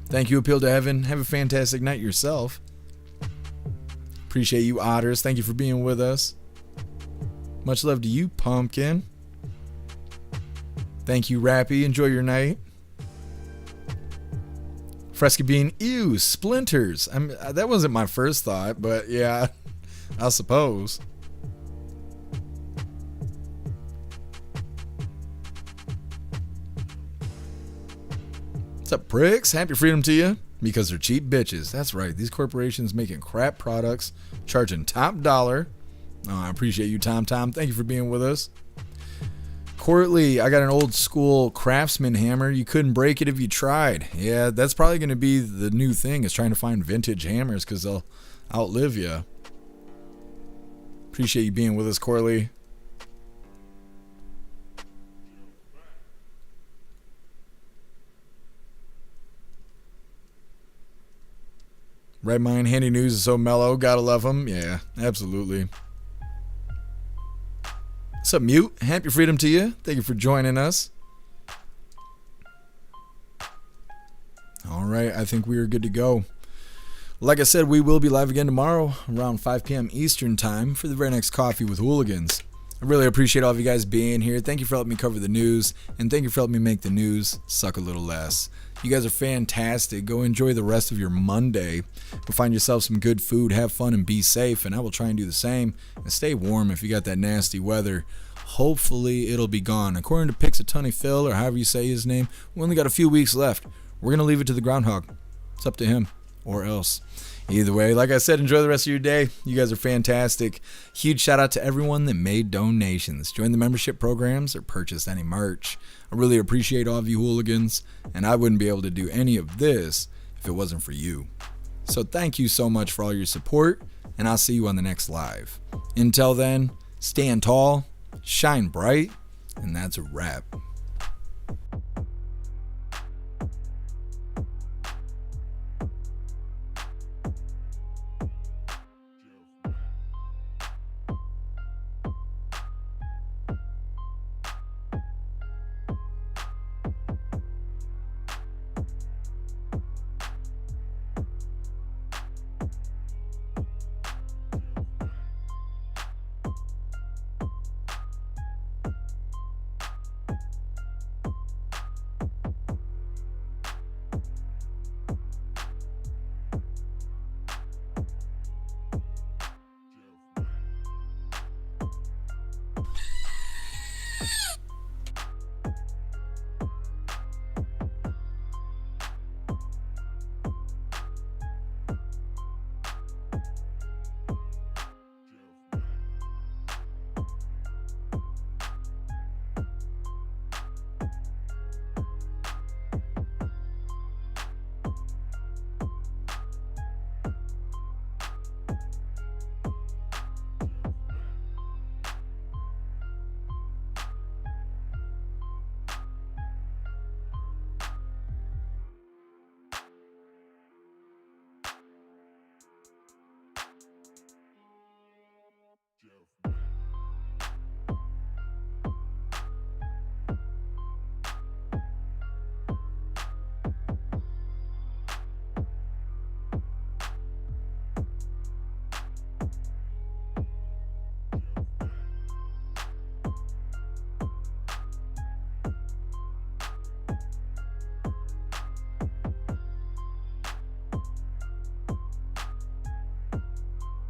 Thank you, Appeal to Heaven. Have a fantastic night yourself. Appreciate you, Otters. Thank you for being with us. Much love to you, Pumpkin. Thank you, Rappy. Enjoy your night. Fresca Bean. Ew, splinters. That wasn't my first thought, but yeah, I suppose. pricks, happy freedom to you, because they're cheap bitches. That's right, these corporations making crap products, charging top dollar. Oh, I appreciate you, Tom. Thank you for being with us. Courtly, I got an old school Craftsman hammer. You couldn't break it if you tried. Yeah, that's probably going to be the new thing, is trying to find vintage hammers because they'll outlive you. Appreciate you being with us, Courtly. Right Mind, Handy News is so mellow. Gotta love them. Yeah, absolutely. What's up, Mute? Happy freedom to you. Thank you for joining us. All right, I think we are good to go. Like I said, we will be live again tomorrow around 5 p.m. Eastern time for the very next Coffee with Hooligans. I really appreciate all of you guys being here. Thank you for helping me cover the news, and thank you for helping me make the news suck a little less. You guys are fantastic. Go enjoy the rest of your Monday. Go find yourself some good food, have fun, and be safe. And I will try and do the same. And stay warm if you got that nasty weather. Hopefully it'll be gone. According to Pixatony Phil, or however you say his name, we only got a few weeks left. We're going to leave it to the groundhog. It's up to him, or else. Either way, like I said, enjoy the rest of your day. You guys are fantastic. Huge shout out to everyone that made donations, joined the membership programs, or purchased any merch. I really appreciate all of you hooligans, and I wouldn't be able to do any of this if it wasn't for you. So thank you so much for all your support, and I'll see you on the next live. Until then, stand tall, shine bright, and that's a wrap.